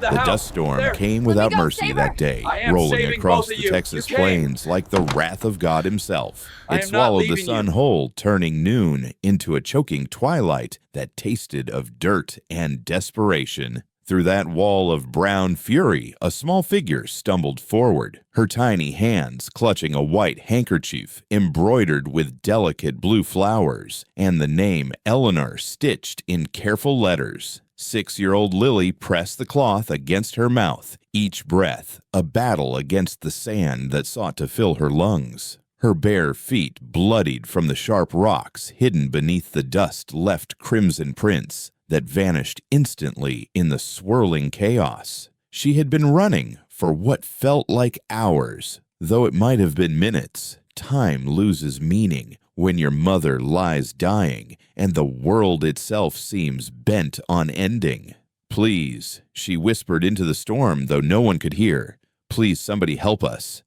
The dust storm came without mercy that day, rolling across the Texas plains like the wrath of God himself. It swallowed the sun whole, turning noon into a choking twilight that tasted of dirt and desperation. Through that wall of brown fury, a small figure stumbled forward, her tiny hands clutching a white handkerchief embroidered with delicate blue flowers, and the name Eleanor stitched in careful letters. 6-year-old Lily pressed the cloth against her mouth, each breath a battle against the sand that sought to fill her lungs. Her bare feet bloodied from the sharp rocks hidden beneath the dust left crimson prints that vanished instantly in the swirling chaos. She had been running for what felt like hours, though it might have been minutes. Time loses meaning when your mother lies dying and the world itself seems bent on ending. "Please," she whispered into the storm, though no one could hear. "Please, somebody help us."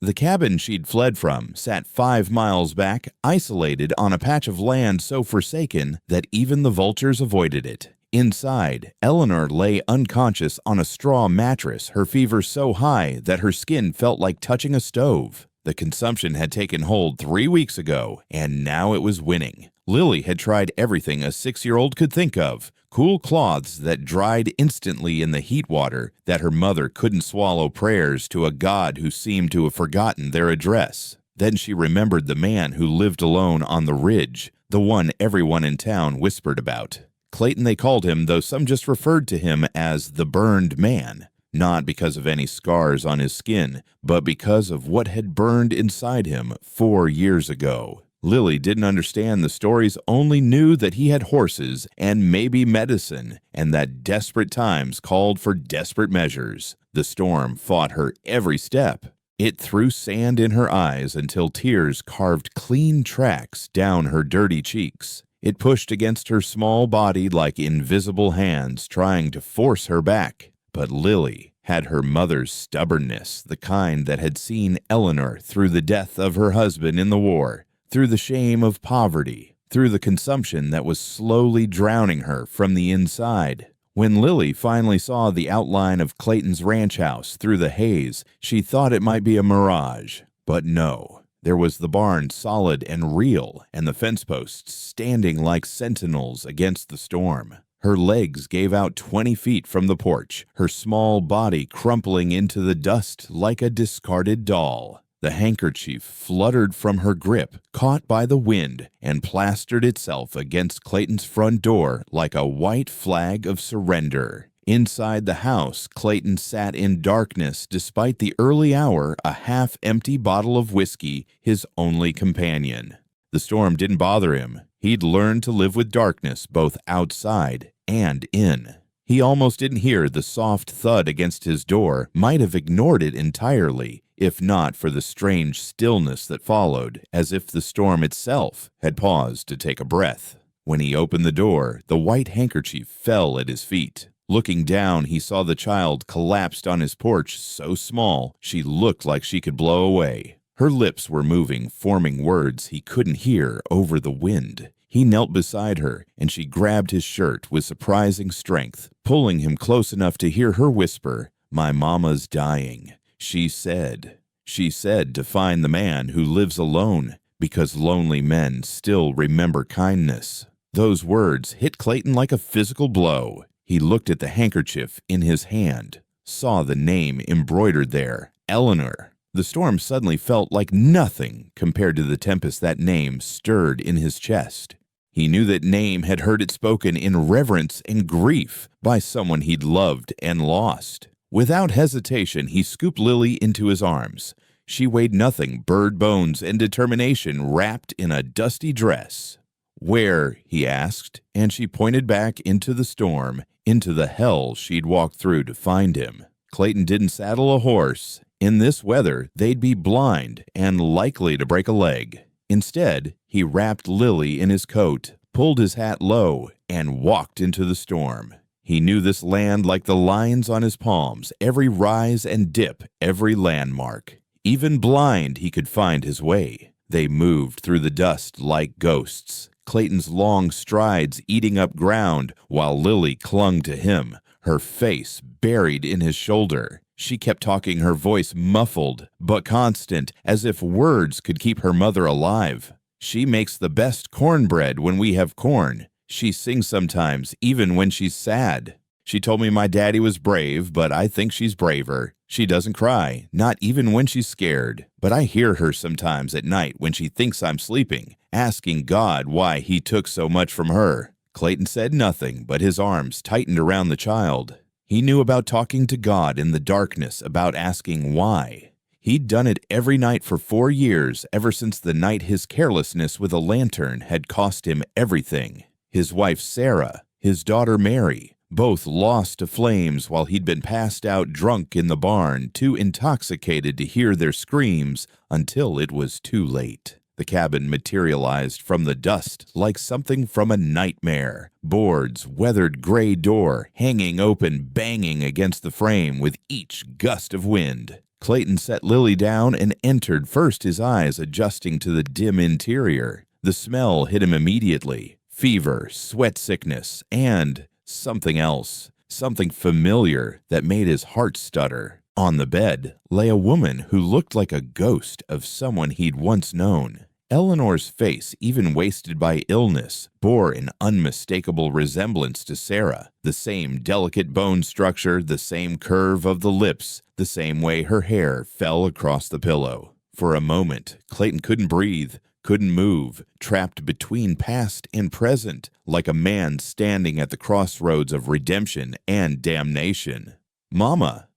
The cabin she'd fled from sat 5 miles back, isolated on a patch of land so forsaken that even the vultures avoided it. Inside, Eleanor lay unconscious on a straw mattress, her fever so high that her skin felt like touching a stove. The consumption had taken hold 3 weeks ago, and now it was winning. Lily had tried everything a 6-year-old could think of. Cool cloths that dried instantly in the heat water, that her mother couldn't swallow prayers to a God who seemed to have forgotten their address. Then she remembered the man who lived alone on the ridge, the one everyone in town whispered about. Clayton they called him, though some just referred to him as the burned man. Not because of any scars on his skin, but because of what had burned inside him 4 years ago. Lily didn't understand the stories, only knew that he had horses and maybe medicine, and that desperate times called for desperate measures. The storm fought her every step. It threw sand in her eyes until tears carved clean tracks down her dirty cheeks. It pushed against her small body like invisible hands trying to force her back. But Lily had her mother's stubbornness, the kind that had seen Eleanor through the death of her husband in the war, through the shame of poverty, through the consumption that was slowly drowning her from the inside. When Lily finally saw the outline of Clayton's ranch house through the haze, she thought it might be a mirage. But no, there was the barn solid and real, and the fence posts standing like sentinels against the storm. Her legs gave out 20 feet from the porch, her small body crumpling into the dust like a discarded doll. The handkerchief fluttered from her grip, caught by the wind, and plastered itself against Clayton's front door like a white flag of surrender. Inside the house, Clayton sat in darkness despite the early hour, a half-empty bottle of whiskey, his only companion. The storm didn't bother him. He'd learned to live with darkness both outside and in. He almost didn't hear the soft thud against his door, might have ignored it entirely, if not for the strange stillness that followed, as if the storm itself had paused to take a breath. When he opened the door, the white handkerchief fell at his feet. Looking down, he saw the child collapsed on his porch, so small she looked like she could blow away. Her lips were moving, forming words he couldn't hear over the wind. He knelt beside her, and she grabbed his shirt with surprising strength, pulling him close enough to hear her whisper, "My mama's dying." She said to find the man who lives alone, because lonely men still remember kindness. Those words hit Clayton like a physical blow. He looked at the handkerchief in his hand, saw the name embroidered there, Eleanor. The storm suddenly felt like nothing compared to the tempest that name stirred in his chest. He knew that name had heard it spoken in reverence and grief by someone he'd loved and lost. Without hesitation, he scooped Lily into his arms. She weighed nothing, bird bones and determination wrapped in a dusty dress. "Where?" he asked, and she pointed back into the storm, into the hell she'd walked through to find him. Clayton didn't saddle a horse. In this weather, they'd be blind and likely to break a leg. Instead, he wrapped Lily in his coat, pulled his hat low, and walked into the storm. He knew this land like the lines on his palms, every rise and dip, every landmark. Even blind, he could find his way. They moved through the dust like ghosts, Clayton's long strides eating up ground while Lily clung to him, her face buried in his shoulder. She kept talking, her voice muffled but constant, as if words could keep her mother alive. She makes the best cornbread when we have corn. She sings sometimes, even when she's sad. She told me my daddy was brave, but I think she's braver. She doesn't cry, not even when she's scared. But I hear her sometimes at night when she thinks I'm sleeping, asking God why he took so much from her. Clayton said nothing, but his arms tightened around the child. He knew about talking to God in the darkness, about asking why. He'd done it every night for 4 years, ever since the night his carelessness with a lantern had cost him everything. His wife Sarah, his daughter Mary, both lost to flames while he'd been passed out drunk in the barn, too intoxicated to hear their screams until it was too late. The cabin materialized from the dust like something from a nightmare. Boards, weathered gray door, hanging open, banging against the frame with each gust of wind. Clayton set Lily down and entered, first his eyes adjusting to the dim interior. The smell hit him immediately. Fever, sweat sickness, and something else. Something familiar that made his heart stutter. On the bed lay a woman who looked like a ghost of someone he'd once known. Eleanor's face, even wasted by illness, bore an unmistakable resemblance to Sarah. The same delicate bone structure, the same curve of the lips, the same way her hair fell across the pillow. For a moment, Clayton couldn't breathe, couldn't move, trapped between past and present, like a man standing at the crossroads of redemption and damnation. "Mama!"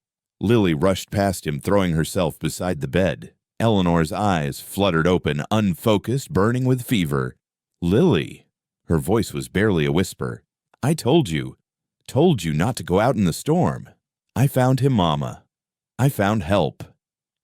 Lily rushed past him, throwing herself beside the bed. Eleanor's eyes fluttered open, unfocused, burning with fever. "Lily!" Her voice was barely a whisper. "I told you not to go out in the storm. I found him, Mama. I found help."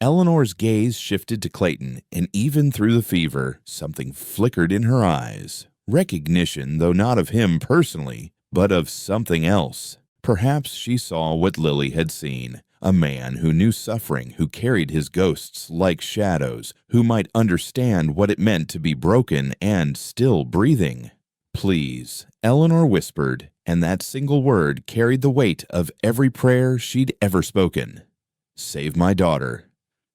Eleanor's gaze shifted to Clayton, and even through the fever, something flickered in her eyes. Recognition, though not of him personally, but of something else. Perhaps she saw what Lily had seen. A man who knew suffering, who carried his ghosts like shadows, who might understand what it meant to be broken and still breathing. "Please," Eleanor whispered, and that single word carried the weight of every prayer she'd ever spoken. "Save my daughter.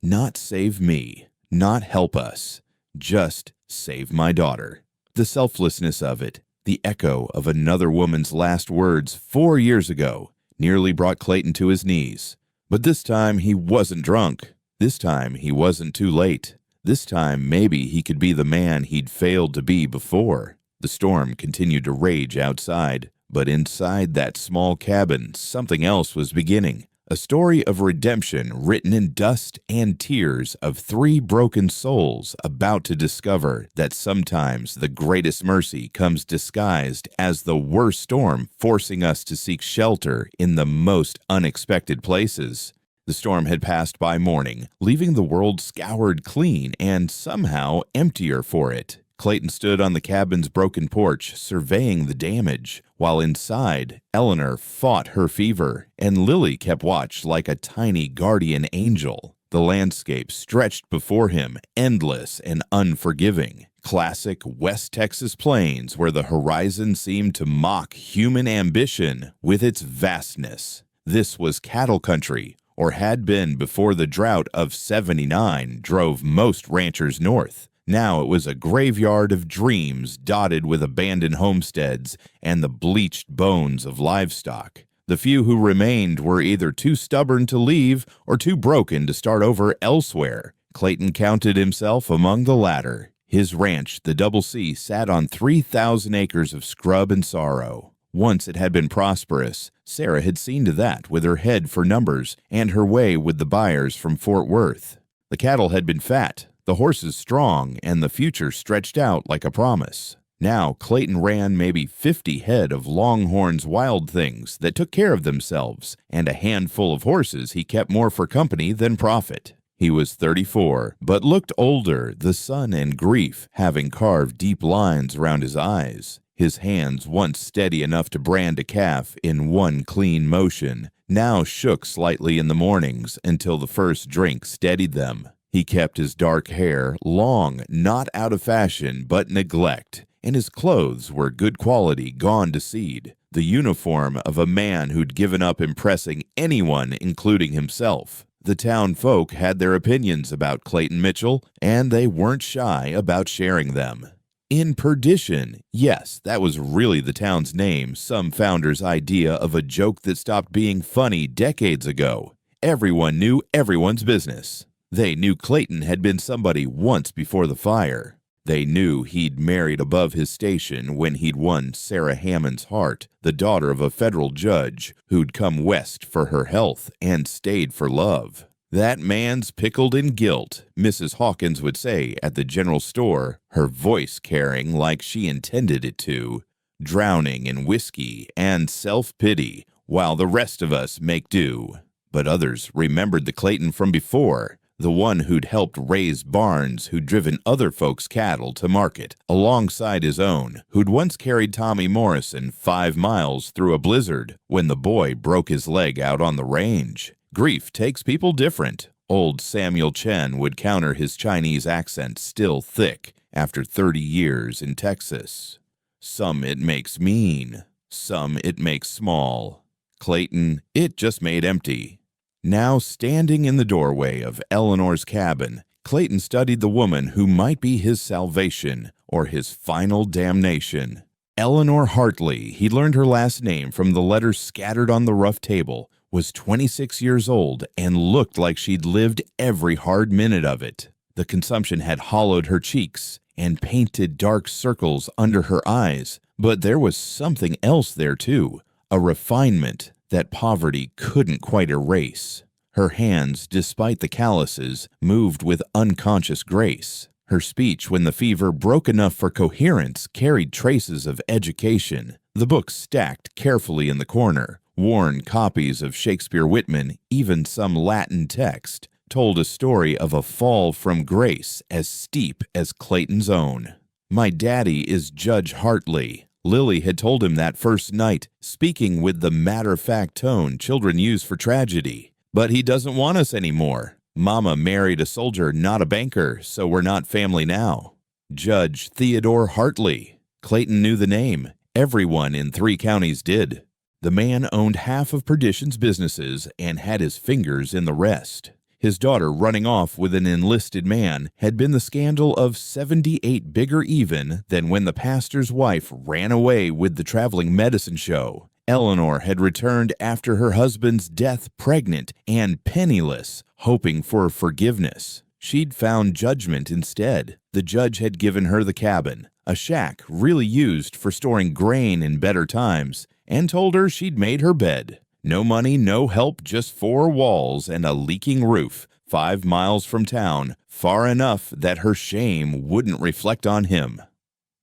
Not save me, not help us. Just save my daughter." The selflessness of it, the echo of another woman's last words 4 years ago, nearly brought Clayton to his knees. But this time he wasn't drunk. This time he wasn't too late. This time maybe he could be the man he'd failed to be before. The storm continued to rage outside, but inside that small cabin, something else was beginning. A story of redemption written in dust and tears of 3 broken souls about to discover that sometimes the greatest mercy comes disguised as the worst storm, forcing us to seek shelter in the most unexpected places. The storm had passed by morning, leaving the world scoured clean and somehow emptier for it. Clayton stood on the cabin's broken porch, surveying the damage, while inside, Eleanor fought her fever, and Lily kept watch like a tiny guardian angel. The landscape stretched before him, endless and unforgiving. Classic West Texas plains where the horizon seemed to mock human ambition with its vastness. This was cattle country, or had been before the drought of '79 drove most ranchers north. Now it was a graveyard of dreams dotted with abandoned homesteads and the bleached bones of livestock. The few who remained were either too stubborn to leave or too broken to start over elsewhere. Clayton counted himself among the latter. His ranch, the Double C, sat on 3,000 acres of scrub and sorrow. Once it had been prosperous. Sarah had seen to that with her head for numbers and her way with the buyers from Fort Worth. The cattle had been fat, the horses strong, and the future stretched out like a promise. Now Clayton ran maybe 50 head of Longhorn's wild things that took care of themselves, and a handful of horses he kept more for company than profit. He was 34, but looked older, the sun and grief having carved deep lines around his eyes. His hands, once steady enough to brand a calf in one clean motion, now shook slightly in the mornings until the first drink steadied them. He kept his dark hair long, not out of fashion, but neglect, and his clothes were good quality, gone to seed. the uniform of a man who'd given up impressing anyone, including himself. The town folk had their opinions about Clayton Mitchell, and they weren't shy about sharing them. In Perdition, yes, that was really the town's name, some founder's idea of a joke that stopped being funny decades ago. Everyone knew everyone's business. They knew Clayton had been somebody once before the fire. They knew he'd married above his station when he'd won Sarah Hammond's heart, the daughter of a federal judge who'd come west for her health and stayed for love. That man's pickled in guilt, Mrs. Hawkins would say at the general store, her voice carrying like she intended it to, drowning in whiskey and self-pity while the rest of us make do. But others remembered the Clayton from before, the one who'd helped raise barns, who'd driven other folks' cattle to market alongside his own, who'd once carried Tommy Morrison 5 miles through a blizzard when the boy broke his leg out on the range. Grief takes people different. Old Samuel Chen would counter his Chinese accent still thick after 30 years in Texas. Some it makes mean, some it makes small. Clayton, it just made empty. Now standing in the doorway of Eleanor's cabin, Clayton studied the woman who might be his salvation or his final damnation. Eleanor Hartley, he learned her last name from the letters scattered on the rough table, was 26 years old and looked like she'd lived every hard minute of it. The consumption had hollowed her cheeks and painted dark circles under her eyes, but there was something else there too, a refinement that poverty couldn't quite erase. Her hands, despite the calluses, moved with unconscious grace. Her speech, when the fever broke enough for coherence, carried traces of education. The books stacked carefully in the corner, worn copies of Shakespeare Whitman, even some Latin text, told a story of a fall from grace as steep as Clayton's own. "My daddy is Judge Hartley." Lily had told him that first night, speaking with the matter-of-fact tone children use for tragedy. "But he doesn't want us anymore. Mama married a soldier, not a banker, so we're not family now." Judge Theodore Hartley. Clayton knew the name. Everyone in 3 counties did. The man owned half of Perdition's businesses and had his fingers in the rest. His daughter running off with an enlisted man had been the scandal of 78 bigger even than when the pastor's wife ran away with the traveling medicine show. Eleanor had returned after her husband's death pregnant and penniless, hoping for forgiveness. She'd found judgment instead. The judge had given her the cabin, a shack really used for storing grain in better times, and told her she'd made her bed. No money, no help, just 4 walls and a leaking roof, 5 miles from town, far enough that her shame wouldn't reflect on him.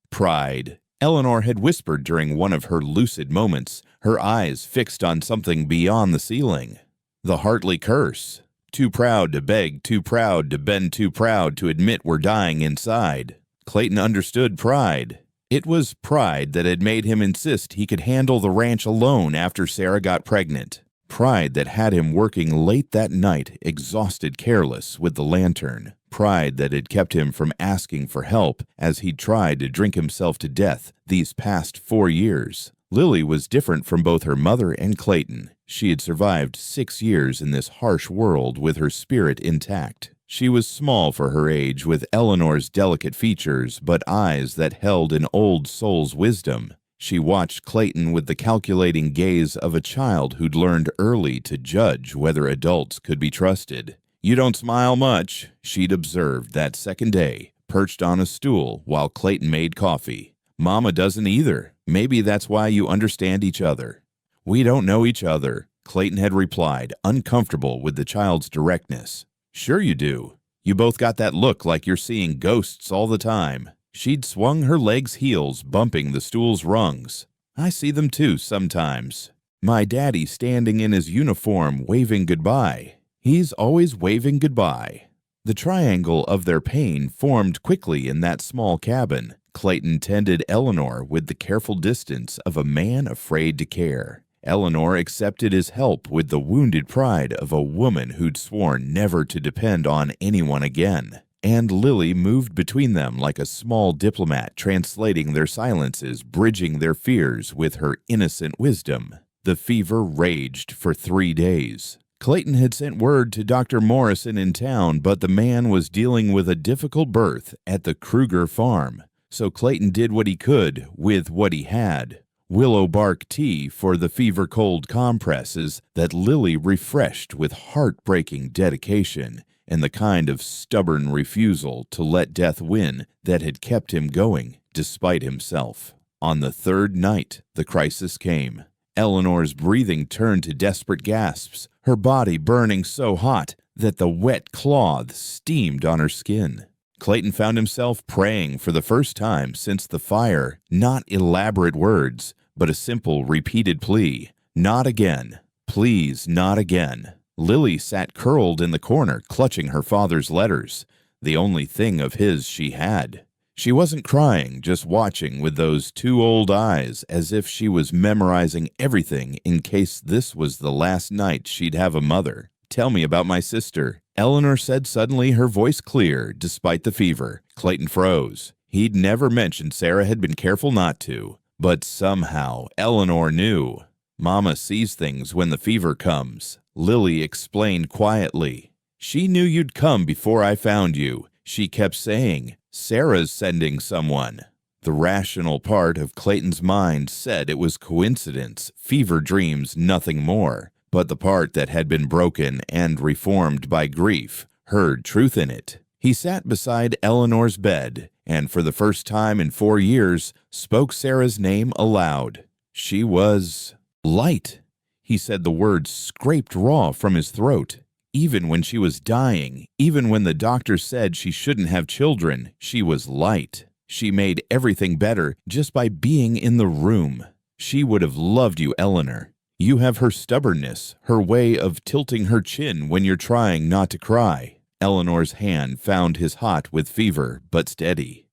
Pride. Eleanor had whispered during one of her lucid moments, her eyes fixed on something beyond the ceiling. The Hartley curse. Too proud to beg, too proud to bend, too proud to admit we're dying inside. Clayton understood pride. It was pride that had made him insist he could handle the ranch alone after Sarah got pregnant. Pride that had him working late that night, exhausted, careless, with the lantern. Pride that had kept him from asking for help as he'd tried to drink himself to death these past 4 years. Lily was different from both her mother and Clayton. She had survived 6 years in this harsh world with her spirit intact. She was small for her age, with Eleanor's delicate features, but eyes that held an old soul's wisdom. She watched Clayton with the calculating gaze of a child who'd learned early to judge whether adults could be trusted. "You don't smile much," she'd observed that second day, perched on a stool while Clayton made coffee. "Mama doesn't either. Maybe that's why you understand each other." "We don't know each other," Clayton had replied, uncomfortable with the child's directness. "Sure you do. You both got that look like you're seeing ghosts all the time." She'd swung her legs' heels, bumping the stool's rungs. "I see them too sometimes. My daddy standing in his uniform waving goodbye. He's always waving goodbye." The triangle of their pain formed quickly in that small cabin. Clayton tended Eleanor with the careful distance of a man afraid to care. Eleanor accepted his help with the wounded pride of a woman who'd sworn never to depend on anyone again. and Lily moved between them like a small diplomat, translating their silences, bridging their fears with her innocent wisdom. The fever raged for 3 days. Clayton had sent word to Dr. Morrison in town, but the man was dealing with a difficult birth at the Kruger farm. So Clayton did what he could with what he had. Willow bark tea for the fever cold compresses that Lily refreshed with heartbreaking dedication and the kind of stubborn refusal to let death win that had kept him going despite himself. On the 3rd night, the crisis came. Eleanor's breathing turned to desperate gasps, her body burning so hot that the wet cloth steamed on her skin. Clayton found himself praying for the first time since the fire, not elaborate words, but a simple repeated plea. Not again. Please, not again. Lily sat curled in the corner, clutching her father's letters, the only thing of his she had. She wasn't crying, just watching with those 2 old eyes as if she was memorizing everything in case this was the last night she'd have a mother. Tell me about my sister, Eleanor said suddenly, her voice clear despite the fever. Clayton froze. He'd never mentioned Sarah had been careful not to, but somehow Eleanor knew. Mama sees things when the fever comes, Lily explained quietly. She knew you'd come before I found you. She kept saying, Sarah's sending someone. The rational part of Clayton's mind said it was coincidence, fever dreams, nothing more. But the part that had been broken and reformed by grief heard truth in it. He sat beside Eleanor's bed and for the first time in 4 years spoke Sarah's name aloud. She was light. He said the words scraped raw from his throat. Even when she was dying, even when the doctor said she shouldn't have children, she was light. She made everything better just by being in the room. She would have loved you, Eleanor. You have her stubbornness, her way of tilting her chin when you're trying not to cry. Eleanor's hand found his hot with fever, but steady.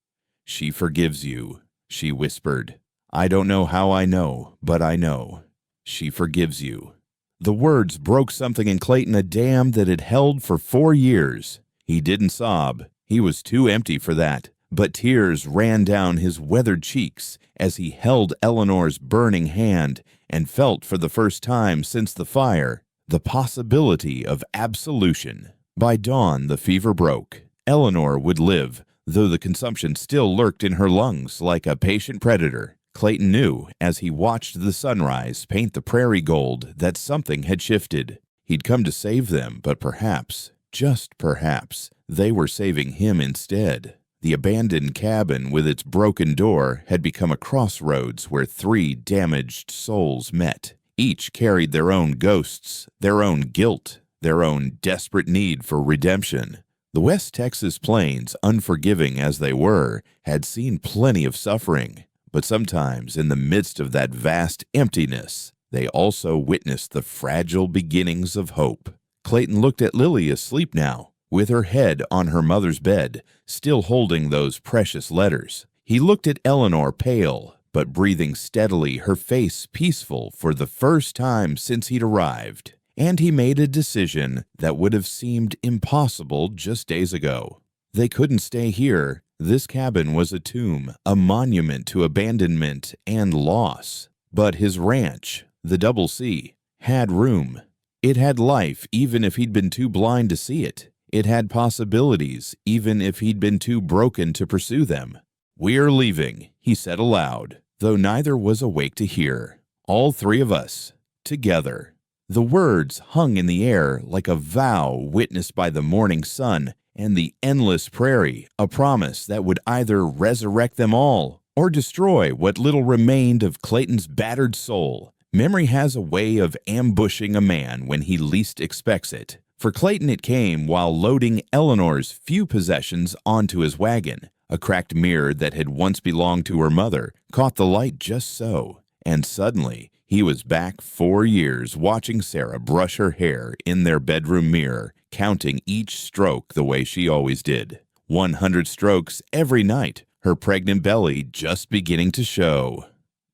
She forgives you, she whispered. I don't know how I know, but I know. She forgives you. The words broke something in Clayton, a dam that had held for 4 years. He didn't sob. He was too empty for that. But tears ran down his weathered cheeks as he held Eleanor's burning hand and felt for the first time since the fire the possibility of absolution. By dawn, the fever broke. Eleanor would live, though the consumption still lurked in her lungs like a patient predator. Clayton knew, as he watched the sunrise paint the prairie gold, that something had shifted. He'd come to save them, but perhaps, just perhaps, they were saving him instead. The abandoned cabin with its broken door had become a crossroads where 3 damaged souls met. Each carried their own ghosts, their own guilt, their own desperate need for redemption. The West Texas plains, unforgiving as they were, had seen plenty of suffering. But sometimes, in the midst of that vast emptiness, they also witnessed the fragile beginnings of hope. Clayton looked at Lily asleep now, with her head on her mother's bed, still holding those precious letters. He looked at Eleanor, pale, but breathing steadily, her face peaceful for the first time since he'd arrived. And he made a decision that would have seemed impossible just days ago. They couldn't stay here. This cabin was a tomb, a monument to abandonment and loss. But his ranch, the Double C, had room. It had life even if he'd been too blind to see it. It had possibilities even if he'd been too broken to pursue them. We're leaving, he said aloud, though neither was awake to hear. All 3 of us, together. The words hung in the air like a vow witnessed by the morning sun and the endless prairie, a promise that would either resurrect them all or destroy what little remained of Clayton's battered soul. Memory has a way of ambushing a man when he least expects it. For Clayton it came while loading Eleanor's few possessions onto his wagon. A cracked mirror that had once belonged to her mother caught the light just so, and suddenly he was back 4 years watching Sarah brush her hair in their bedroom mirror, counting each stroke the way she always did. 100 strokes every night, her pregnant belly just beginning to show.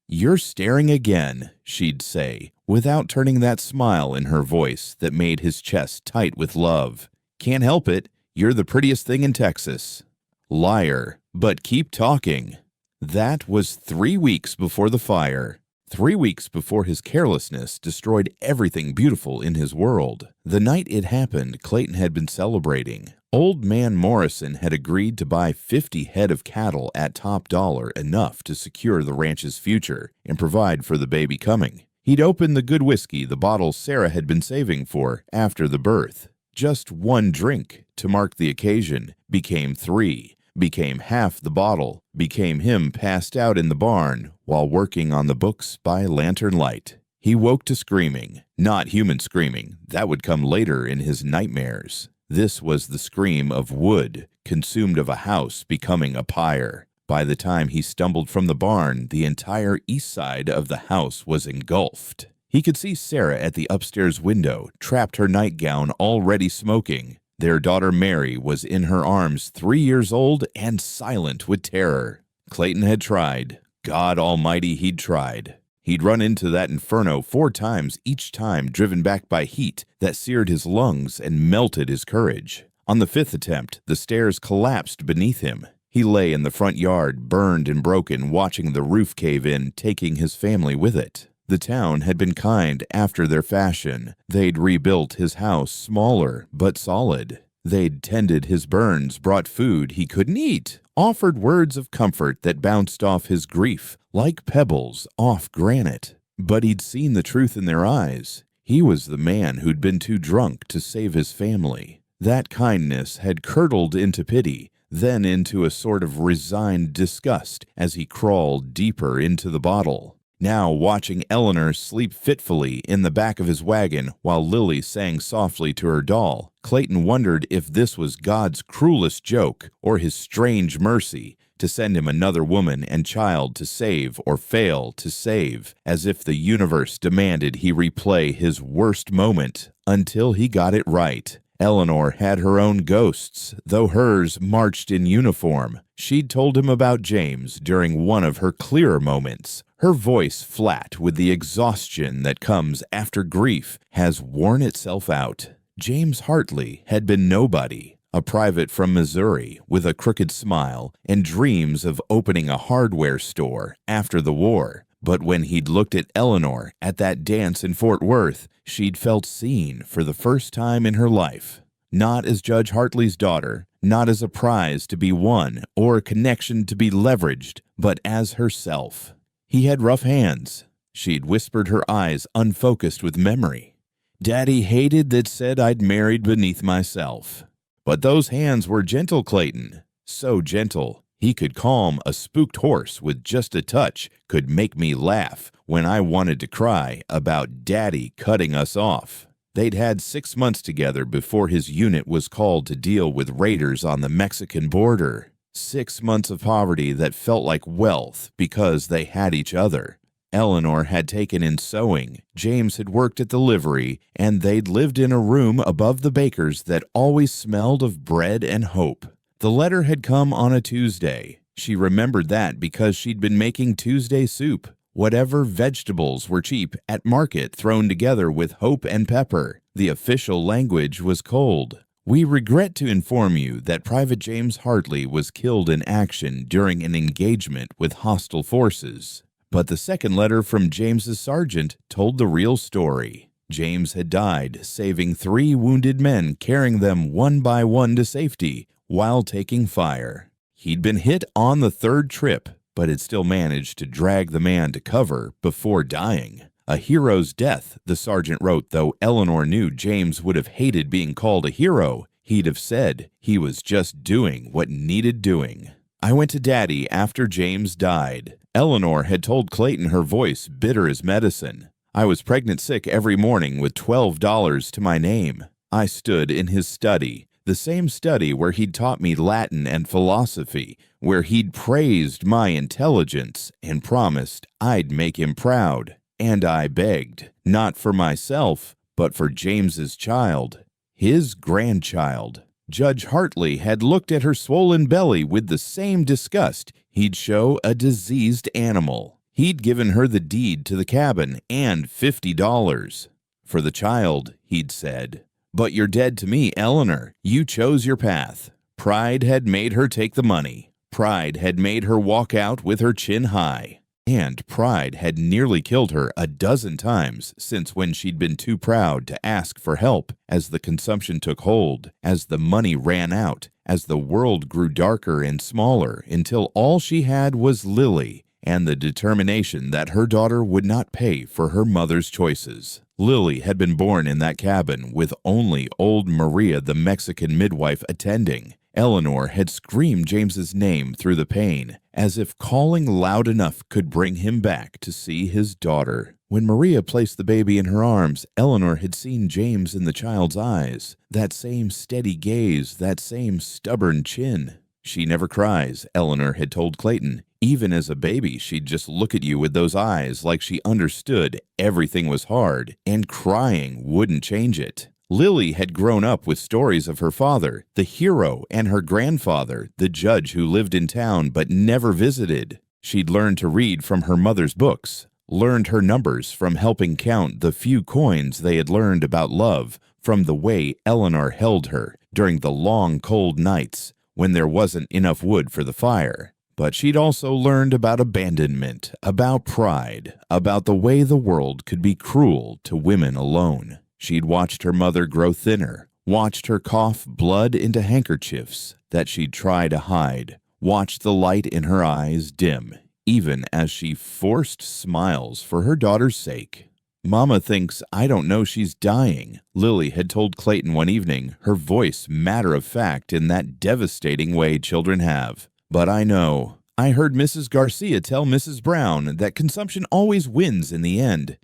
You're staring again, she'd say, without turning that smile in her voice that made his chest tight with love. Can't help it. You're the prettiest thing in Texas. Liar, but keep talking. That was 3 weeks before the fire. 3 weeks before his carelessness destroyed everything beautiful in his world. The night it happened, Clayton had been celebrating. Old man Morrison had agreed to buy 50 head of cattle at top dollar, enough to secure the ranch's future and provide for the baby coming. He'd opened the good whiskey, the bottle Sarah had been saving for after the birth. Just one drink to mark the occasion became 3, became half the bottle, became him passed out in the barn while working on the books by lantern light. He woke to screaming, not human screaming, that would come later in his nightmares. This was the scream of wood, consumed of a house becoming a pyre. By the time he stumbled from the barn, the entire east side of the house was engulfed. He could see Sarah at the upstairs window, trapped her nightgown already smoking. Their daughter Mary was in her arms, 3 years old and silent with terror. Clayton had tried. God Almighty, he'd tried. He'd run into that inferno 4 times, each time driven back by heat that seared his lungs and melted his courage. On the 5th attempt, the stairs collapsed beneath him. He lay in the front yard, burned and broken, watching the roof cave in, taking his family with it. The town had been kind after their fashion. They'd rebuilt his house smaller but solid. They'd tended his burns, brought food he couldn't eat, offered words of comfort that bounced off his grief like pebbles off granite. But he'd seen the truth in their eyes. He was the man who'd been too drunk to save his family. That kindness had curdled into pity, then into a sort of resigned disgust as he crawled deeper into the bottle. Now, watching Eleanor sleep fitfully in the back of his wagon while Lily sang softly to her doll, Clayton wondered if this was God's cruelest joke or his strange mercy to send him another woman and child to save or fail to save, as if the universe demanded he replay his worst moment until he got it right. Eleanor had her own ghosts, though hers marched in uniform. She'd told him about James during one of her clearer moments. Her voice, flat with the exhaustion that comes after grief, has worn itself out. James Hartley had been nobody, a private from Missouri with a crooked smile and dreams of opening a hardware store after the war. But when he'd looked at Eleanor at that dance in Fort Worth, she'd felt seen for the first time in her life. Not as Judge Hartley's daughter, not as a prize to be won or a connection to be leveraged, but as herself. He had rough hands. She'd whispered, her eyes unfocused with memory. Daddy hated that said I'd married beneath myself. But those hands were gentle, Clayton. So gentle. He could calm a spooked horse with just a touch, could make me laugh when I wanted to cry about Daddy cutting us off. They'd had 6 months together before his unit was called to deal with raiders on the Mexican border. 6 months of poverty that felt like wealth because they had each other. Eleanor had taken in sewing, James had worked at the livery, and they'd lived in a room above the baker's that always smelled of bread and hope. The letter had come on a Tuesday. She remembered that because she'd been making Tuesday soup, whatever vegetables were cheap at market thrown together with hope and pepper. The official language was cold. We regret to inform you that Private James Hartley was killed in action during an engagement with hostile forces. But the second letter from James's sergeant told the real story. James had died, saving 3 wounded men, carrying them one by one to safety while taking fire. He'd been hit on the 3rd trip, but had still managed to drag the man to cover before dying. A hero's death, the sergeant wrote, though Eleanor knew James would have hated being called a hero. He'd have said he was just doing what needed doing. I went to Daddy after James died. Eleanor had told Clayton, her voice bitter as medicine. I was pregnant sick every morning with $12 to my name. I stood in his study, the same study where he'd taught me Latin and philosophy, where he'd praised my intelligence and promised I'd make him proud. And I begged, not for myself, but for James's child, his grandchild. Judge Hartley had looked at her swollen belly with the same disgust he'd show a diseased animal. He'd given her the deed to the cabin and $50. For the child, he'd said. But you're dead to me, Eleanor. You chose your path. Pride had made her take the money. Pride had made her walk out with her chin high. And pride had nearly killed her a dozen times since when she'd been too proud to ask for help as the consumption took hold, as the money ran out, as the world grew darker and smaller until all she had was Lily and the determination that her daughter would not pay for her mother's choices. Lily had been born in that cabin with only old Maria the Mexican midwife attending. Eleanor had screamed James's name through the pain, as if calling loud enough could bring him back to see his daughter. When Maria placed the baby in her arms, Eleanor had seen James in the child's eyes, that same steady gaze, that same stubborn chin. She never cries, Eleanor had told Clayton. Even as a baby, she'd just look at you with those eyes like she understood everything was hard, and crying wouldn't change it. Lily had grown up with stories of her father, the hero, and her grandfather, the judge who lived in town but never visited. She'd learned to read from her mother's books, learned her numbers from helping count the few coins they had learned about love from the way Eleanor held her during the long, cold nights when there wasn't enough wood for the fire. But she'd also learned about abandonment, about pride, about the way the world could be cruel to women alone. She'd watched her mother grow thinner, watched her cough blood into handkerchiefs that she'd try to hide, watched the light in her eyes dim, even as she forced smiles for her daughter's sake. "Mama thinks I don't know she's dying," Lily had told Clayton one evening, her voice matter-of-fact in that devastating way children have. "But I know. I heard Mrs. Garcia tell Mrs. Brown that consumption always wins in the end.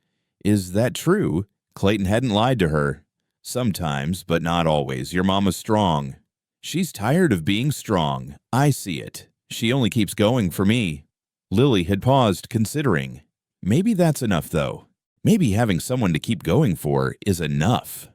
Is that true?" Clayton hadn't lied to her. "Sometimes, but not always. Your mama's strong." "She's tired of being strong. I see it. She only keeps going for me." Lily had paused, considering. Maybe that's enough, though. Maybe having someone to keep going for is enough.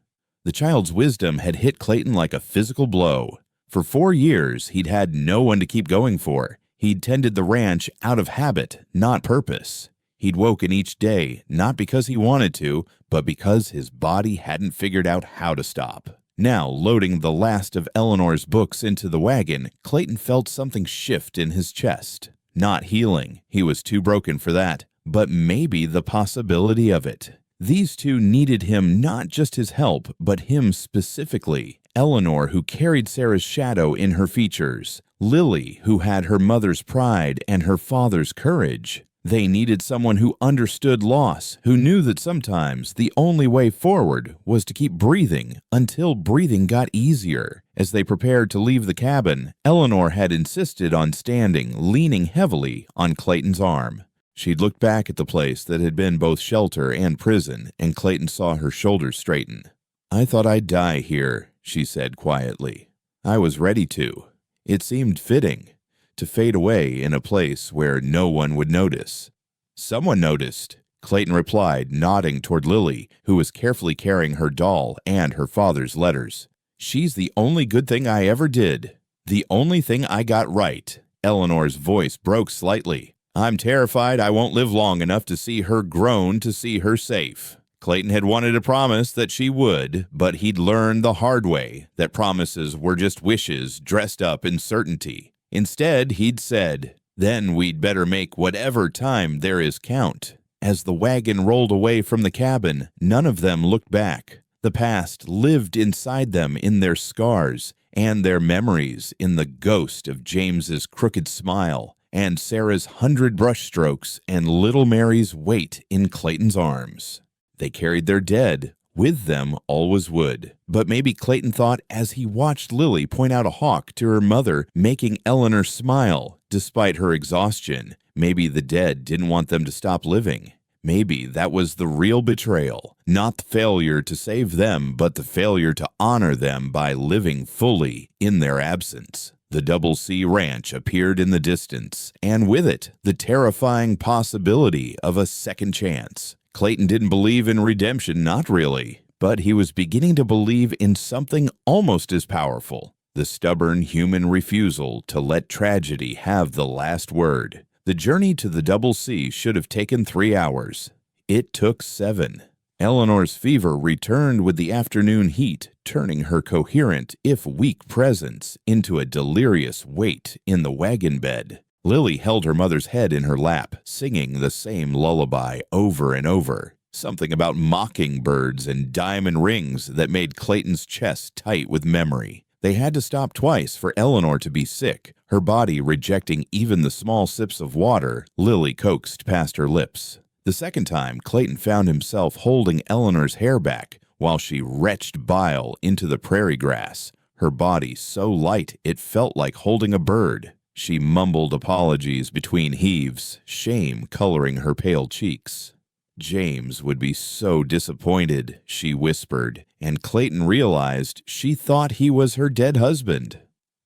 The child's wisdom had hit Clayton like a physical blow. For 4 years, he'd had no one to keep going for. He'd tended the ranch out of habit, not purpose. He'd woken each day, not because he wanted to, but because his body hadn't figured out how to stop. Now, loading the last of Eleanor's books into the wagon, Clayton felt something shift in his chest. Not healing, he was too broken for that, but maybe the possibility of it. These two needed him, not just his help, but him specifically. Eleanor, who carried Sarah's shadow in her features. Lily, who had her mother's pride and her father's courage. They needed someone who understood loss, who knew that sometimes the only way forward was to keep breathing until breathing got easier. As they prepared to leave the cabin, Eleanor had insisted on standing, leaning heavily on Clayton's arm. She'd looked back at the place that had been both shelter and prison, and Clayton saw her shoulders straighten. "I thought I'd die here," she said quietly. "I was ready to. It seemed fitting to fade away in a place where no one would notice." "Someone noticed," Clayton replied, nodding toward Lily, who was carefully carrying her doll and her father's letters. "She's the only good thing I ever did. The only thing I got right." Eleanor's voice broke slightly. "I'm terrified I won't live long enough to see her grown to see her safe." Clayton had wanted a promise that she would, but he'd learned the hard way that promises were just wishes dressed up in certainty. Instead, he'd said, "Then we'd better make whatever time there is count." As the wagon rolled away from the cabin, none of them looked back. The past lived inside them in their scars and their memories, in the ghost of James's crooked smile and Sarah's 100 brushstrokes and little Mary's weight in Clayton's arms. They carried their dead. With them always would. But maybe Clayton thought as he watched Lily point out a hawk to her mother, making Eleanor smile despite her exhaustion, maybe the dead didn't want them to stop living. Maybe that was the real betrayal, not the failure to save them, but the failure to honor them by living fully in their absence. The Double C Ranch appeared in the distance, and with it, the terrifying possibility of a second chance. Clayton didn't believe in redemption, not really, but he was beginning to believe in something almost as powerful, the stubborn human refusal to let tragedy have the last word. The journey to the Double C should have taken 3 hours. It took 7. Eleanor's fever returned with the afternoon heat, turning her coherent, if weak presence into a delirious weight in the wagon bed. Lily held her mother's head in her lap, singing the same lullaby over and over. Something about mockingbirds and diamond rings that made Clayton's chest tight with memory. They had to stop twice for Eleanor to be sick, her body rejecting even the small sips of water Lily coaxed past her lips. The second time, Clayton found himself holding Eleanor's hair back while she retched bile into the prairie grass, her body so light it felt like holding a bird. She mumbled apologies between heaves, shame coloring her pale cheeks. James would be so disappointed, she whispered, and Clayton realized she thought he was her dead husband.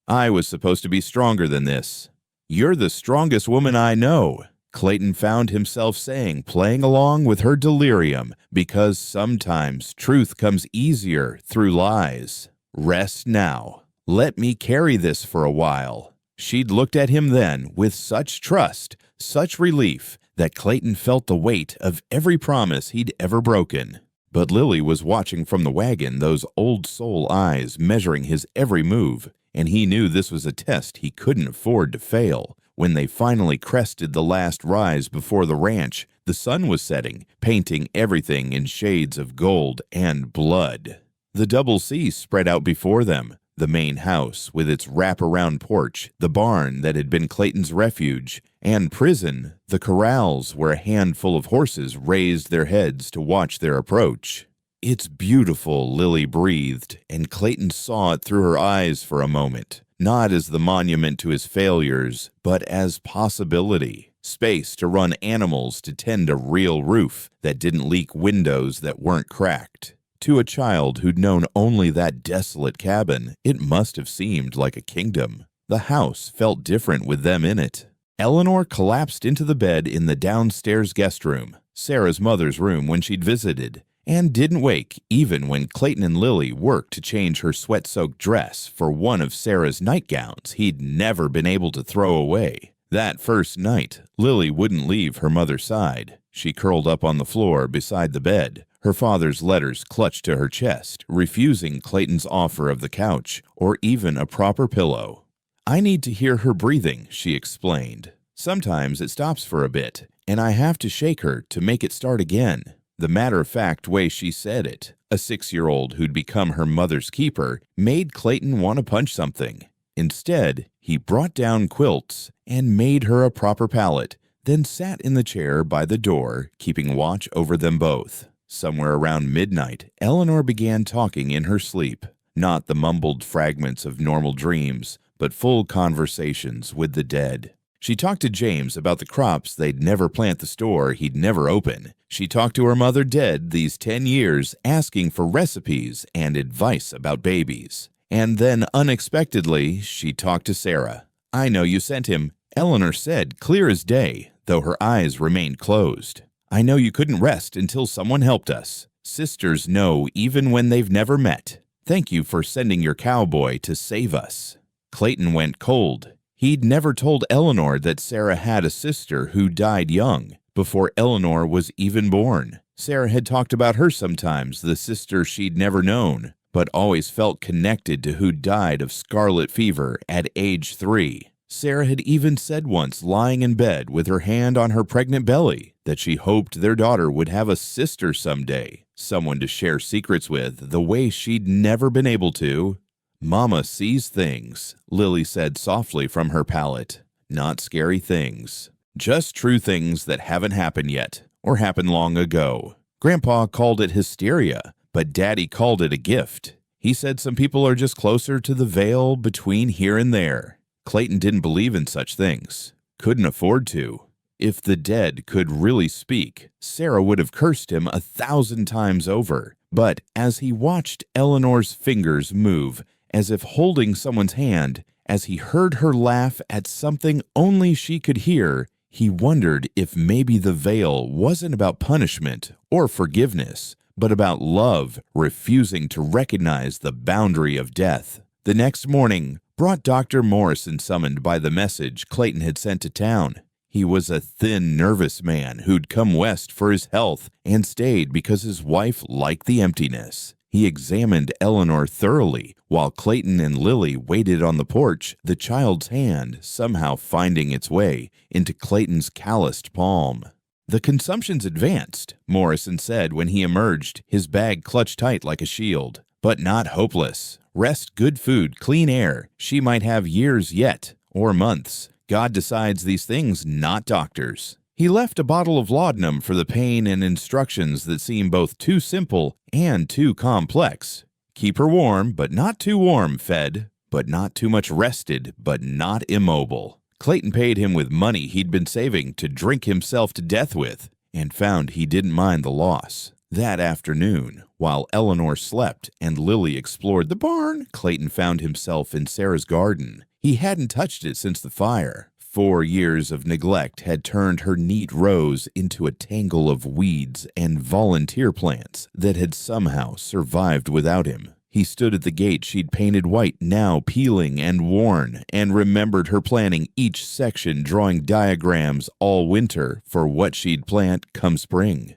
I was supposed to be stronger than this. You're the strongest woman I know, Clayton found himself saying, playing along with her delirium, because sometimes truth comes easier through lies. Rest now. Let me carry this for a while. She'd looked at him then with such trust, such relief, that Clayton felt the weight of every promise he'd ever broken. But Lily was watching from the wagon, those old soul eyes measuring his every move, and he knew this was a test he couldn't afford to fail. When they finally crested the last rise before the ranch, the sun was setting, painting everything in shades of gold and blood. The double C spread out before them, the main house with its wraparound porch, the barn that had been Clayton's refuge, and prison, the corrals where a handful of horses raised their heads to watch their approach. It's beautiful, Lily breathed, and Clayton saw it through her eyes for a moment, not as the monument to his failures, but as possibility. Space to run animals to tend a real roof that didn't leak windows that weren't cracked. To a child who'd known only that desolate cabin, it must have seemed like a kingdom. The house felt different with them in it. Eleanor collapsed into the bed in the downstairs guest room, Sarah's mother's room when she'd visited, and didn't wake even when Clayton and Lily worked to change her sweat-soaked dress for one of Sarah's nightgowns he'd never been able to throw away. That first night, Lily wouldn't leave her mother's side. She curled up on the floor beside the bed, her father's letters clutched to her chest, refusing Clayton's offer of the couch or even a proper pillow. I need to hear her breathing, she explained. Sometimes it stops for a bit, and I have to shake her to make it start again. The matter-of-fact way she said it, a 6-year-old who'd become her mother's keeper, made Clayton want to punch something. Instead, he brought down quilts and made her a proper pallet, then sat in the chair by the door, keeping watch over them both. Somewhere around midnight, Eleanor began talking in her sleep, not the mumbled fragments of normal dreams, but full conversations with the dead. She talked to James about the crops they'd never plant, the store he'd never open. She talked to her mother dead these 10 years, asking for recipes and advice about babies. And then, unexpectedly, she talked to Sarah. I know you sent him, Eleanor said, clear as day, though her eyes remained closed. I know you couldn't rest until someone helped us. Sisters know even when they've never met. Thank you for sending your cowboy to save us. Clayton went cold. He'd never told Eleanor that Sarah had a sister who died young, before Eleanor was even born. Sarah had talked about her sometimes, the sister she'd never known, but always felt connected to who died of scarlet fever at age 3. Sarah had even said once, lying in bed with her hand on her pregnant belly, that she hoped their daughter would have a sister someday, someone to share secrets with the way she'd never been able to. Mama sees things, Lily said softly from her pallet. Not scary things. Just true things that haven't happened yet, or happened long ago. Grandpa called it hysteria, but Daddy called it a gift. He said some people are just closer to the veil between here and there. Clayton didn't believe in such things. Couldn't afford to. If the dead could really speak, Sarah would have cursed him 1,000 times over. But as he watched Eleanor's fingers move, as if holding someone's hand, as he heard her laugh at something only she could hear, he wondered if maybe the veil wasn't about punishment or forgiveness, but about love refusing to recognize the boundary of death. The next morning brought Dr. Morrison, summoned by the message Clayton had sent to town. He was a thin, nervous man who'd come west for his health and stayed because his wife liked the emptiness. He examined Eleanor thoroughly while Clayton and Lily waited on the porch, the child's hand somehow finding its way into Clayton's calloused palm. "The consumption's advanced," Morrison said when he emerged, his bag clutched tight like a shield. "But not hopeless. Rest, good food, clean air. She might have years yet, or months. God decides these things, not doctors." He left a bottle of laudanum for the pain and instructions that seem both too simple and too complex. "Keep her warm, but not too warm, fed, but not too much rested, but not immobile." Clayton paid him with money he'd been saving to drink himself to death with, and found he didn't mind the loss. That afternoon, while Eleanor slept and Lily explored the barn, Clayton found himself in Sarah's garden. He hadn't touched it since the fire. 4 years of neglect had turned her neat rows into a tangle of weeds and volunteer plants that had somehow survived without him. He stood at the gate she'd painted white, now peeling and worn, and remembered her planning each section, drawing diagrams all winter for what she'd plant come spring.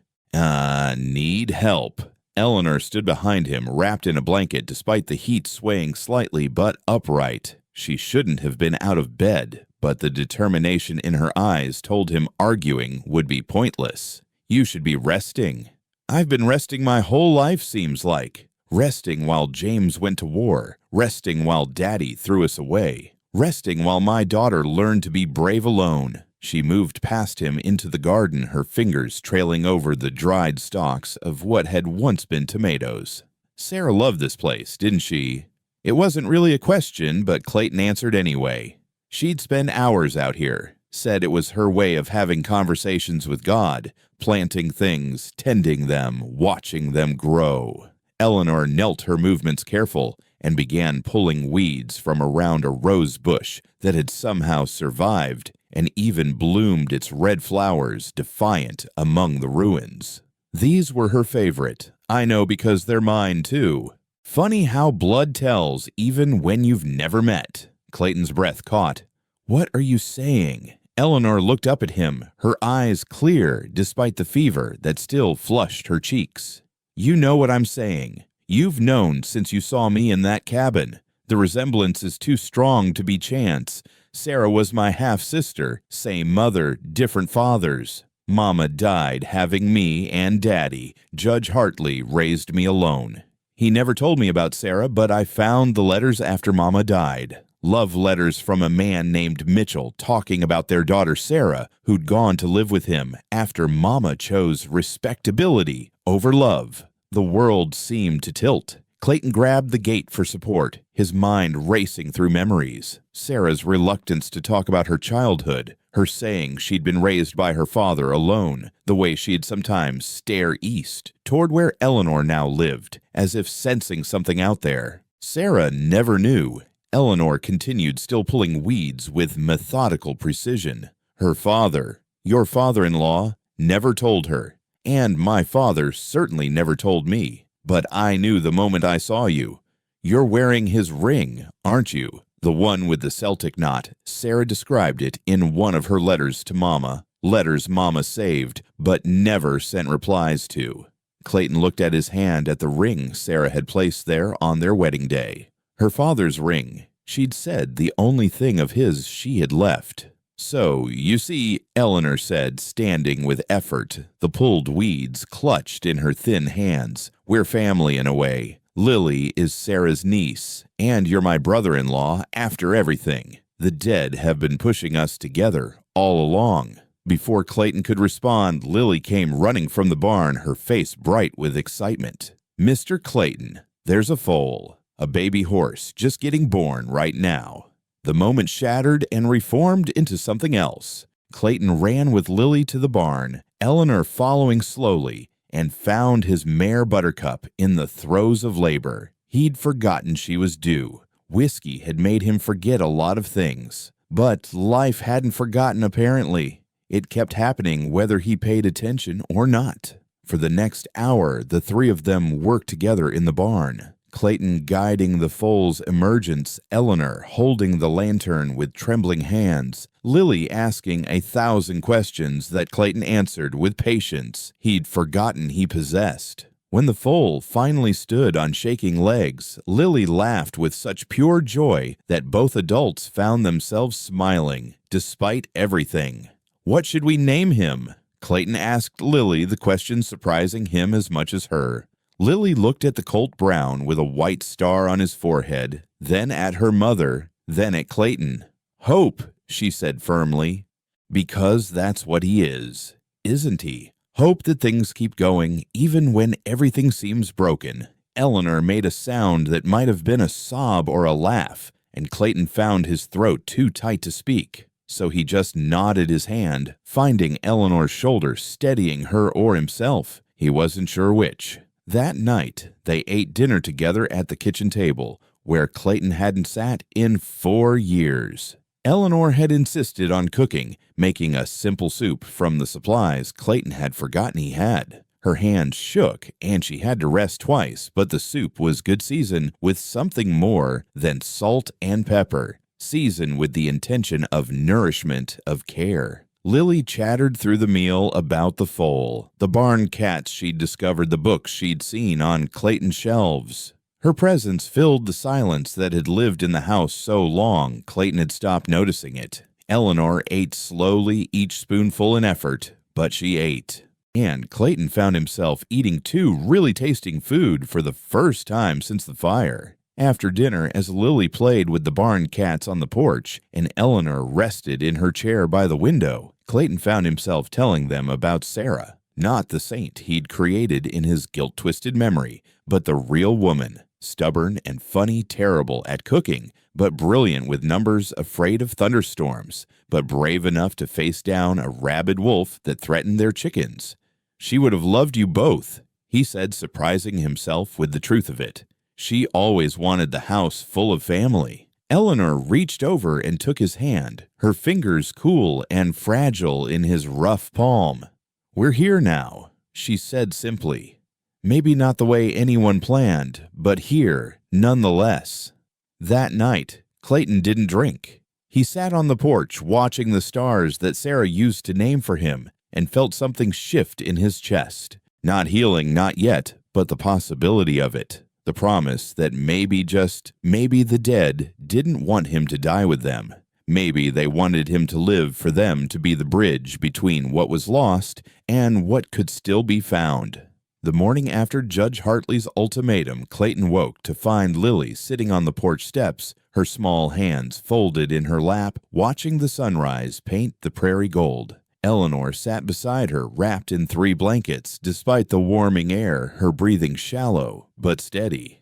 Need help. Eleanor stood behind him, wrapped in a blanket despite the heat swaying slightly but upright. She shouldn't have been out of bed, but the determination in her eyes told him arguing would be pointless. "You should be resting." "I've been resting my whole life, seems like. Resting while James went to war. Resting while Daddy threw us away. Resting while my daughter learned to be brave alone." She moved past him into the garden, her fingers trailing over the dried stalks of what had once been tomatoes. "Sarah loved this place, didn't she?" It wasn't really a question, but Clayton answered anyway. She'd spend hours out here, said it was her way of having conversations with God, planting things, tending them, watching them grow. Eleanor knelt her movements careful and began pulling weeds from around a rose bush that had somehow survived and even bloomed its red flowers defiant among the ruins. These were her favorite. I know because they're mine too. Funny how blood tells even when you've never met. Clayton's breath caught. "What are you saying?" Eleanor looked up at him, her eyes clear despite the fever that still flushed her cheeks. "You know what I'm saying. You've known since you saw me in that cabin. The resemblance is too strong to be chance. Sarah was my half-sister, same mother, different fathers. Mama died having me and Daddy. Judge Hartley raised me alone. He never told me about Sarah, but I found the letters after Mama died. Love letters from a man named Mitchell talking about their daughter Sarah, who'd gone to live with him after Mama chose respectability over love. The world seemed to tilt. Clayton grabbed the gate for support, his mind racing through memories. Sarah's reluctance to talk about her childhood, her saying she'd been raised by her father alone, the way she'd sometimes stare east, toward where Eleanor now lived, as if sensing something out there. Sarah never knew. Eleanor continued, still pulling weeds with methodical precision. Her father, your father-in-law, never told her, and my father certainly never told me. But I knew the moment I saw you. You're wearing his ring, aren't you? The one with the Celtic knot. Sarah described it in one of her letters to Mama. Letters Mama saved, but never sent replies to. Clayton looked at his hand at the ring Sarah had placed there on their wedding day. Her father's ring. She'd said the only thing of his she had left. "So, you see," Eleanor said, standing with effort, the pulled weeds clutched in her thin hands. "We're family in a way. Lily is Sarah's niece, and you're my brother-in-law after everything. The dead have been pushing us together all along." Before Clayton could respond, Lily came running from the barn, her face bright with excitement. "Mr. Clayton, there's a foal, a baby horse just getting born right now." The moment shattered and reformed into something else. Clayton ran with Lily to the barn, Eleanor following slowly, and found his mare Buttercup in the throes of labor. He'd forgotten she was due. Whiskey had made him forget a lot of things. But life hadn't forgotten, apparently. It kept happening whether he paid attention or not. For the next hour, the three of them worked together in the barn. Clayton guiding the foal's emergence, Eleanor holding the lantern with trembling hands, Lily asking 1,000 questions that Clayton answered with patience he'd forgotten he possessed. When the foal finally stood on shaking legs, Lily laughed with such pure joy that both adults found themselves smiling, despite everything. "What should we name him?" Clayton asked Lily, the question surprising him as much as her. Lily looked at the colt brown with a white star on his forehead, then at her mother, then at Clayton. "Hope," she said firmly, "because that's what he is, isn't he? Hope that things keep going even when everything seems broken." Eleanor made a sound that might have been a sob or a laugh, and Clayton found his throat too tight to speak. So he just nodded his hand, finding Eleanor's shoulder steadying her or himself. He wasn't sure which. That night, they ate dinner together at the kitchen table, where Clayton hadn't sat in 4 years. Eleanor had insisted on cooking, making a simple soup from the supplies Clayton had forgotten he had. Her hand shook, and she had to rest twice, but the soup was good seasoned with something more than salt and pepper, seasoned with the intention of nourishment, of care. Lily chattered through the meal about the foal, the barn cats she'd discovered, the books she'd seen on Clayton's shelves. Her presence filled the silence that had lived in the house so long Clayton had stopped noticing it. Eleanor ate slowly, each spoonful an effort, but she ate. And Clayton found himself eating too, really tasting food for the first time since the fire. After dinner, as Lily played with the barn cats on the porch and Eleanor rested in her chair by the window, Clayton found himself telling them about Sarah, not the saint he'd created in his guilt-twisted memory, but the real woman, stubborn and funny, terrible at cooking, but brilliant with numbers, afraid of thunderstorms, but brave enough to face down a rabid wolf that threatened their chickens. "She would have loved you both," he said, surprising himself with the truth of it. She always wanted the house full of family. Eleanor reached over and took his hand, her fingers cool and fragile in his rough palm. "We're here now," she said simply. "Maybe not the way anyone planned, but here, nonetheless." That night, Clayton didn't drink. He sat on the porch watching the stars that Sarah used to name for him and felt something shift in his chest. Not healing, not yet, but the possibility of it. The promise that maybe, just maybe, the dead didn't want him to die with them. Maybe they wanted him to live for them to be the bridge between what was lost and what could still be found. The morning after Judge Hartley's ultimatum, Clayton woke to find Lily sitting on the porch steps, her small hands folded in her lap, watching the sunrise paint the prairie gold. Eleanor sat beside her, wrapped in 3 blankets, despite the warming air, her breathing shallow but steady.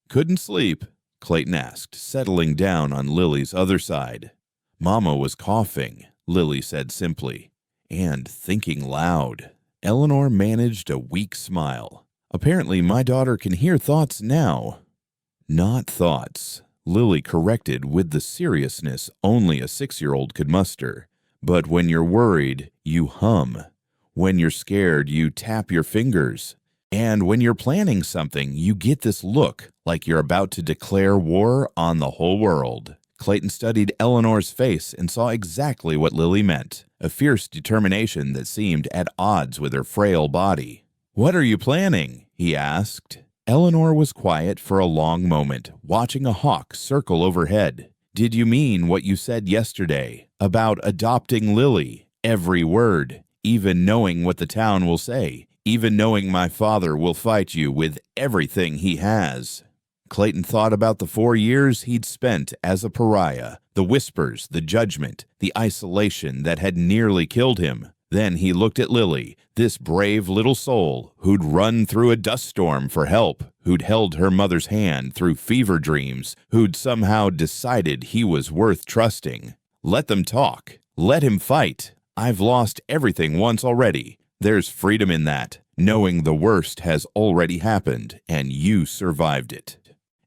"Couldn't sleep?" Clayton asked, settling down on Lily's other side. "Mama was coughing," Lily said simply, "and thinking loud." Eleanor managed a weak smile. "Apparently my daughter can hear thoughts now." "Not thoughts," Lily corrected with the seriousness only a 6-year-old could muster. "But when you're worried, you hum. When you're scared, you tap your fingers. And when you're planning something, you get this look like you're about to declare war on the whole world." Clayton studied Eleanor's face and saw exactly what Lily meant, a fierce determination that seemed at odds with her frail body. "What are you planning?" he asked. Eleanor was quiet for a long moment, watching a hawk circle overhead. "Did you mean what you said yesterday about adopting Lily? Every word, even knowing what the town will say, even knowing my father will fight you with everything he has." Clayton thought about the 4 years he'd spent as a pariah, the whispers, the judgment, the isolation that had nearly killed him. Then he looked at Lily, this brave little soul who'd run through a dust storm for help, who'd held her mother's hand through fever dreams, who'd somehow decided he was worth trusting. Let them talk. Let him fight. I've lost everything once already. There's freedom in that, knowing the worst has already happened and you survived it.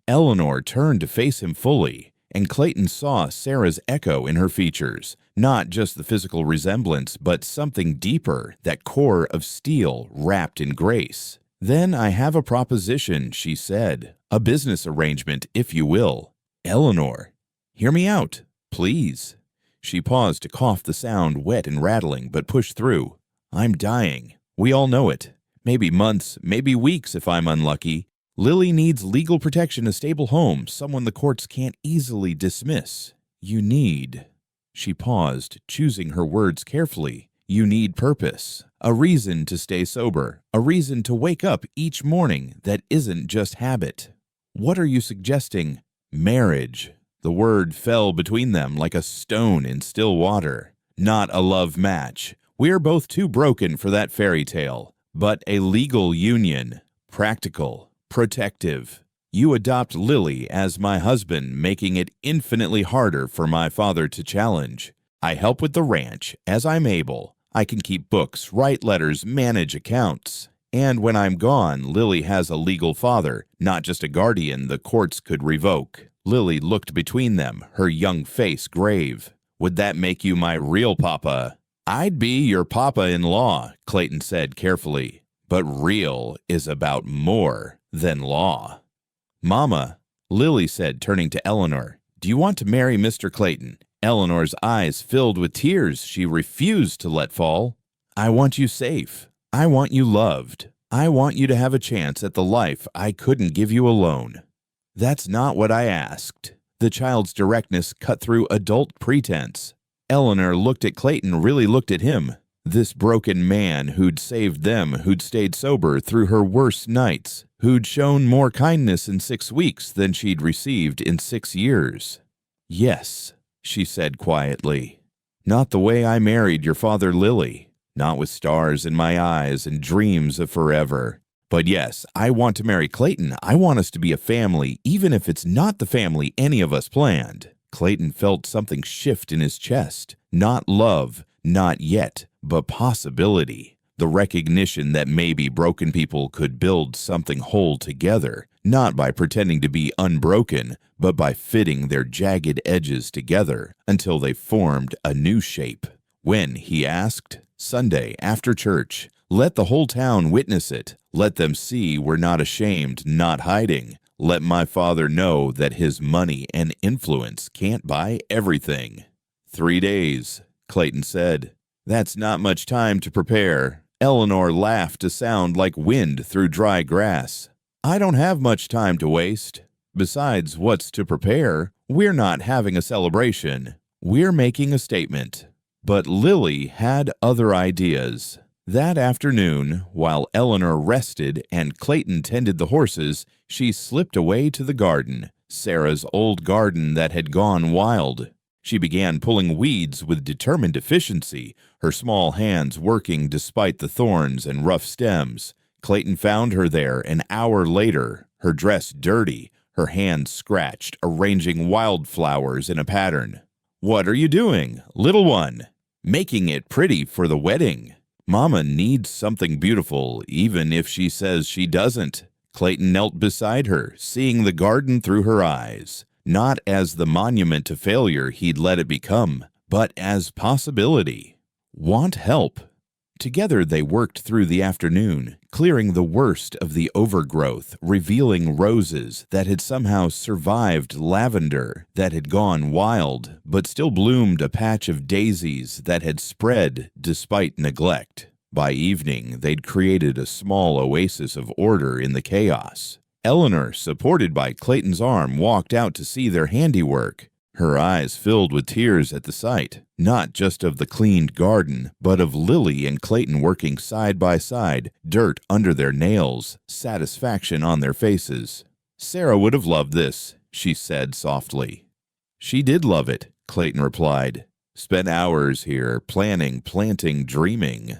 Eleanor turned to face him fully, and Clayton saw Sarah's echo in her features. Not just the physical resemblance, but something deeper, that core of steel wrapped in grace. Then I have a proposition, she said. A business arrangement, if you will. Eleanor, hear me out, please. She paused to cough, the sound wet and rattling, but pushed through. I'm dying. We all know it. Maybe months, maybe weeks if I'm unlucky. Lily needs legal protection, a stable home, someone the courts can't easily dismiss. You need. She paused, choosing her words carefully. You need purpose, a reason to stay sober, a reason to wake up each morning that isn't just habit. What are you suggesting? Marriage. The word fell between them like a stone in still water. Not a love match. We're both too broken for that fairy tale, but a legal union, practical, protective. You adopt Lily as my husband, making it infinitely harder for my father to challenge. I help with the ranch as I'm able. I can keep books, write letters, manage accounts. And when I'm gone, Lily has a legal father, not just a guardian the courts could revoke. Lily looked between them, her young face grave. Would that make you my real papa? I'd be your papa-in-law, Clayton said carefully. But real is about more than law. Mama, Lily said, turning to Eleanor, do you want to marry Mr. Clayton? Eleanor's eyes filled with tears she refused to let fall. I want you safe. I want you loved. I want you to have a chance at the life I couldn't give you alone. That's not what I asked. The child's directness cut through adult pretense. Eleanor looked at Clayton, really looked at him. This broken man who'd saved them, who'd stayed sober through her worst nights, who'd shown more kindness in 6 weeks than she'd received in 6 years. Yes, she said quietly. Not the way I married your father, Lily. Not with stars in my eyes and dreams of forever. But yes, I want to marry Clayton. I want us to be a family, even if it's not the family any of us planned. Clayton felt something shift in his chest. Not love, not yet, but possibility. The recognition that maybe broken people could build something whole together, not by pretending to be unbroken, but by fitting their jagged edges together until they formed a new shape. When, he asked, Sunday after church, let the whole town witness it. Let them see we're not ashamed, not hiding. Let my father know that his money and influence can't buy everything. 3 days, Clayton said. That's not much time to prepare. Eleanor laughed, a sound like wind through dry grass. I don't have much time to waste. Besides, what's to prepare? We're not having a celebration. We're making a statement. But Lily had other ideas. That afternoon, while Eleanor rested and Clayton tended the horses, she slipped away to the garden, Sarah's old garden that had gone wild. She began pulling weeds with determined efficiency, her small hands working despite the thorns and rough stems. Clayton found her there an hour later, her dress dirty, her hands scratched, arranging wildflowers in a pattern. What are you doing, little one? Making it pretty for the wedding. Mama needs something beautiful, even if she says she doesn't. Clayton knelt beside her, seeing the garden through her eyes, not as the monument to failure he'd let it become, but as possibility. Want help? Together they worked through the afternoon, clearing the worst of the overgrowth, revealing roses that had somehow survived lavender that had gone wild, but still bloomed, a patch of daisies that had spread despite neglect. By evening, they'd created a small oasis of order in the chaos. Eleanor, supported by Clayton's arm, walked out to see their handiwork. Her eyes filled with tears at the sight, not just of the cleaned garden, but of Lily and Clayton working side by side, dirt under their nails, satisfaction on their faces. Sarah would have loved this, she said softly. She did love it, Clayton replied. Spent hours here, planning, planting, dreaming.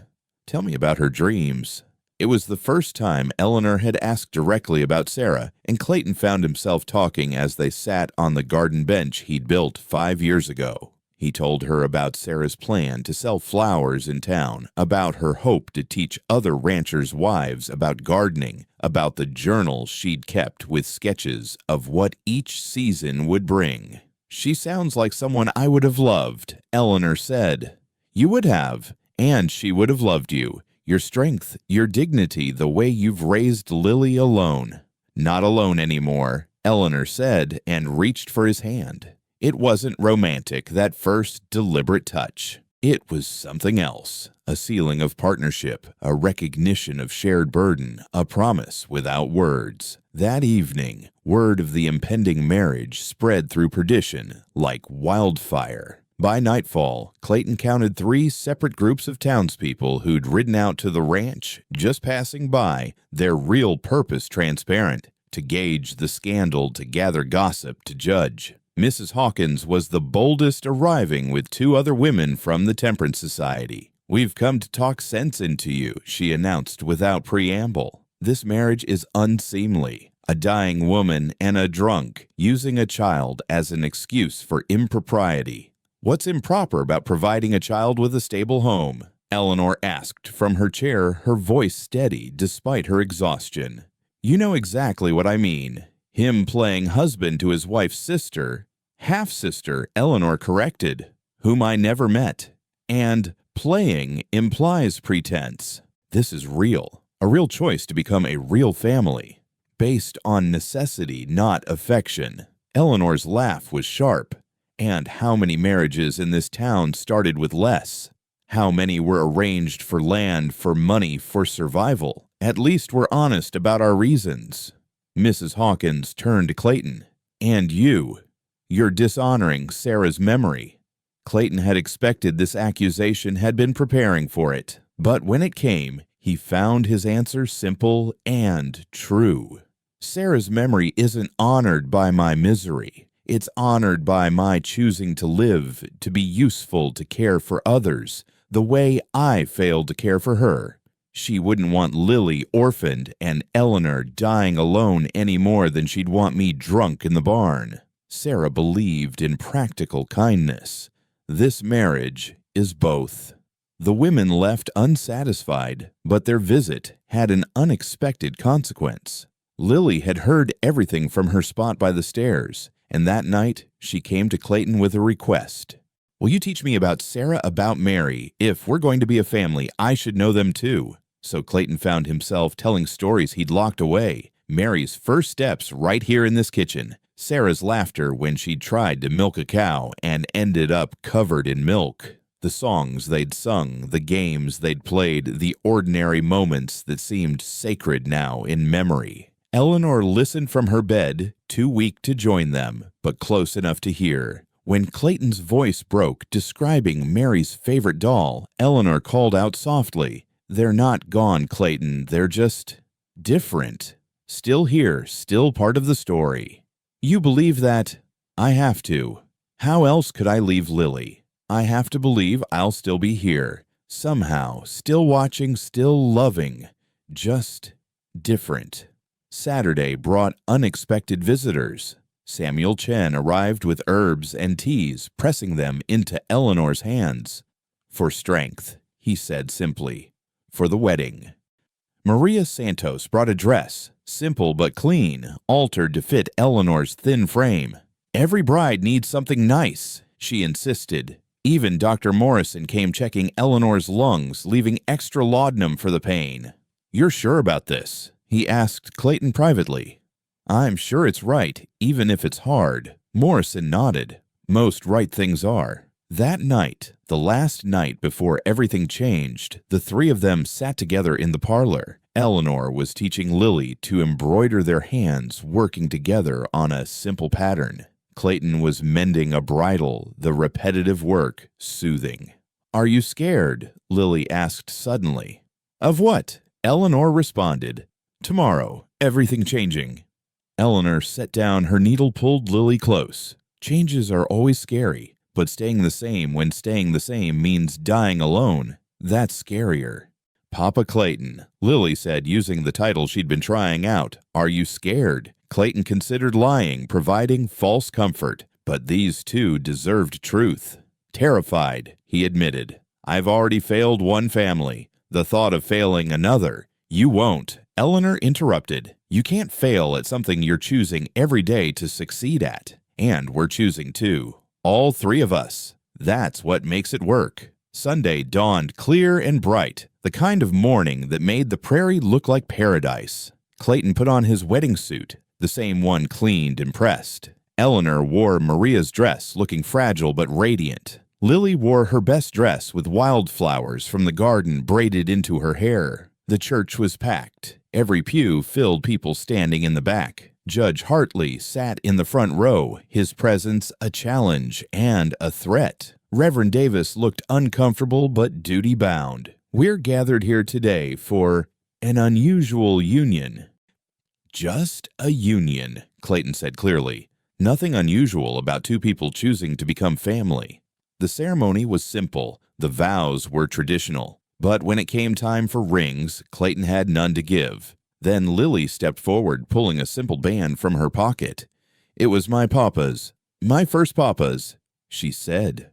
Tell me about her dreams. It was the first time Eleanor had asked directly about Sarah, and Clayton found himself talking as they sat on the garden bench he'd built 5 years ago. He told her about Sarah's plan to sell flowers in town, about her hope to teach other ranchers' wives about gardening, about the journal she'd kept with sketches of what each season would bring. She sounds like someone I would have loved, Eleanor said. You would have, and she would have loved you. your strength, your dignity, the way you've raised Lily alone." "Not alone anymore," Eleanor said and reached for his hand. It wasn't romantic, that first deliberate touch. It was something else, a ceiling of partnership, a recognition of shared burden, a promise without words. That evening, word of the impending marriage spread through perdition like wildfire. By nightfall, Clayton counted 3 separate groups of townspeople who'd ridden out to the ranch, just passing by, their real purpose transparent: to gauge the scandal, to gather gossip, to judge. Mrs. Hawkins was the boldest, arriving with 2 other women from the Temperance Society. "We've come to talk sense into you," she announced without preamble. "This marriage is unseemly. A dying woman and a drunk, using a child as an excuse for impropriety." "What's improper about providing a child with a stable home?" Eleanor asked from her chair, her voice steady despite her exhaustion. "You know exactly what I mean. Him playing husband to his wife's sister, half-sister," Eleanor corrected, "whom I never met. And playing implies pretense. This is real, a real choice to become a real family, based on necessity, not affection." Eleanor's laugh was sharp. "And how many marriages in this town started with less? How many were arranged for land, for money, for survival? At least we're honest about our reasons." Mrs. Hawkins turned to Clayton. "And you're dishonoring Sarah's memory." Clayton had expected this accusation, had been preparing for it. But when it came, he found his answer simple and true. "Sarah's memory isn't honored by my misery. It's honored by my choosing to live, to be useful, to care for others, the way I failed to care for her. She wouldn't want Lily orphaned and Eleanor dying alone any more than she'd want me drunk in the barn. Sarah believed in practical kindness. This marriage is both." The women left unsatisfied, but their visit had an unexpected consequence. Lily had heard everything from her spot by the stairs, and that night she came to Clayton with a request. "Will you teach me about Sarah, about Mary? If we're going to be a family, I should know them too." So Clayton found himself telling stories he'd locked away. Mary's first steps right here in this kitchen. Sarah's laughter when she'd tried to milk a cow and ended up covered in milk. The songs they'd sung, the games they'd played, the ordinary moments that seemed sacred now in memory. Eleanor listened from her bed, too weak to join them, but close enough to hear. When Clayton's voice broke, describing Mary's favorite doll, Eleanor called out softly, "They're not gone, Clayton. They're just different. Still here, still part of the story." "You believe that?" "I have to. How else could I leave Lily? I have to believe I'll still be here, somehow, still watching, still loving, just different." Saturday brought unexpected visitors. Samuel Chen arrived with herbs and teas, pressing them into Eleanor's hands. "For strength," he said simply. "For the wedding." Maria Santos brought a dress, simple but clean, altered to fit Eleanor's thin frame. "Every bride needs something nice," she insisted. Even Dr. Morrison came checking Eleanor's lungs, leaving extra laudanum for the pain. "You're sure about this?" he asked Clayton privately. "I'm sure it's right, even if it's hard." Morrison nodded. "Most right things are." That night, the last night before everything changed, the 3 of them sat together in the parlor. Eleanor was teaching Lily to embroider their hands, working together on a simple pattern. Clayton was mending a bridle, the repetitive work soothing. "Are you scared?" Lily asked suddenly. "Of what?" Eleanor responded. "Tomorrow, everything changing." Eleanor set down her needle, pulled Lily close. "Changes are always scary. But staying the same when staying the same means dying alone, that's scarier." "Papa Clayton," Lily said, using the title she'd been trying out. "Are you scared?" Clayton considered lying, providing false comfort. But these 2 deserved truth. "Terrified," he admitted. "I've already failed one family. The thought of failing another." "You won't," Eleanor interrupted. "You can't fail at something you're choosing every day to succeed at. And we're choosing too. All 3 of us. That's what makes it work." Sunday dawned clear and bright, the kind of morning that made the prairie look like paradise. Clayton put on his wedding suit, the same one cleaned and pressed. Eleanor wore Maria's dress, looking fragile but radiant. Lily wore her best dress with wildflowers from the garden braided into her hair. The church was packed. Every pew filled, people standing in the back. Judge Hartley sat in the front row, his presence a challenge and a threat. Reverend Davis looked uncomfortable but duty-bound. We're gathered here today for an unusual union. Just a union, Clayton said clearly. Nothing unusual about two people choosing to become family. The ceremony was simple. The vows were traditional. But when it came time for rings, Clayton had none to give. Then Lily stepped forward, pulling a simple band from her pocket. "It was my papa's. My first papa's," she said.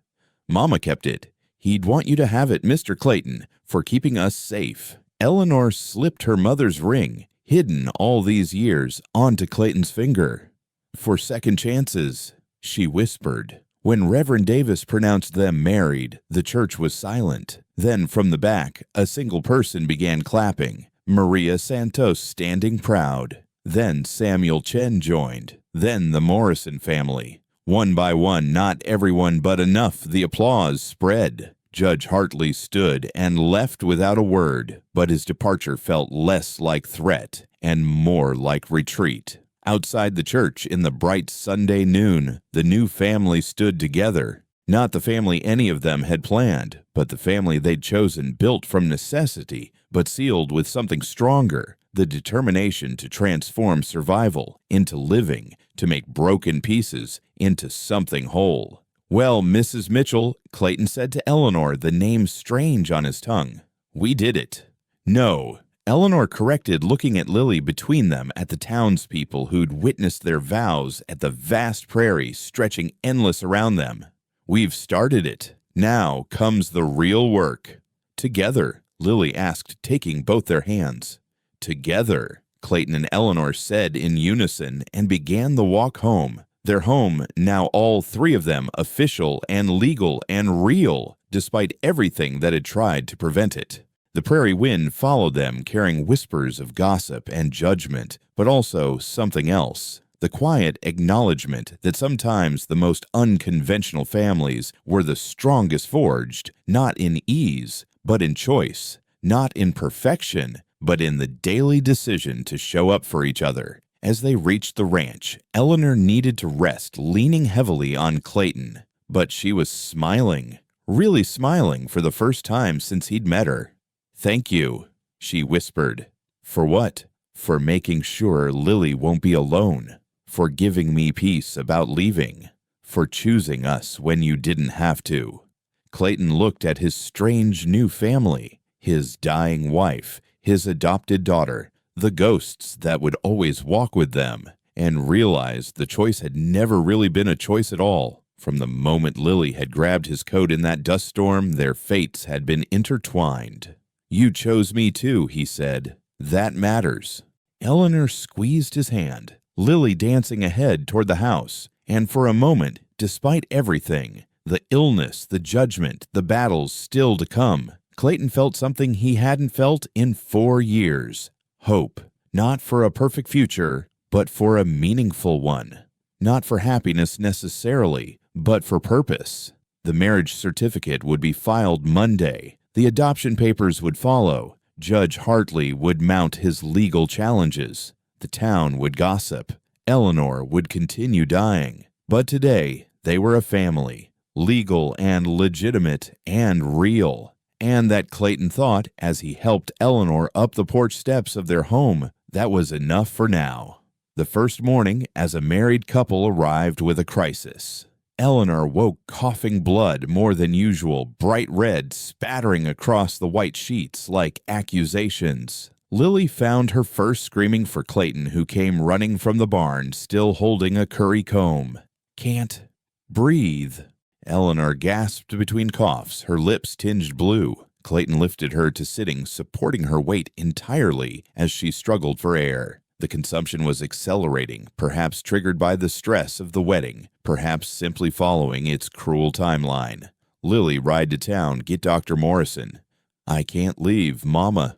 "Mama kept it. He'd want you to have it, Mr. Clayton, for keeping us safe." Eleanor slipped her mother's ring, hidden all these years, onto Clayton's finger. "For second chances," she whispered. When Reverend Davis pronounced them married, the church was silent. Then from the back, a single person began clapping. Maria Santos standing proud. Then Samuel Chen joined. Then the Morrison family. One by one, not everyone but enough, the applause spread. Judge Hartley stood and left without a word, but his departure felt less like threat and more like retreat. Outside the church in the bright Sunday noon, the new family stood together. Not the family any of them had planned, but the family they'd chosen, built from necessity, but sealed with something stronger, the determination to transform survival into living, to make broken pieces into something whole. "Well, Mrs. Mitchell," Clayton said to Eleanor, the name strange on his tongue. "We did it." "No," Eleanor corrected, looking at Lily between them at the townspeople who'd witnessed their vows at the vast prairie stretching endless around them. "We've started it. Now comes the real work." "Together," Lily asked, taking both their hands. "Together," Clayton and Eleanor said in unison and began the walk home. Their home, now all three of them official and legal and real, despite everything that had tried to prevent it. The prairie wind followed them, carrying whispers of gossip and judgment, but also something else. The quiet acknowledgement that sometimes the most unconventional families were the strongest forged, not in ease, but in choice, not in perfection, but in the daily decision to show up for each other. As they reached the ranch, Eleanor needed to rest, leaning heavily on Clayton. But she was smiling, really smiling for the first time since he'd met her. "Thank you," she whispered. "For what?" "For making sure Lily won't be alone. For giving me peace about leaving. For choosing us when you didn't have to." Clayton looked at his strange new family, his dying wife, his adopted daughter, the ghosts that would always walk with them, and realized the choice had never really been a choice at all. From the moment Lily had grabbed his coat in that dust storm, their fates had been intertwined. "You chose me too," he said. "That matters." Eleanor squeezed his hand, Lily dancing ahead toward the house, and for a moment, despite everything, the illness, the judgment, the battles still to come, Clayton felt something he hadn't felt in 4 years. Hope, not for a perfect future, but for a meaningful one. Not for happiness necessarily, but for purpose. The marriage certificate would be filed Monday. The adoption papers would follow. Judge Hartley would mount his legal challenges. The town would gossip. Eleanor would continue dying. But today, they were a family, legal and legitimate and real. And that Clayton thought, as he helped Eleanor up the porch steps of their home, that was enough for now. The first morning, as a married couple arrived with a crisis. Eleanor woke coughing blood more than usual, bright red spattering across the white sheets like accusations. Lily found her first screaming for Clayton, who came running from the barn, still holding a curry comb. "Can't breathe." Eleanor gasped between coughs, her lips tinged blue. Clayton lifted her to sitting, supporting her weight entirely as she struggled for air. The consumption was accelerating, perhaps triggered by the stress of the wedding, perhaps simply following its cruel timeline. Lily, ride to town. Get Dr. Morrison. I can't leave, Mama.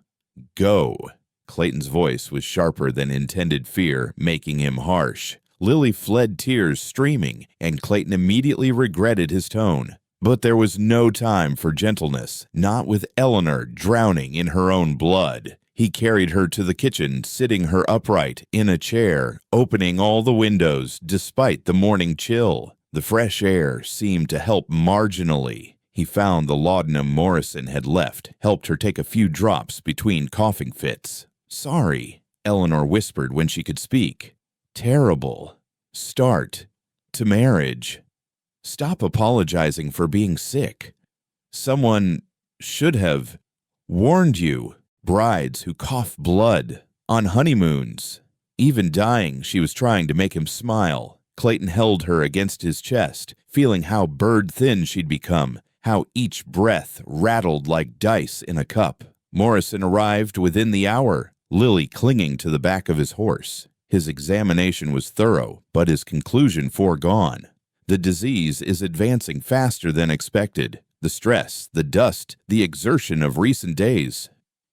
Go. Clayton's voice was sharper than intended fear, making him harsh. Lily fled, tears streaming, and Clayton immediately regretted his tone. But there was no time for gentleness, not with Eleanor drowning in her own blood. He carried her to the kitchen, sitting her upright in a chair, opening all the windows despite the morning chill. The fresh air seemed to help marginally. He found the laudanum Morrison had left, helped her take a few drops between coughing fits. Sorry, Eleanor whispered when she could speak. Terrible. Start to marriage. Stop apologizing for being sick. Someone should have warned you. Brides who cough blood. On honeymoons. Even dying, she was trying to make him smile. Clayton held her against his chest, feeling how bird-thin she'd become, how each breath rattled like dice in a cup. Morrison arrived within the hour, Lily clinging to the back of his horse. His examination was thorough, but his conclusion foregone. The disease is advancing faster than expected. The stress, the dust, the exertion of recent days.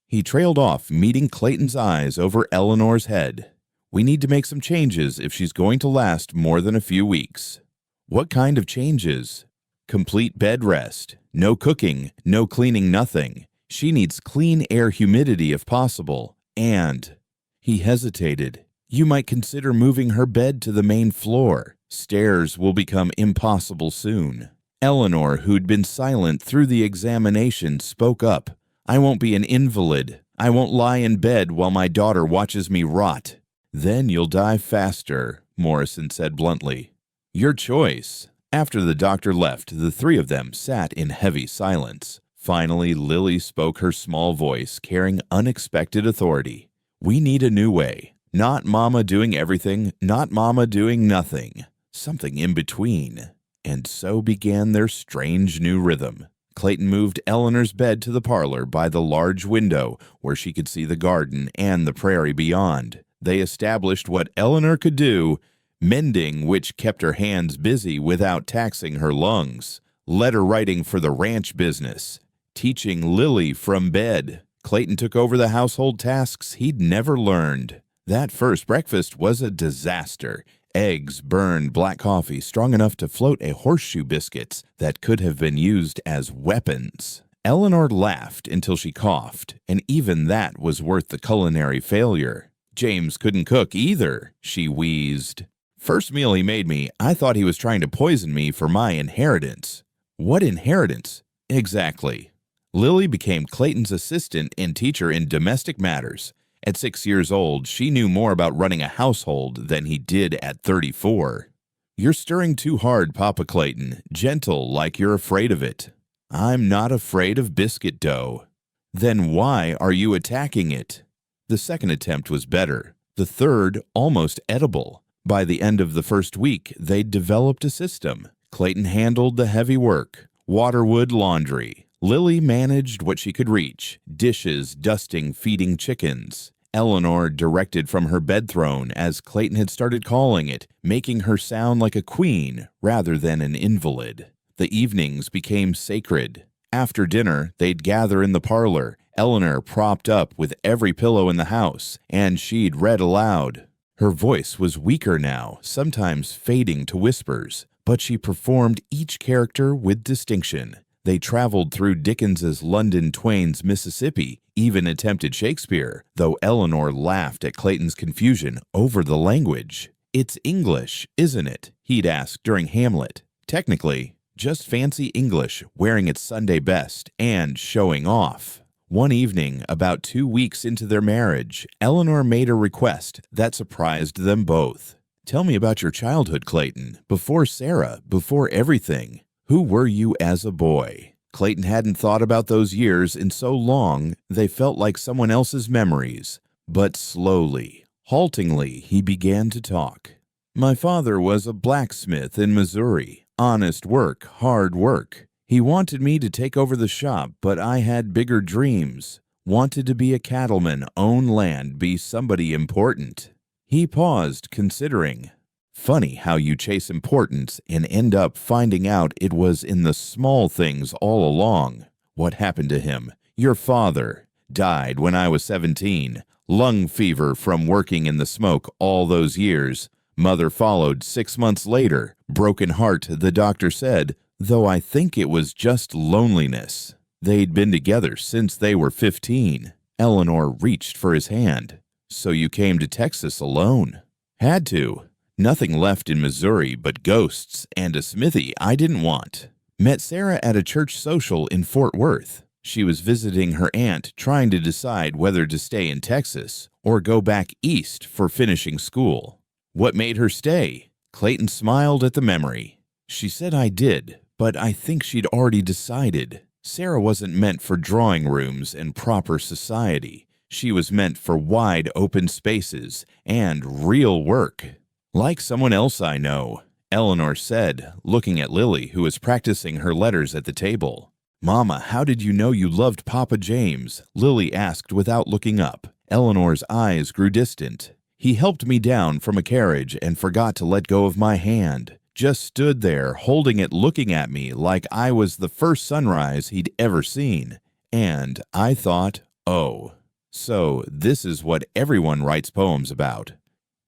He trailed off, meeting Clayton's eyes over Eleanor's head. We need to make some changes if she's going to last more than a few weeks. What kind of changes? Complete bed rest. No cooking, no cleaning, nothing. She needs clean air humidity if possible. And he hesitated. You might consider moving her bed to the main floor. Stairs will become impossible soon. Eleanor, who'd been silent through the examination, spoke up. I won't be an invalid. I won't lie in bed while my daughter watches me rot. Then you'll die faster, Morrison said bluntly. Your choice. After the doctor left, the three of them sat in heavy silence. Finally, Lily spoke, her small voice carrying unexpected authority. We need a new way. Not Mama doing everything, not Mama doing nothing. Something in between. And so began their strange new rhythm. Clayton moved Eleanor's bed to the parlor by the large window where she could see the garden and the prairie beyond. They established what Eleanor could do, mending, which kept her hands busy without taxing her lungs, letter writing for the ranch business, teaching Lily from bed. Clayton took over the household tasks he'd never learned. That first breakfast was a disaster. Eggs, burned black coffee strong enough to float a horseshoe biscuits that could have been used as weapons. Eleanor laughed until she coughed, and even that was worth the culinary failure. James couldn't cook either, she wheezed. First meal he made me, I thought he was trying to poison me for my inheritance. What inheritance? Exactly. Lily became Clayton's assistant and teacher in domestic matters. At 6 years old, she knew more about running a household than he did at 34. You're stirring too hard, Papa Clayton. Gentle, like you're afraid of it. I'm not afraid of biscuit dough. Then why are you attacking it? The second attempt was better. The third, almost edible. By the end of the first week, they'd developed a system. Clayton handled the heavy work. Waterwood laundry. Lily managed what she could reach. Dishes, dusting, feeding chickens. Eleanor directed from her bed throne, as Clayton had started calling it, making her sound like a queen rather than an invalid. The evenings became sacred. After dinner, they'd gather in the parlor, Eleanor propped up with every pillow in the house, and she'd read aloud. Her voice was weaker now, sometimes fading to whispers, but she performed each character with distinction. They traveled through Dickens's London Twain's Mississippi, even attempted Shakespeare, though Eleanor laughed at Clayton's confusion over the language. It's English, isn't it? He'd asked during Hamlet. Technically, just fancy English, wearing its Sunday best and showing off. One evening, about 2 weeks into their marriage, Eleanor made a request that surprised them both. Tell me about your childhood, Clayton. Before Sarah, before everything. Who were you as a boy? Clayton hadn't thought about those years in so long they felt like someone else's memories. But slowly, haltingly, he began to talk. My father was a blacksmith in Missouri. Honest work, hard work. He wanted me to take over the shop, but I had bigger dreams. Wanted to be a cattleman, own land, be somebody important. He paused, considering. Funny how you chase importance and end up finding out it was in the small things all along. What happened to him? Your father died when I was 17. Lung fever from working in the smoke all those years. Mother followed 6 months later. Broken heart, the doctor said, though I think it was just loneliness. They'd been together since they were 15. Eleanor reached for his hand. So you came to Texas alone? Had to. Nothing left in Missouri but ghosts and a smithy I didn't want. Met Sarah at a church social in Fort Worth. She was visiting her aunt, trying to decide whether to stay in Texas or go back east for finishing school. What made her stay? Clayton smiled at the memory. She said I did, but I think she'd already decided. Sarah wasn't meant for drawing rooms and proper society. She was meant for wide open spaces and real work. Like someone else I know, Eleanor said, looking at Lily, who was practicing her letters at the table. Mama, how did you know you loved Papa James? Lily asked without looking up. Eleanor's eyes grew distant. He helped me down from a carriage and forgot to let go of my hand. Just stood there, holding it, looking at me like I was the first sunrise he'd ever seen. And I thought, oh, so this is what everyone writes poems about.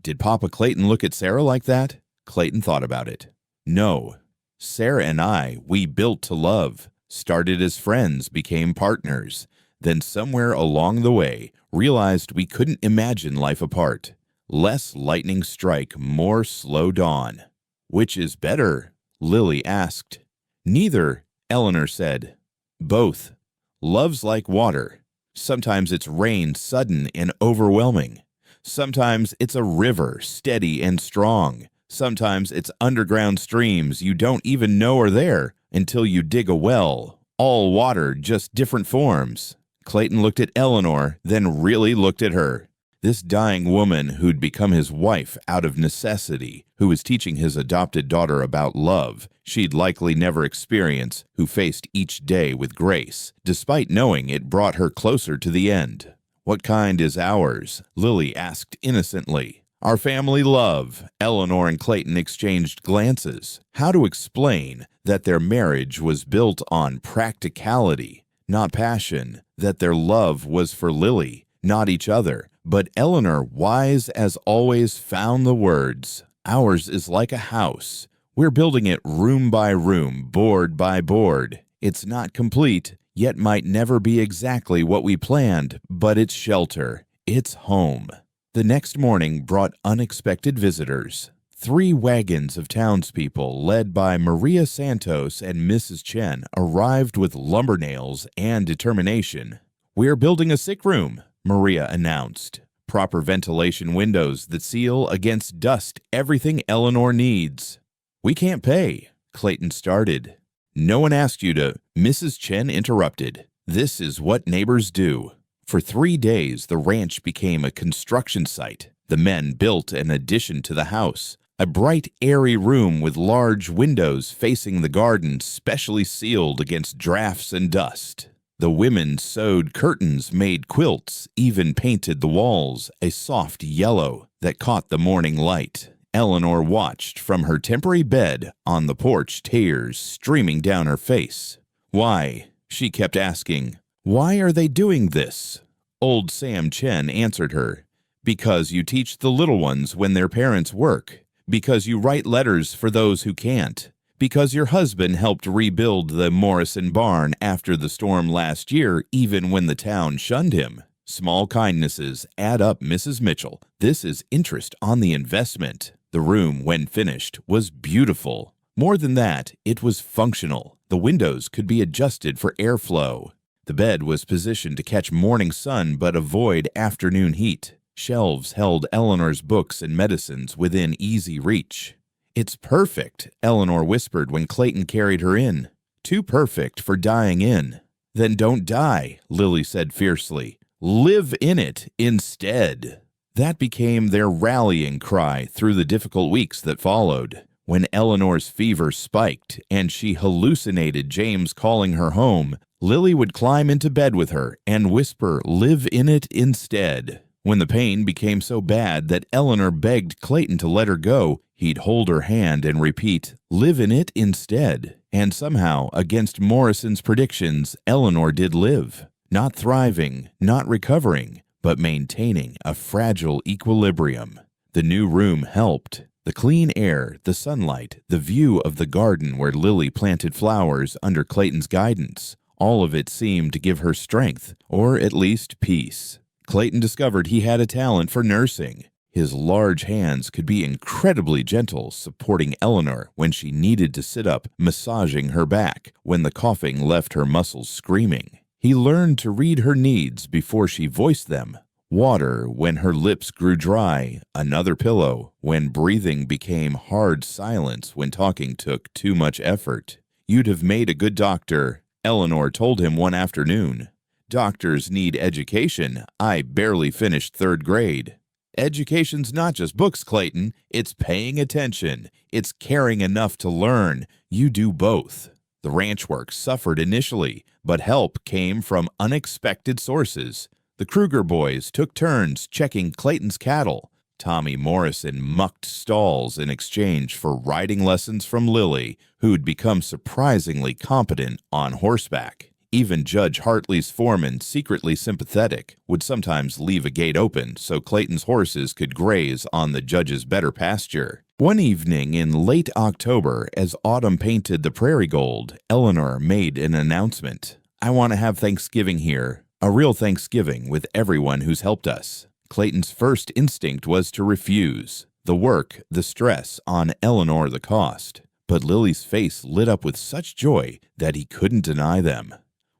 Did Papa Clayton look at Sarah like that? Clayton thought about it. No. Sarah and we built to love. Started as friends, became partners. Then somewhere along the way, realized we couldn't imagine life apart. Less lightning strike, more slow dawn. Which is better? Lily asked. Neither, Eleanor said. Both. Love's like water. Sometimes it's rain sudden and overwhelming. Sometimes it's a river, steady and strong. Sometimes it's underground streams you don't even know are there until you dig a well. All water, just different forms. Clayton looked at Eleanor, then really looked at her. This dying woman who'd become his wife out of necessity, who was teaching his adopted daughter about love she'd likely never experience, who faced each day with grace, despite knowing it brought her closer to the end. What kind is ours? Lily asked innocently. Our family love. Eleanor and Clayton exchanged glances. How to explain that their marriage was built on practicality, not passion, that their love was for Lily, not each other. But Eleanor, wise as always, found the words. Ours is like a house. We're building it room by room, board by board. It's not complete, yet might never be exactly what we planned, but it's shelter. It's home. The next morning brought unexpected visitors. 3 wagons of townspeople, led by Maria Santos and Mrs. Chen, arrived with lumber nails and determination. We're building a sick room, Maria announced. Proper ventilation windows that seal against dust, everything Eleanor needs. We can't pay, Clayton started. No one asked you to, Mrs. Chen interrupted. This is what neighbors do. For 3 days, the ranch became a construction site. The men built an addition to the house, a bright, airy room with large windows facing the garden, specially sealed against drafts and dust. The women sewed curtains, made quilts, even painted the walls a soft yellow that caught the morning light. Eleanor watched from her temporary bed on the porch, tears streaming down her face. Why? She kept asking. Why are they doing this? Old Sam Chen answered her. Because you teach the little ones when their parents work. Because you write letters for those who can't. Because your husband helped rebuild the Morrison barn after the storm last year, even when the town shunned him. Small kindnesses add up, Mrs. Mitchell. This is interest on the investment. The room, when finished, was beautiful. More than that, it was functional. The windows could be adjusted for airflow. The bed was positioned to catch morning sun but avoid afternoon heat. Shelves held Eleanor's books and medicines within easy reach. It's perfect, Eleanor whispered when Clayton carried her in. Too perfect for dying in. Then don't die, Lily said fiercely. Live in it instead. That became their rallying cry through the difficult weeks that followed. When Eleanor's fever spiked and she hallucinated James calling her home, Lily would climb into bed with her and whisper, "Live in it instead." When the pain became so bad that Eleanor begged Clayton to let her go, he'd hold her hand and repeat, "Live in it instead." And somehow, against Morrison's predictions, Eleanor did live. Not thriving, not recovering, but maintaining a fragile equilibrium. The new room helped. The clean air, the sunlight, the view of the garden where Lily planted flowers under Clayton's guidance, all of it seemed to give her strength, or at least peace. Clayton discovered he had a talent for nursing. His large hands could be incredibly gentle, supporting Eleanor when she needed to sit up, massaging her back when the coughing left her muscles screaming. He learned to read her needs before she voiced them. Water when her lips grew dry, another pillow when breathing became hard silence when talking took too much effort. "You'd have made a good doctor," Eleanor told him one afternoon. "Doctors need education. I barely finished 3rd grade." Education's not just books, Clayton. It's paying attention. It's caring enough to learn. You do both. The ranch work suffered initially, but help came from unexpected sources. The Kruger boys took turns checking Clayton's cattle. Tommy Morrison mucked stalls in exchange for riding lessons from Lily, who'd become surprisingly competent on horseback. Even Judge Hartley's foreman, secretly sympathetic, would sometimes leave a gate open so Clayton's horses could graze on the judge's better pasture. One evening in late October, as autumn painted the prairie gold, Eleanor made an announcement. "I want to have Thanksgiving here. A real Thanksgiving with everyone who's helped us." Clayton's first instinct was to refuse. The work, the stress, on Eleanor the cost. But Lily's face lit up with such joy that he couldn't deny them.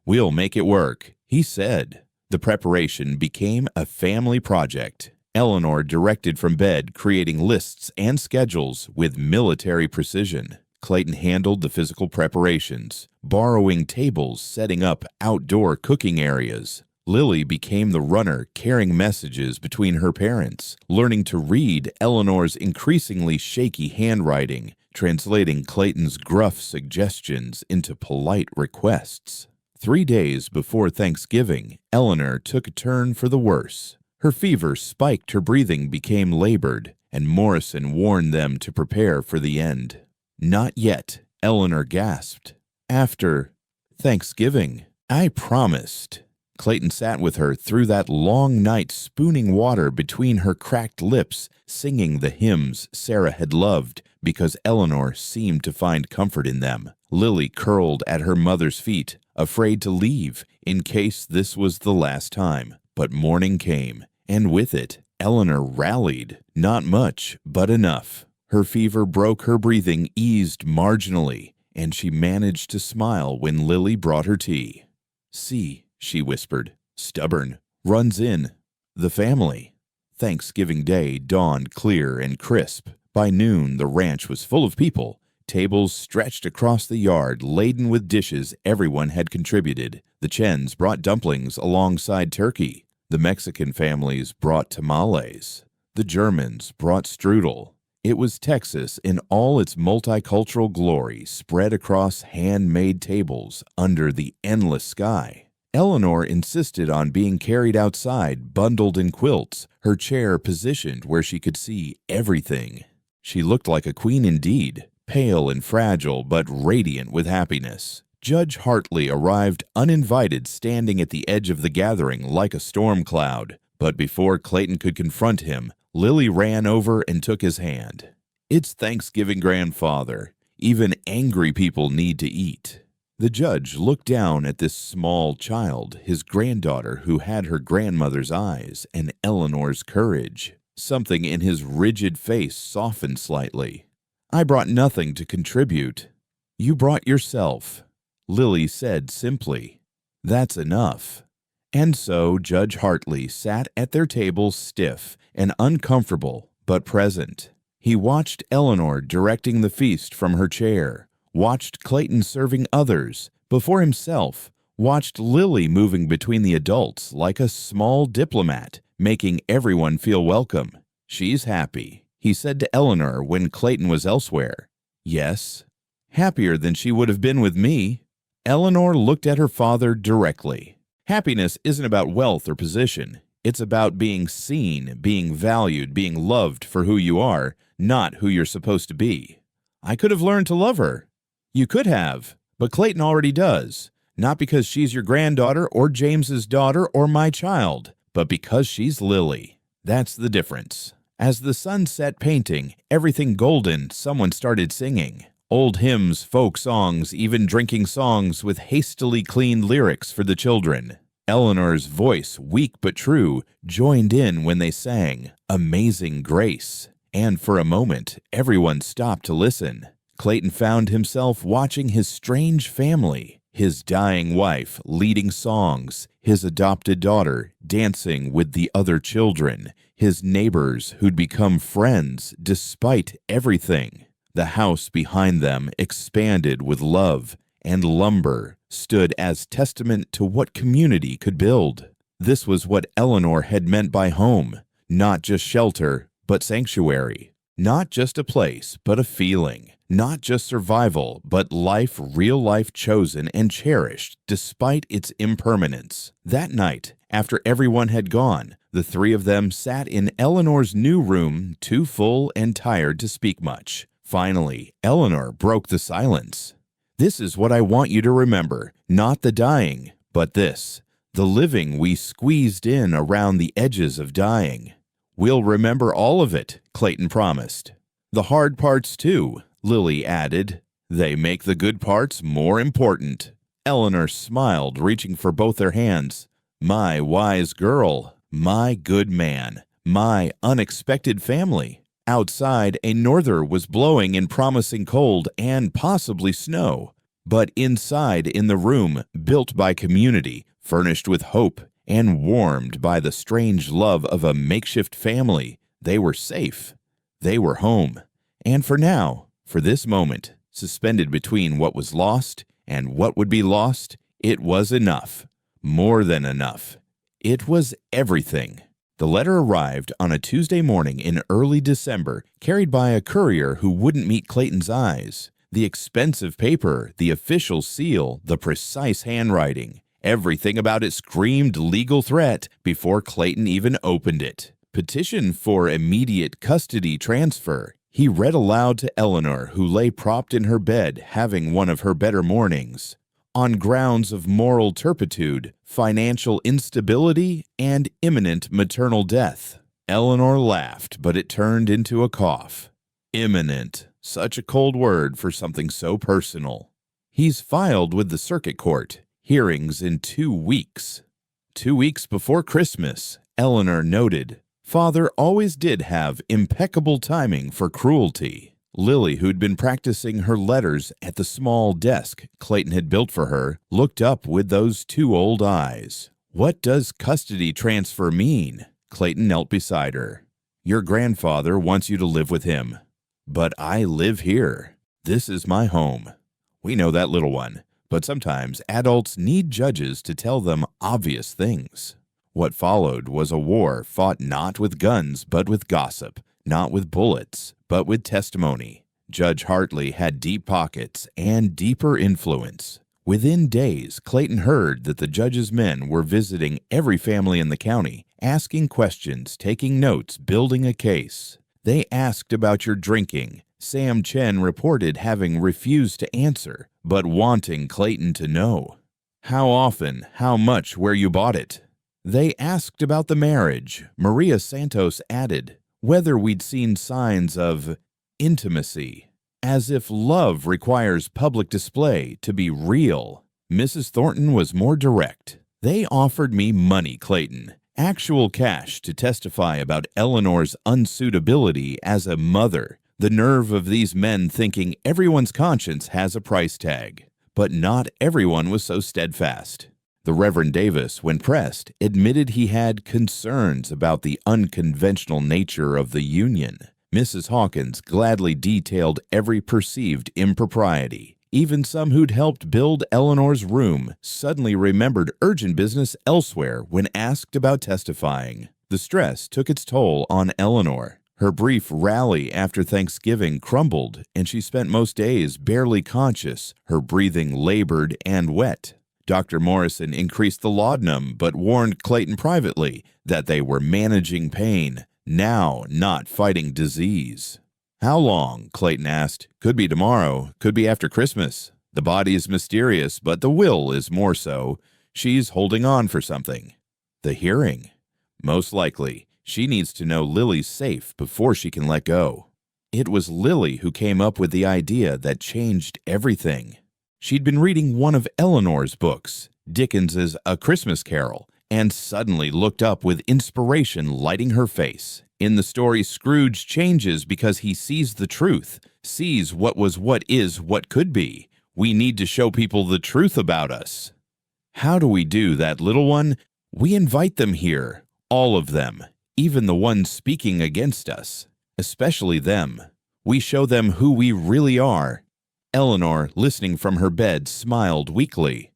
"We'll make it work," he said. The preparation became a family project. Eleanor directed from bed, creating lists and schedules with military precision. Clayton handled the physical preparations, borrowing tables, setting up outdoor cooking areas. Lily became the runner, carrying messages between her parents, learning to read Eleanor's increasingly shaky handwriting, translating Clayton's gruff suggestions into polite requests. 3 days before Thanksgiving, Eleanor took a turn for the worse. Her fever spiked, her breathing became labored, and Morrison warned them to prepare for the end. "Not yet," Eleanor gasped. "After Thanksgiving, I promised." Clayton sat with her through that long night, spooning water between her cracked lips, singing the hymns Sarah had loved because Eleanor seemed to find comfort in them. Lily curled at her mother's feet, afraid to leave in case this was the last time. But morning came, and with it, Eleanor rallied. Not much, but enough. Her fever broke, her breathing eased marginally, and she managed to smile when Lily brought her tea. "See," she whispered, "stubborn, runs in. The family." Thanksgiving Day dawned clear and crisp. By noon, the ranch was full of people. Tables stretched across the yard, laden with dishes everyone had contributed. The Chens brought dumplings alongside turkey. The Mexican families brought tamales. The Germans brought strudel. It was Texas in all its multicultural glory, spread across handmade tables under the endless sky. Eleanor insisted on being carried outside, bundled in quilts, her chair positioned where she could see everything. She looked like a queen indeed, pale and fragile, but radiant with happiness. Judge Hartley arrived uninvited, standing at the edge of the gathering like a storm cloud. But before Clayton could confront him, Lily ran over and took his hand. "It's Thanksgiving, grandfather. Even angry people need to eat." The judge looked down at this small child, his granddaughter who had her grandmother's eyes and Eleanor's courage. Something in his rigid face softened slightly. "I brought nothing to contribute. You brought yourself," Lily said simply. "That's enough." And so Judge Hartley sat at their table stiff and uncomfortable, but present. He watched Eleanor directing the feast from her chair, watched Clayton serving others before himself, watched Lily moving between the adults like a small diplomat, making everyone feel welcome. "She's happy," he said to Eleanor when Clayton was elsewhere. "Yes, happier than she would have been with me." Eleanor looked at her father directly. "Happiness isn't about wealth or position. It's about being seen, being valued, being loved for who you are, not who you're supposed to be. I could have learned to love her. You could have, but Clayton already does. Not because she's your granddaughter or James's daughter or my child, but because she's Lily. That's the difference. As the sun set painting, everything golden, someone started singing. Old hymns, folk songs, even drinking songs with hastily cleaned lyrics for the children. Eleanor's voice, weak but true, joined in when they sang Amazing Grace. And for a moment, everyone stopped to listen. Clayton found himself watching his strange family, his dying wife leading songs, his adopted daughter dancing with the other children, his neighbors who'd become friends despite everything. The house behind them expanded with love, and lumber stood as testament to what community could build. This was what Eleanor had meant by home, not just shelter, but sanctuary. Not just a place, but a feeling. Not just survival, but life, real life chosen and cherished despite its impermanence. That night, after everyone had gone, the three of them sat in Eleanor's new room, too full and tired to speak much. Finally, Eleanor broke the silence. This is what I want you to remember, not the dying, but this, the living we squeezed in around the edges of dying. We'll remember all of it, Clayton promised. The hard parts too, Lily added. They make the good parts more important. Eleanor smiled, reaching for both their hands. My wise girl, my good man, my unexpected family. Outside, a norther was blowing in promising cold and possibly snow. But inside, in the room, built by community, furnished with hope, and warmed by the strange love of a makeshift family, they were safe. They were home. And for now, for this moment, suspended between what was lost and what would be lost, it was enough. More than enough. It was everything. The letter arrived on a Tuesday morning in early December, carried by a courier who wouldn't meet Clayton's eyes. The expensive paper, the official seal, the precise handwriting. Everything about it screamed legal threat before Clayton even opened it. Petition for immediate custody transfer. He read aloud to Eleanor, who lay propped in her bed, having one of her better mornings. On grounds of moral turpitude, financial instability, and imminent maternal death. Eleanor laughed, but it turned into a cough. Imminent. Such a cold word for something so personal. He's filed with the circuit court. Hearings in 2 weeks. 2 weeks before Christmas, Eleanor noted. Father always did have impeccable timing for cruelty. Lily, who'd been practicing her letters at the small desk Clayton had built for her, looked up with those two old eyes. What does custody transfer mean? Clayton knelt beside her. Your grandfather wants you to live with him. But I live here. This is my home. We know that, little one. But sometimes adults need judges to tell them obvious things. What followed was a war fought not with guns but with gossip, not with bullets, but with testimony. Judge Hartley had deep pockets and deeper influence. Within days, Clayton heard that the judge's men were visiting every family in the county, asking questions, taking notes, building a case. They asked about your drinking. Sam Chen reported having refused to answer, but wanting Clayton to know. How often, how much, where you bought it. They asked about the marriage. Maria Santos added, whether we'd seen signs of intimacy, as if love requires public display to be real. Mrs. Thornton was more direct. They offered me money, Clayton, actual cash to testify about Eleanor's unsuitability as a mother. The nerve of these men thinking everyone's conscience has a price tag. But not everyone was so steadfast. The Reverend Davis, when pressed, admitted he had concerns about the unconventional nature of the union. Mrs. Hawkins gladly detailed every perceived impropriety. Even some who'd helped build Eleanor's room suddenly remembered urgent business elsewhere when asked about testifying. The stress took its toll on Eleanor. Her brief rally after Thanksgiving crumbled, and she spent most days barely conscious, her breathing labored and wet. Dr. Morrison increased the laudanum but warned Clayton privately that they were managing pain, now not fighting disease. "How long?" Clayton asked. "Could be tomorrow, could be after Christmas. The body is mysterious, but the will is more so. She's holding on for something." "The hearing?" "Most likely. She needs to know Lily's safe before she can let go." It was Lily who came up with the idea that changed everything. She'd been reading one of Eleanor's books, Dickens's A Christmas Carol, and suddenly looked up with inspiration lighting her face. In the story, Scrooge changes because he sees the truth, sees what was, what is, what could be. We need to show people the truth about us. How do we do that, little one? We invite them here, all of them, even the ones speaking against us, especially them. We show them who we really are. Eleanor, listening from her bed, smiled weakly.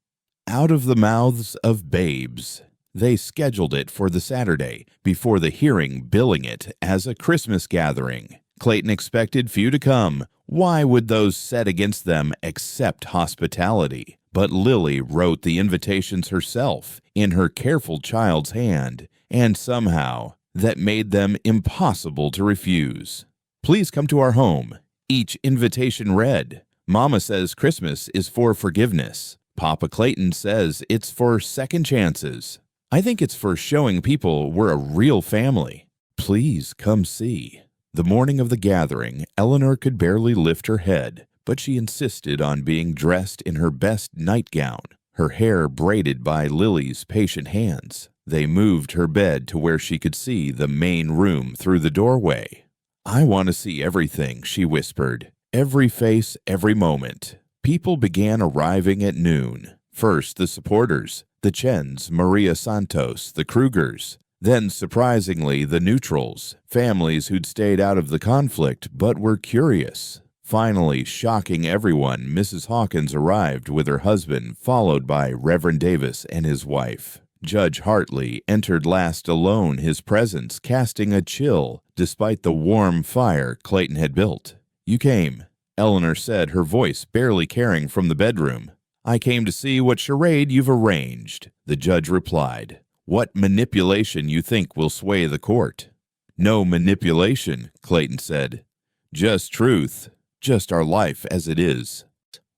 Out of the mouths of babes. They scheduled it for the Saturday before the hearing, billing it as a Christmas gathering. Clayton expected few to come. Why would those set against them accept hospitality? But Lily wrote the invitations herself in her careful child's hand, and somehow that made them impossible to refuse. "Please come to our home." Each invitation read, "Mama says Christmas is for forgiveness. Papa Clayton says it's for second chances. I think it's for showing people we're a real family. Please come see." The morning of the gathering, Eleanor could barely lift her head, but she insisted on being dressed in her best nightgown, her hair braided by Lily's patient hands. They moved her bed to where she could see the main room through the doorway. "I want to see everything," she whispered. "Every face, every moment." People began arriving at noon. First, the supporters, the Chens, Maria Santos, the Krugers. Then, surprisingly, the neutrals, families who'd stayed out of the conflict but were curious. Finally, shocking everyone, Mrs. Hawkins arrived with her husband, followed by Reverend Davis and his wife. Judge Hartley entered last alone, his presence casting a chill despite the warm fire Clayton had built. "You came," Eleanor said, her voice barely carrying from the bedroom. "I came to see what charade you've arranged," the judge replied. "What manipulation you think will sway the court." "No manipulation," Clayton said. "Just truth, just our life as it is."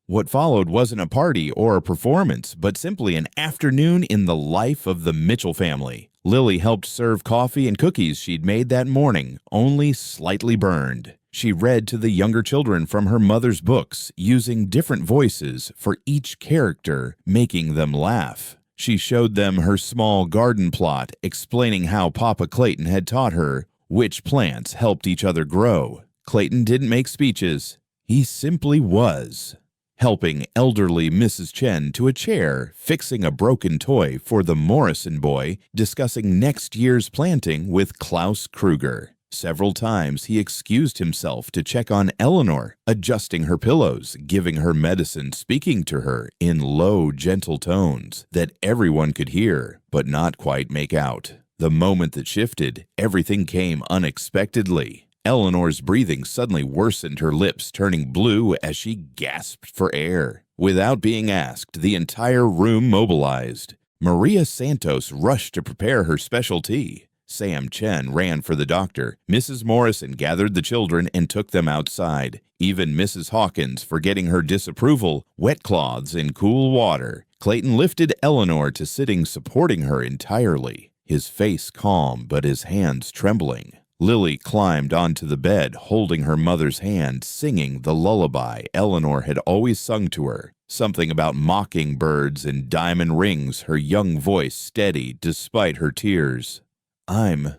What followed wasn't a party or a performance, but simply an afternoon in the life of the Mitchell family. Lily helped serve coffee and cookies she'd made that morning, only slightly burned. She read to the younger children from her mother's books, using different voices for each character, making them laugh. She showed them her small garden plot, explaining how Papa Clayton had taught her which plants helped each other grow. Clayton didn't make speeches. He simply was. Helping elderly Mrs. Chen to a chair, fixing a broken toy for the Morrison boy, discussing next year's planting with Klaus Kruger. Several times he excused himself to check on Eleanor, adjusting her pillows, giving her medicine, speaking to her in low, gentle tones that everyone could hear but not quite make out. The moment that shifted, everything came unexpectedly. Eleanor's breathing suddenly worsened, her lips turning blue as she gasped for air. Without being asked, the entire room mobilized. Maria Santos rushed to prepare her special tea. Sam Chen ran for the doctor. Mrs. Morrison gathered the children and took them outside. Even Mrs. Hawkins, forgetting her disapproval, wet cloths in cool water. Clayton lifted Eleanor to sitting, supporting her entirely, his face calm but his hands trembling. Lily climbed onto the bed, holding her mother's hand, singing the lullaby Eleanor had always sung to her. Something about mockingbirds and diamond rings, her young voice steady despite her tears. "I'm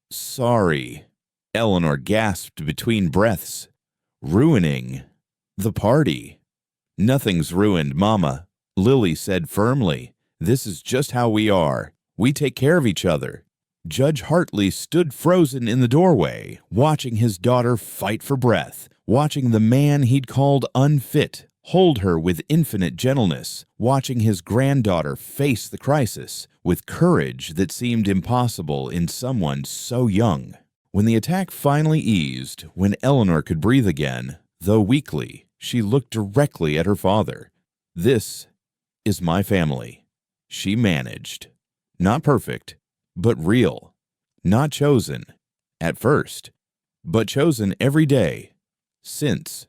sorry," Eleanor gasped between breaths. "Ruining the party." "Nothing's ruined, Mama," Lily said firmly. "This is just how we are. We take care of each other." Judge Hartley stood frozen in the doorway, watching his daughter fight for breath, watching the man he'd called unfit hold her with infinite gentleness, watching his granddaughter face the crisis with courage that seemed impossible in someone so young. When the attack finally eased, when Eleanor could breathe again, though weakly, she looked directly at her father. "This is my family. She managed. Not perfect, but real. Not chosen at first, but chosen every day since.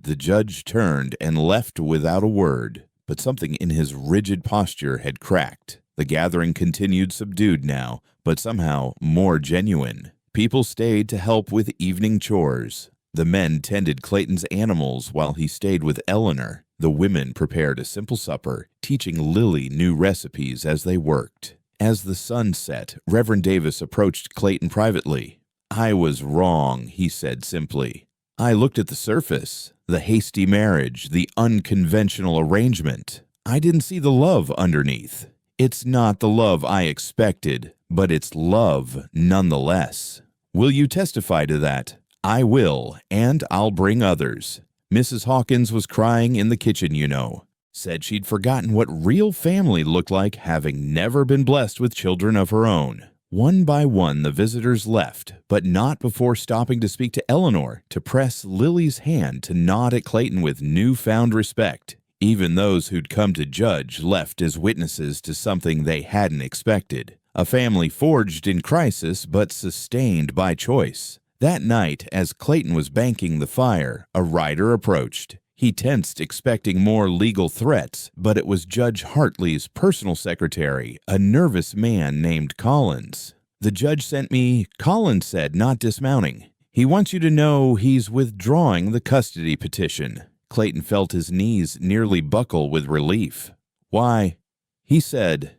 The judge turned and left without a word, but something in his rigid posture had cracked. The gathering continued subdued now, but somehow more genuine. People stayed to help with evening chores. The men tended Clayton's animals while he stayed with Eleanor. The women prepared a simple supper, teaching Lily new recipes as they worked. As the sun set, Reverend Davis approached Clayton privately. "I was wrong," he said simply. "I looked at the surface, the hasty marriage, the unconventional arrangement. I didn't see the love underneath. It's not the love I expected, but it's love nonetheless. Will you testify to that?" "I will, and I'll bring others. Mrs. Hawkins was crying in the kitchen, you know. Said she'd forgotten what real family looked like, having never been blessed with children of her own." One by one the visitors left, but not before stopping to speak to Eleanor, to press Lily's hand, to nod at Clayton with newfound respect. Even those who'd come to judge left as witnesses to something they hadn't expected. A family forged in crisis but sustained by choice. That night, as Clayton was banking the fire, a rider approached. He tensed, expecting more legal threats, but it was Judge Hartley's personal secretary, a nervous man named Collins. "The judge sent me," Collins said, not dismounting. "He wants you to know he's withdrawing the custody petition." Clayton felt his knees nearly buckle with relief. "Why?" He said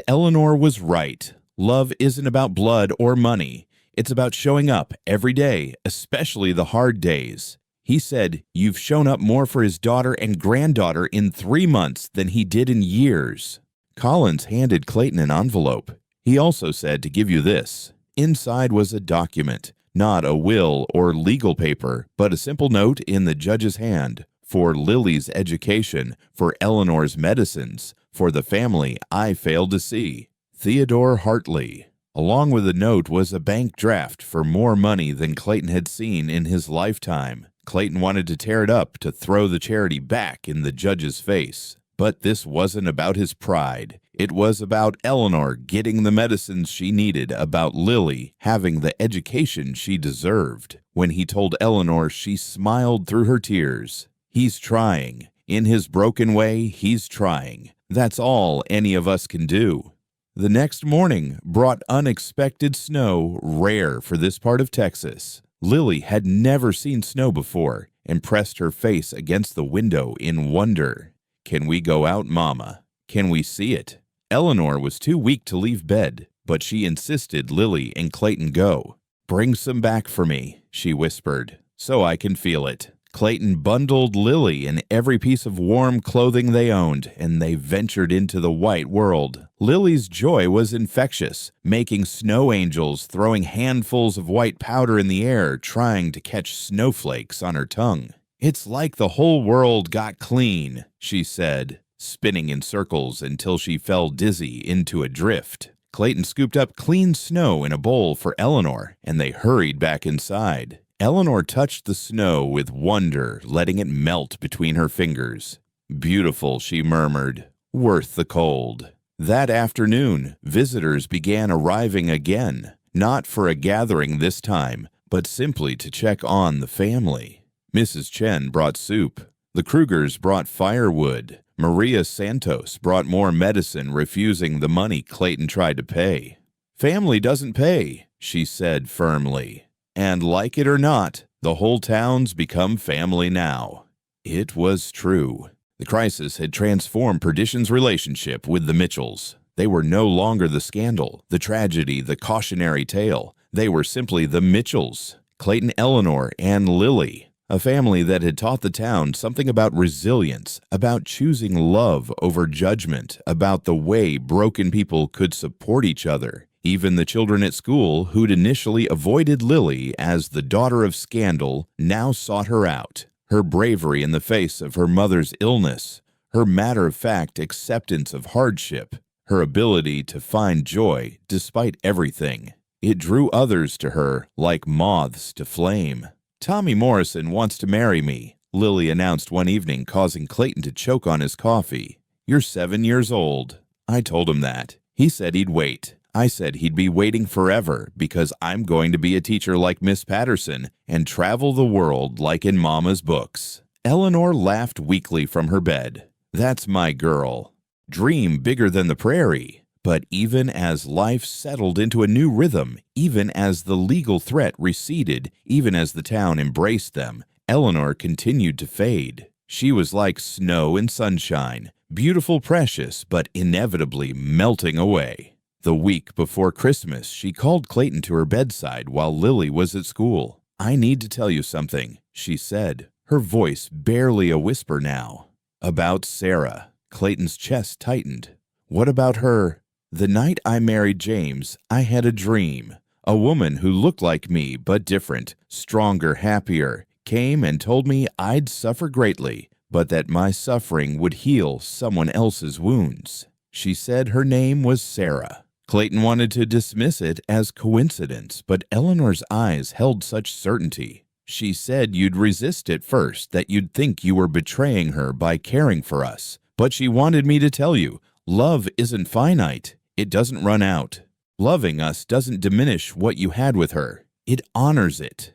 Eleanor was right. Love isn't about blood or money. It's about showing up every day, especially the hard days. He said, "You've shown up more for his daughter and granddaughter in 3 months than he did in years." Collins handed Clayton an envelope. He also said to give you this. Inside was a document, not a will or legal paper, but a simple note in the judge's hand. "For Lily's education, for Eleanor's medicines, for the family I failed to see. Theodore Hartley." Along with the note was a bank draft for more money than Clayton had seen in his lifetime. Clayton wanted to tear it up, to throw the charity back in the judge's face. But this wasn't about his pride. It was about Eleanor getting the medicines she needed, about Lily having the education she deserved. When he told Eleanor, she smiled through her tears. He's trying. In his broken way, he's trying. That's all any of us can do. The next morning brought unexpected snow, rare for this part of Texas. Lily had never seen snow before and pressed her face against the window in wonder. "Can we go out, Mama? Can we see it?" Eleanor was too weak to leave bed, but she insisted Lily and Clayton go. "Bring some back for me," she whispered, "so I can feel it." Clayton bundled Lily in every piece of warm clothing they owned, and they ventured into the white world. Lily's joy was infectious, making snow angels, throwing handfuls of white powder in the air, trying to catch snowflakes on her tongue. "It's like the whole world got clean," she said, spinning in circles until she fell dizzy into a drift. Clayton scooped up clean snow in a bowl for Eleanor, and they hurried back inside. Eleanor touched the snow with wonder, letting it melt between her fingers. "Beautiful," she murmured. "Worth the cold." That afternoon, visitors began arriving again, not for a gathering this time, but simply to check on the family. Mrs. Chen brought soup. The Krugers brought firewood. Maria Santos brought more medicine, refusing the money Clayton tried to pay. "Family doesn't pay," she said firmly. And like it or not, the whole town's become family now. It was true. The crisis had transformed Perdition's relationship with the Mitchells. They were no longer the scandal, the tragedy, the cautionary tale. They were simply the Mitchells, Clayton, Eleanor, and Lily, a family that had taught the town something about resilience, about choosing love over judgment, about the way broken people could support each other. Even the children at school, who'd initially avoided Lily as the daughter of scandal, now sought her out. Her bravery in the face of her mother's illness, her matter-of-fact acceptance of hardship, her ability to find joy despite everything. It drew others to her like moths to flame. "Tommy Morrison wants to marry me," Lily announced one evening, causing Clayton to choke on his coffee. You're 7 years old." I told him that. He said he'd wait. I said he'd be waiting forever because I'm going to be a teacher like Miss Patterson and travel the world like in Mama's books. Eleanor laughed weakly from her bed. "That's my girl. Dream bigger than the prairie." But even as life settled into a new rhythm, even as the legal threat receded, even as the town embraced them, Eleanor continued to fade. She was like snow in sunshine, beautiful, precious, but inevitably melting away. The week before Christmas, she called Clayton to her bedside while Lily was at school. "I need to tell you something," she said, her voice barely a whisper now. "About Sarah." Clayton's chest tightened. "What about her?" "The night I married James, I had a dream. A woman who looked like me but different, stronger, happier, came and told me I'd suffer greatly, but that my suffering would heal someone else's wounds. She said her name was Sarah." Clayton wanted to dismiss it as coincidence, but Eleanor's eyes held such certainty. "She said you'd resist at first, that you'd think you were betraying her by caring for us. But she wanted me to tell you, love isn't finite. It doesn't run out. Loving us doesn't diminish what you had with her. It honors it.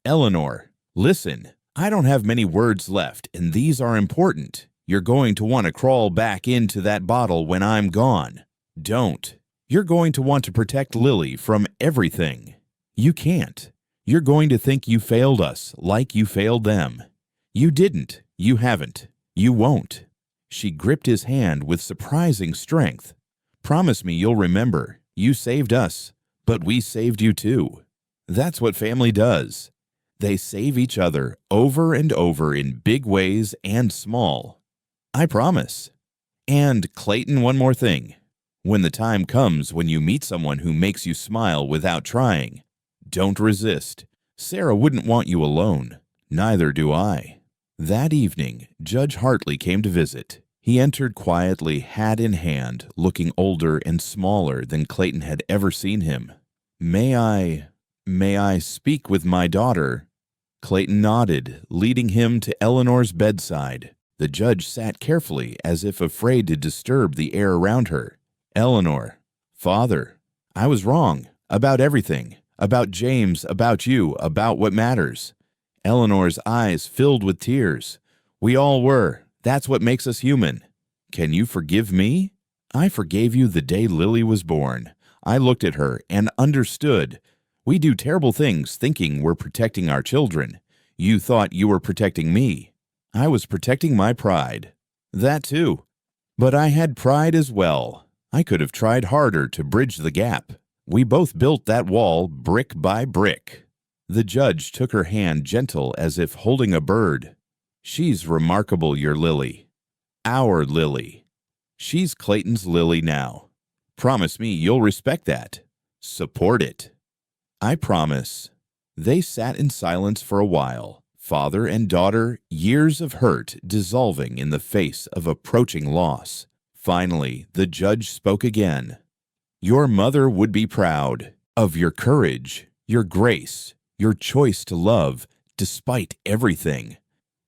Eleanor, listen, I don't have many words left, and these are important. You're going to want to crawl back into that bottle when I'm gone. Don't. You're going to want to protect Lily from everything. You can't. You're going to think you failed us like you failed them. You didn't. You haven't. You won't." She gripped his hand with surprising strength. "Promise me you'll remember. You saved us, but we saved you too. That's what family does. They save each other over and over in big ways and small. I promise. And Clayton, one more thing. When the time comes when you meet someone who makes you smile without trying, don't resist. Sarah wouldn't want you alone. Neither do I." That evening, Judge Hartley came to visit. He entered quietly, hat in hand, looking older and smaller than Clayton had ever seen him. May I speak with my daughter?" Clayton nodded, leading him to Eleanor's bedside. The judge sat carefully, as if afraid to disturb the air around her. "Eleanor, Father, I was wrong about everything, about James, about you, about what matters." Eleanor's eyes filled with tears. "We all were. That's what makes us human. Can you forgive me?" "I forgave you the day Lily was born. I looked at her and understood. We do terrible things thinking we're protecting our children. You thought you were protecting me. I was protecting my pride." "That too. But I had pride as well. I could have tried harder to bridge the gap. We both built that wall brick by brick." The judge took her hand gentle as if holding a bird. "She's remarkable, your Lily. Our Lily. She's Clayton's Lily now. Promise me you'll respect that. Support it." "I promise." They sat in silence for a while, father and daughter, years of hurt dissolving in the face of approaching loss. Finally, the judge spoke again. "Your mother would be proud of your courage, your grace, your choice to love, despite everything.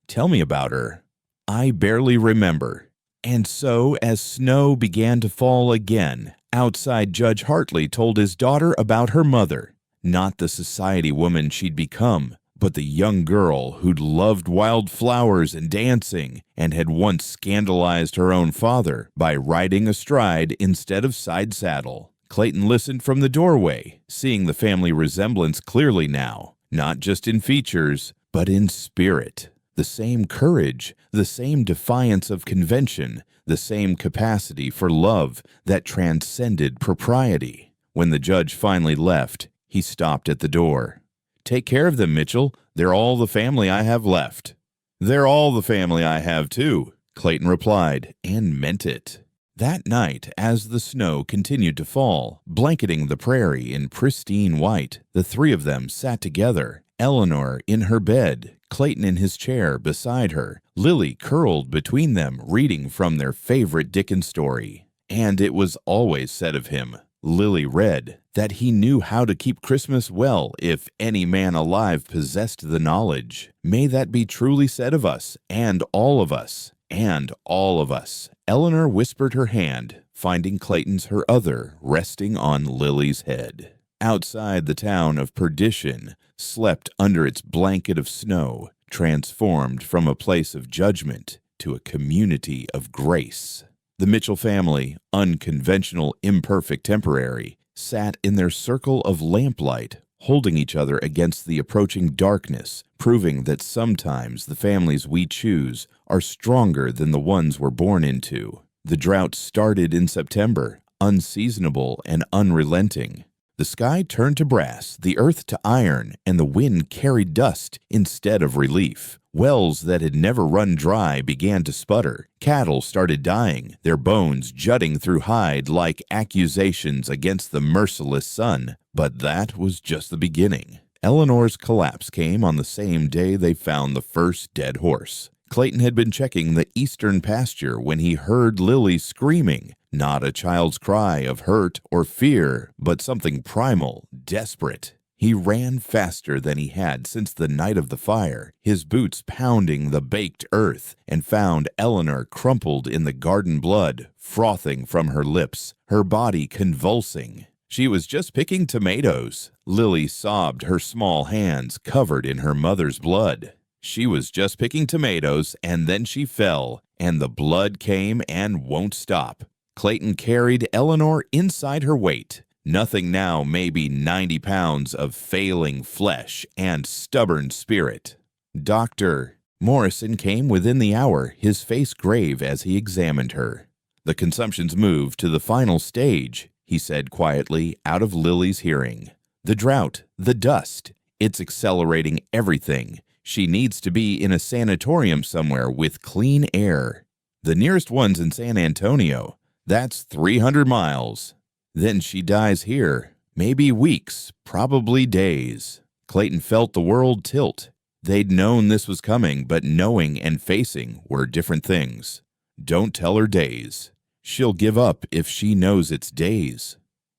Tell me about her." "I barely remember." And so, as snow began to fall again, outside, Judge Hartley told his daughter about her mother. Not the society woman she'd become, but the young girl who'd loved wild flowers and dancing and had once scandalized her own father by riding astride instead of side saddle. Clayton listened from the doorway, seeing the family resemblance clearly now, not just in features, but in spirit. The same courage, the same defiance of convention, the same capacity for love that transcended propriety. When the judge finally left, he stopped at the door. "Take care of them, Mitchell. They're all the family I have left." "They're all the family I have, too," Clayton replied, and meant it. That night, as the snow continued to fall, blanketing the prairie in pristine white, the three of them sat together, Eleanor in her bed, Clayton in his chair beside her, Lily curled between them, reading from their favorite Dickens story. And it was always said of him, Lily read, that he knew how to keep Christmas well if any man alive possessed the knowledge. May that be truly said of us and all of us. and all of us. Eleanor whispered her hand, finding Clayton's her other resting on Lily's head. Outside the town of Perdition slept under its blanket of snow, transformed from a place of judgment to a community of grace. The Mitchell family, unconventional, imperfect, temporary, sat in their circle of lamplight, holding each other against the approaching darkness, proving that sometimes the families we choose are stronger than the ones we're born into. The drought started in September, unseasonable and unrelenting. The sky turned to brass, the earth to iron, and the wind carried dust instead of relief. Wells that had never run dry began to sputter. Cattle started dying, their bones jutting through hide like accusations against the merciless sun. But that was just the beginning. Eleanor's collapse came on the same day they found the first dead horse. Clayton had been checking the eastern pasture when he heard Lily screaming. Not a child's cry of hurt or fear, but something primal, desperate. He ran faster than he had since the night of the fire, his boots pounding the baked earth, and found Eleanor crumpled in the garden blood, frothing from her lips, her body convulsing. She was just picking tomatoes. Lily sobbed, her small hands covered in her mother's blood. She was just picking tomatoes, and then she fell, and the blood came and won't stop. Clayton carried Eleanor inside her weight. Nothing now, maybe 90 pounds of failing flesh and stubborn spirit. Dr. Morrison came within the hour, his face grave as he examined her. The consumption's moved to the final stage, he said quietly, out of Lily's hearing. The drought, the dust, it's accelerating everything. She needs to be in a sanatorium somewhere with clean air. The nearest one's in San Antonio. That's 300 miles. Then she dies here. Maybe weeks, probably days. Clayton felt the world tilt. They'd known this was coming, but knowing and facing were different things. Don't tell her days. She'll give up if she knows it's days.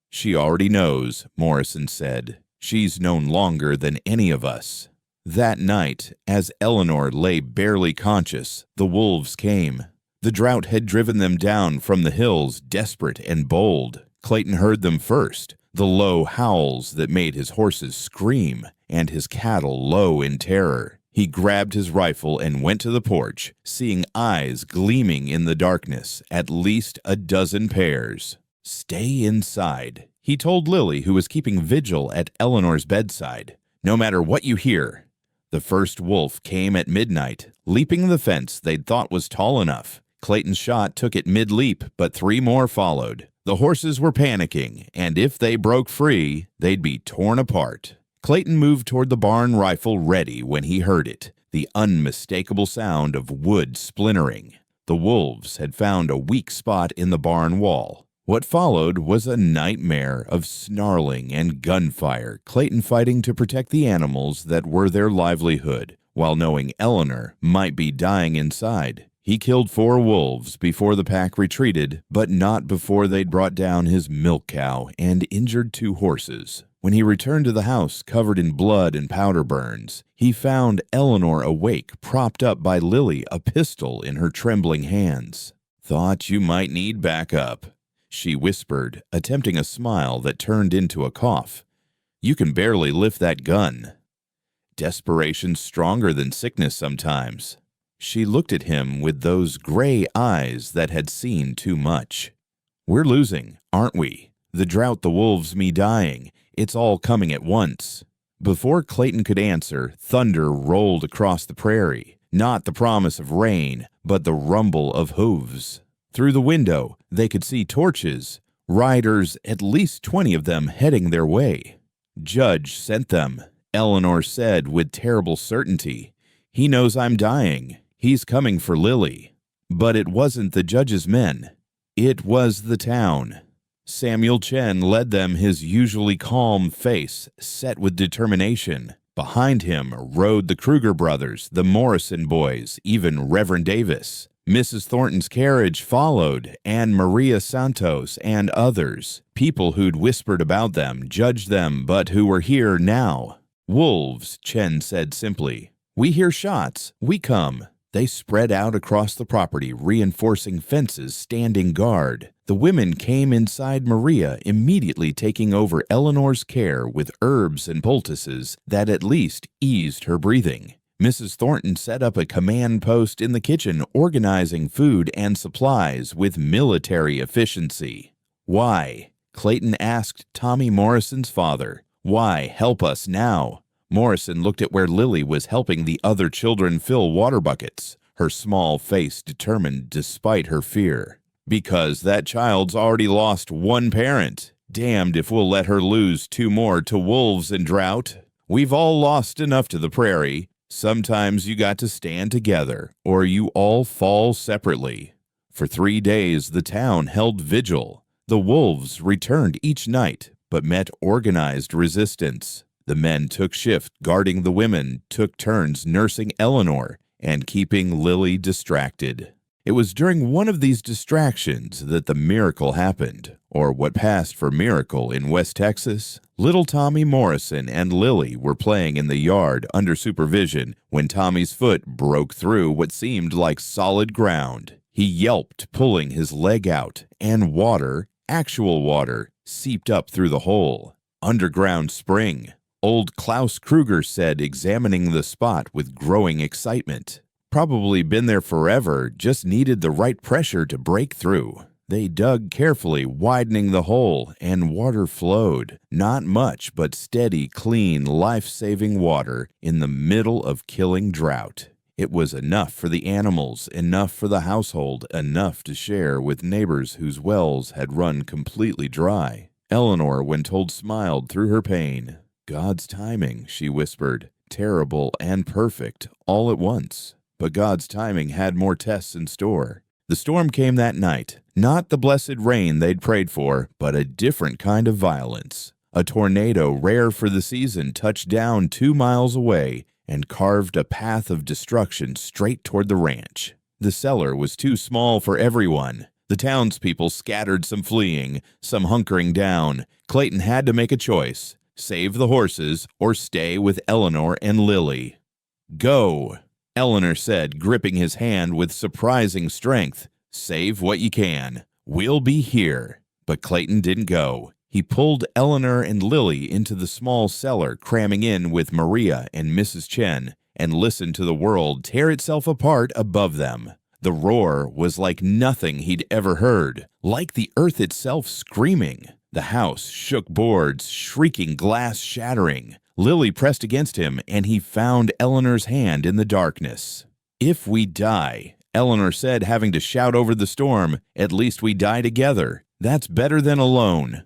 She already knows, Morrison said. She's known longer than any of us. That night, as Eleanor lay barely conscious, the wolves came. The drought had driven them down from the hills, desperate and bold. Clayton heard them first, the low howls that made his horses scream, and his cattle low in terror. He grabbed his rifle and went to the porch, seeing eyes gleaming in the darkness, at least a dozen pairs. Stay inside, he told Lily, who was keeping vigil at Eleanor's bedside. No matter what you hear. The first wolf came at midnight, leaping the fence they'd thought was tall enough. Clayton's shot took it mid-leap, but 3 more followed. The horses were panicking, and if they broke free, they'd be torn apart. Clayton moved toward the barn rifle ready when he heard it, the unmistakable sound of wood splintering. The wolves had found a weak spot in the barn wall. What followed was a nightmare of snarling and gunfire, Clayton fighting to protect the animals that were their livelihood, while knowing Eleanor might be dying inside. He killed 4 wolves before the pack retreated, but not before they'd brought down his milk cow and injured 2 horses. When he returned to the house covered in blood and powder burns, he found Eleanor awake, propped up by Lily, a pistol in her trembling hands. "Thought you might need backup," she whispered, attempting a smile that turned into a cough. "You can barely lift that gun." Desperation's stronger than sickness sometimes. She looked at him with those gray eyes that had seen too much. "We're losing, aren't we? The drought, the wolves, me dying. It's all coming at once." Before Clayton could answer, thunder rolled across the prairie. Not the promise of rain, but the rumble of hooves. Through the window, they could see torches, riders, at least 20 of them, heading their way. "Judge sent them," Eleanor said with terrible certainty. "He knows I'm dying. He's coming for Lily." But it wasn't the judge's men. It was the town. Samuel Chen led them, his usually calm face set with determination. Behind him rode the Kruger brothers, the Morrison boys, even Reverend Davis. Mrs. Thornton's carriage followed, and Maria Santos and others, people who'd whispered about them, judged them, but who were here now. "Wolves," Chen said simply. "We hear shots. We come." They spread out across the property, reinforcing fences, standing guard. The women came inside Maria, immediately taking over Eleanor's care with herbs and poultices that at least eased her breathing. Mrs. Thornton set up a command post in the kitchen, organizing food and supplies with military efficiency. "Why?" Clayton asked Tommy Morrison's father. "Why help us now?" Morrison looked at where Lily was helping the other children fill water buckets, her small face determined despite her fear. "Because that child's already lost one parent. Damned if we'll let her lose 2 more to wolves and drought. We've all lost enough to the prairie. Sometimes you got to stand together, or you all fall separately." For 3 days, the town held vigil. The wolves returned each night, but met organized resistance. The men took shift guarding the women, took turns nursing Eleanor, and keeping Lily distracted. It was during one of these distractions that the miracle happened, or what passed for miracle in West Texas. Little Tommy Morrison and Lily were playing in the yard under supervision when Tommy's foot broke through what seemed like solid ground. He yelped, pulling his leg out, and water, actual water, seeped up through the hole. "Underground spring," old Klaus Kruger said, examining the spot with growing excitement. "Probably been there forever, just needed the right pressure to break through." They dug carefully, widening the hole, and water flowed. Not much, but steady, clean, life-saving water in the middle of killing drought. It was enough for the animals, enough for the household, enough to share with neighbors whose wells had run completely dry. Eleanor, when told, smiled through her pain. "God's timing," she whispered, "terrible and perfect all at once." But God's timing had more tests in store. The storm came that night. Not the blessed rain they'd prayed for, but a different kind of violence. A tornado rare for the season touched down 2 miles away and carved a path of destruction straight toward the ranch. The cellar was too small for everyone. The townspeople scattered, some fleeing, some hunkering down. Clayton had to make a choice: save the horses or stay with Eleanor and Lily. "Go," Eleanor said, gripping his hand with surprising strength. "Save what you can. We'll be here." But Clayton didn't go. He pulled Eleanor and Lily into the small cellar, cramming in with Maria and Mrs. Chen, and listened to the world tear itself apart above them. The roar was like nothing he'd ever heard, like the earth itself screaming. The house shook boards, shrieking, glass shattering. Lily pressed against him, and he found Eleanor's hand in the darkness. "If we die," Eleanor said, having to shout over the storm, "at least we die together. That's better than alone."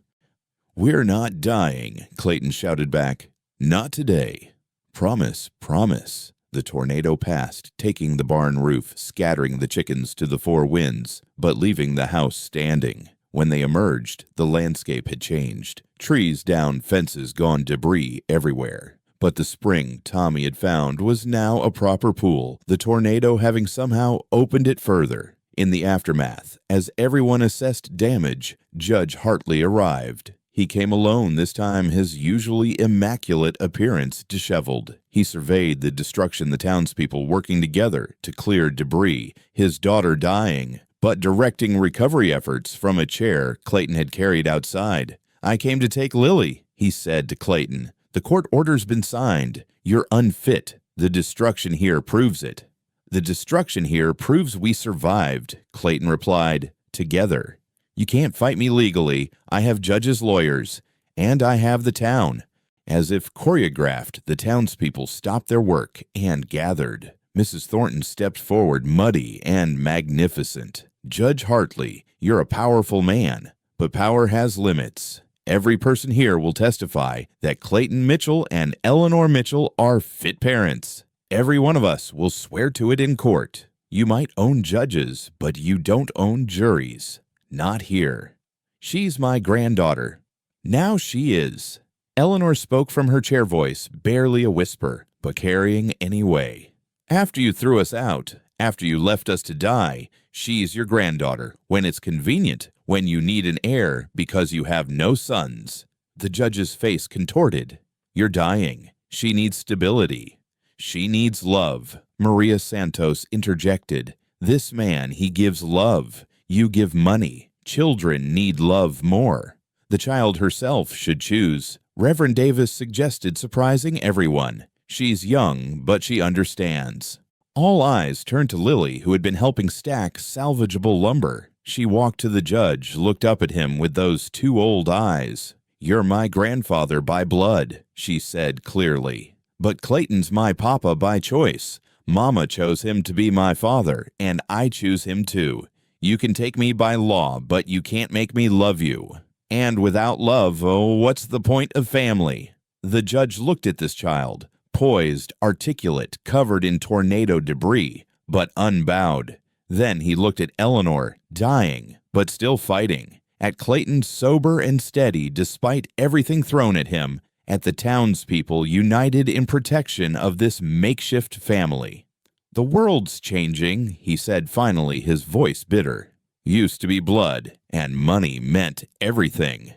"We're not dying," Clayton shouted back. "Not today. Promise, promise." The tornado passed, taking the barn roof, scattering the chickens to the 4 winds, but leaving the house standing. When they emerged, the landscape had changed. Trees down, fences gone, debris everywhere. But the spring Tommy had found was now a proper pool, the tornado having somehow opened it further. In the aftermath, as everyone assessed damage, Judge Hartley arrived. He came alone this time, his usually immaculate appearance disheveled. He surveyed the destruction, the townspeople working together to clear debris, his daughter dying, but directing recovery efforts from a chair Clayton had carried outside. "I came to take Lily," he said to Clayton. "The court order's been signed. You're unfit. The destruction here proves it." "The destruction here proves we survived," Clayton replied, "together. You can't fight me legally. I have judges' lawyers, and I have the town." As if choreographed, the townspeople stopped their work and gathered. Mrs. Thornton stepped forward, muddy and magnificent. "Judge Hartley, you're a powerful man, but power has limits. Every person here will testify that Clayton Mitchell and Eleanor Mitchell are fit parents. Every one of us will swear to it in court. You might own judges, but you don't own juries. Not here. She's my granddaughter. Now she is." Eleanor spoke from her chair voice, barely a whisper, but carrying anyway. "After you threw us out, after you left us to die, she's your granddaughter, when it's convenient, when you need an heir because you have no sons." The judge's face contorted. "You're dying. She needs stability. She needs love, Maria Santos interjected. "This man, he gives love. You give money. Children need love more. The child herself should choose." Reverend Davis suggested, surprising everyone. "She's young, but she understands." All eyes turned to Lily, who had been helping stack salvageable lumber. She walked to the judge, looked up at him with those two old eyes. "You're my grandfather by blood," she said clearly. "But Clayton's my papa by choice. Mama chose him to be my father, and I choose him too. You can take me by law, but you can't make me love you. And without love, oh, what's the point of family?" The judge looked at this child, poised, articulate, covered in tornado debris, but unbowed. Then he looked at Eleanor, dying, but still fighting, at Clayton, sober and steady despite everything thrown at him, at the townspeople united in protection of this makeshift family. "The world's changing," he said finally, his voice bitter. "Used to be blood, and money meant everything."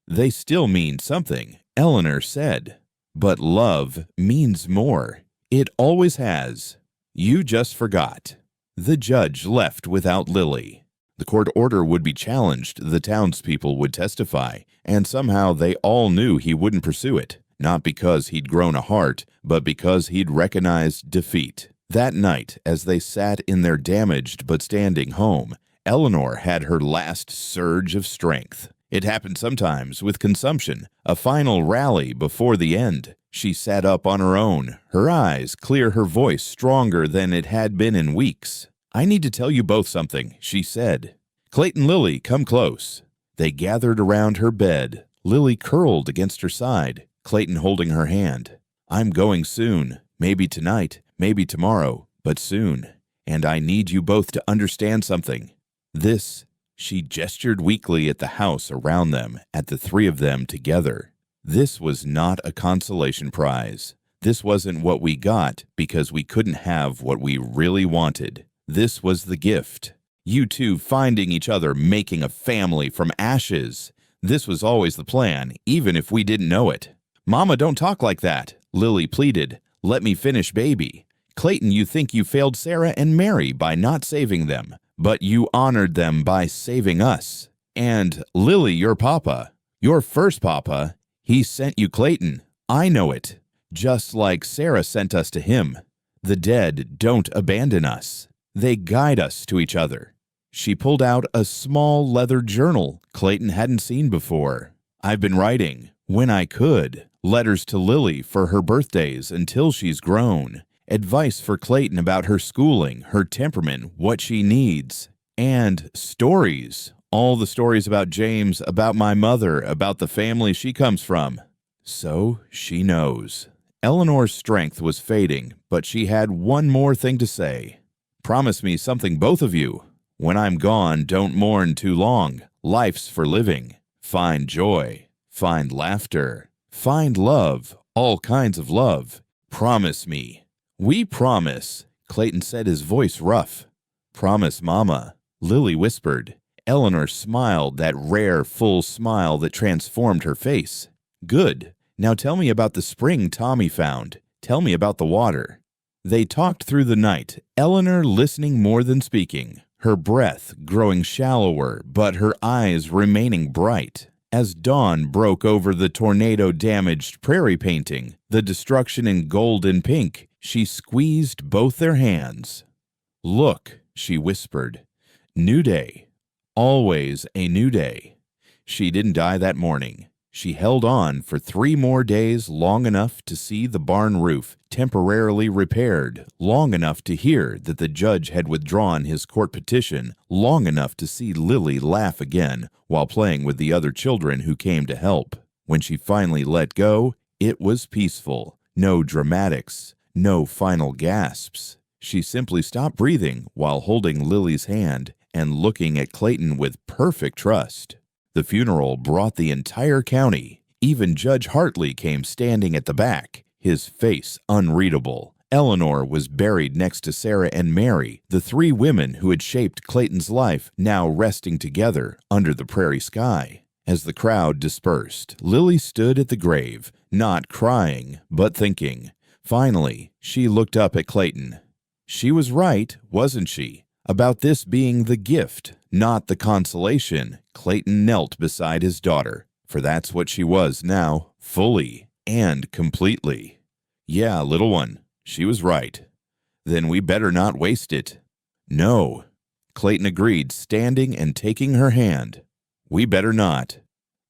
"They still mean something," Eleanor said. "But love means more. It always has. You just forgot." The judge left without Lily. The court order would be challenged, the townspeople would testify, and somehow they all knew he wouldn't pursue it, not because he'd grown a heart, but because he'd recognized defeat. That night, as they sat in their damaged but standing home, Eleanor had her last surge of strength. It happened sometimes with consumption, a final rally before the end. She sat up on her own, her eyes clear, her voice stronger than it had been in weeks. "I need to tell you both something," she said. "Clayton, Lily, come close." They gathered around her bed, Lily curled against her side, Clayton holding her hand. "I'm going soon, maybe tonight, maybe tomorrow, but soon. And I need you both to understand something. This," she gestured weakly at the house around them, at the three of them together. "This was not a consolation prize. This wasn't what we got because we couldn't have what we really wanted. This was the gift. You two finding each other, making a family from ashes. This was always the plan, even if we didn't know it." "Mama, don't talk like that," Lily pleaded. "Let me finish, baby. Clayton, you think you failed Sarah and Mary by not saving them, but you honored them by saving us. And Lily, your papa, your first papa, he sent you Clayton. I know it. Just like Sarah sent us to him. The dead don't abandon us. They guide us to each other." She pulled out a small leather journal Clayton hadn't seen before. "I've been writing, when I could, letters to Lily for her birthdays until she's grown. Advice for Clayton about her schooling, her temperament, what she needs. And stories. All the stories about James, about my mother, about the family she comes from." So she knows. Eleanor's strength was fading, but she had one more thing to say. "Promise me something, both of you. When I'm gone, don't mourn too long. Life's for living. Find joy. Find laughter. Find love. All kinds of love. Promise me." "We promise," Clayton said, his voice rough. "Promise, Mama," Lily whispered. Eleanor smiled, that rare, full smile that transformed her face. "Good. Now tell me about the spring Tommy found. Tell me about the water." They talked through the night, Eleanor listening more than speaking, her breath growing shallower, but her eyes remaining bright. As dawn broke over the tornado-damaged prairie painting, the destruction in gold and pink, she squeezed both their hands. "Look," she whispered. "New day. Always a new day." She didn't die that morning. She held on for 3 more days, long enough to see the barn roof temporarily repaired, long enough to hear that the judge had withdrawn his court petition, long enough to see Lily laugh again while playing with the other children who came to help. When she finally let go, it was peaceful. No dramatics, no final gasps. She simply stopped breathing while holding Lily's hand and looking at Clayton with perfect trust. The funeral brought the entire county. Even Judge Hartley came standing at the back, his face unreadable. Eleanor was buried next to Sarah and Mary, the 3 women who had shaped Clayton's life, now resting together under the prairie sky. As the crowd dispersed, Lily stood at the grave, not crying, but thinking. Finally, she looked up at Clayton. She was right, wasn't she? About this being the gift, not the consolation. Clayton knelt beside his daughter, for that's what she was now, fully and completely. Yeah, little one, she was right. Then we better not waste it. No, Clayton agreed, standing and taking her hand. We better not.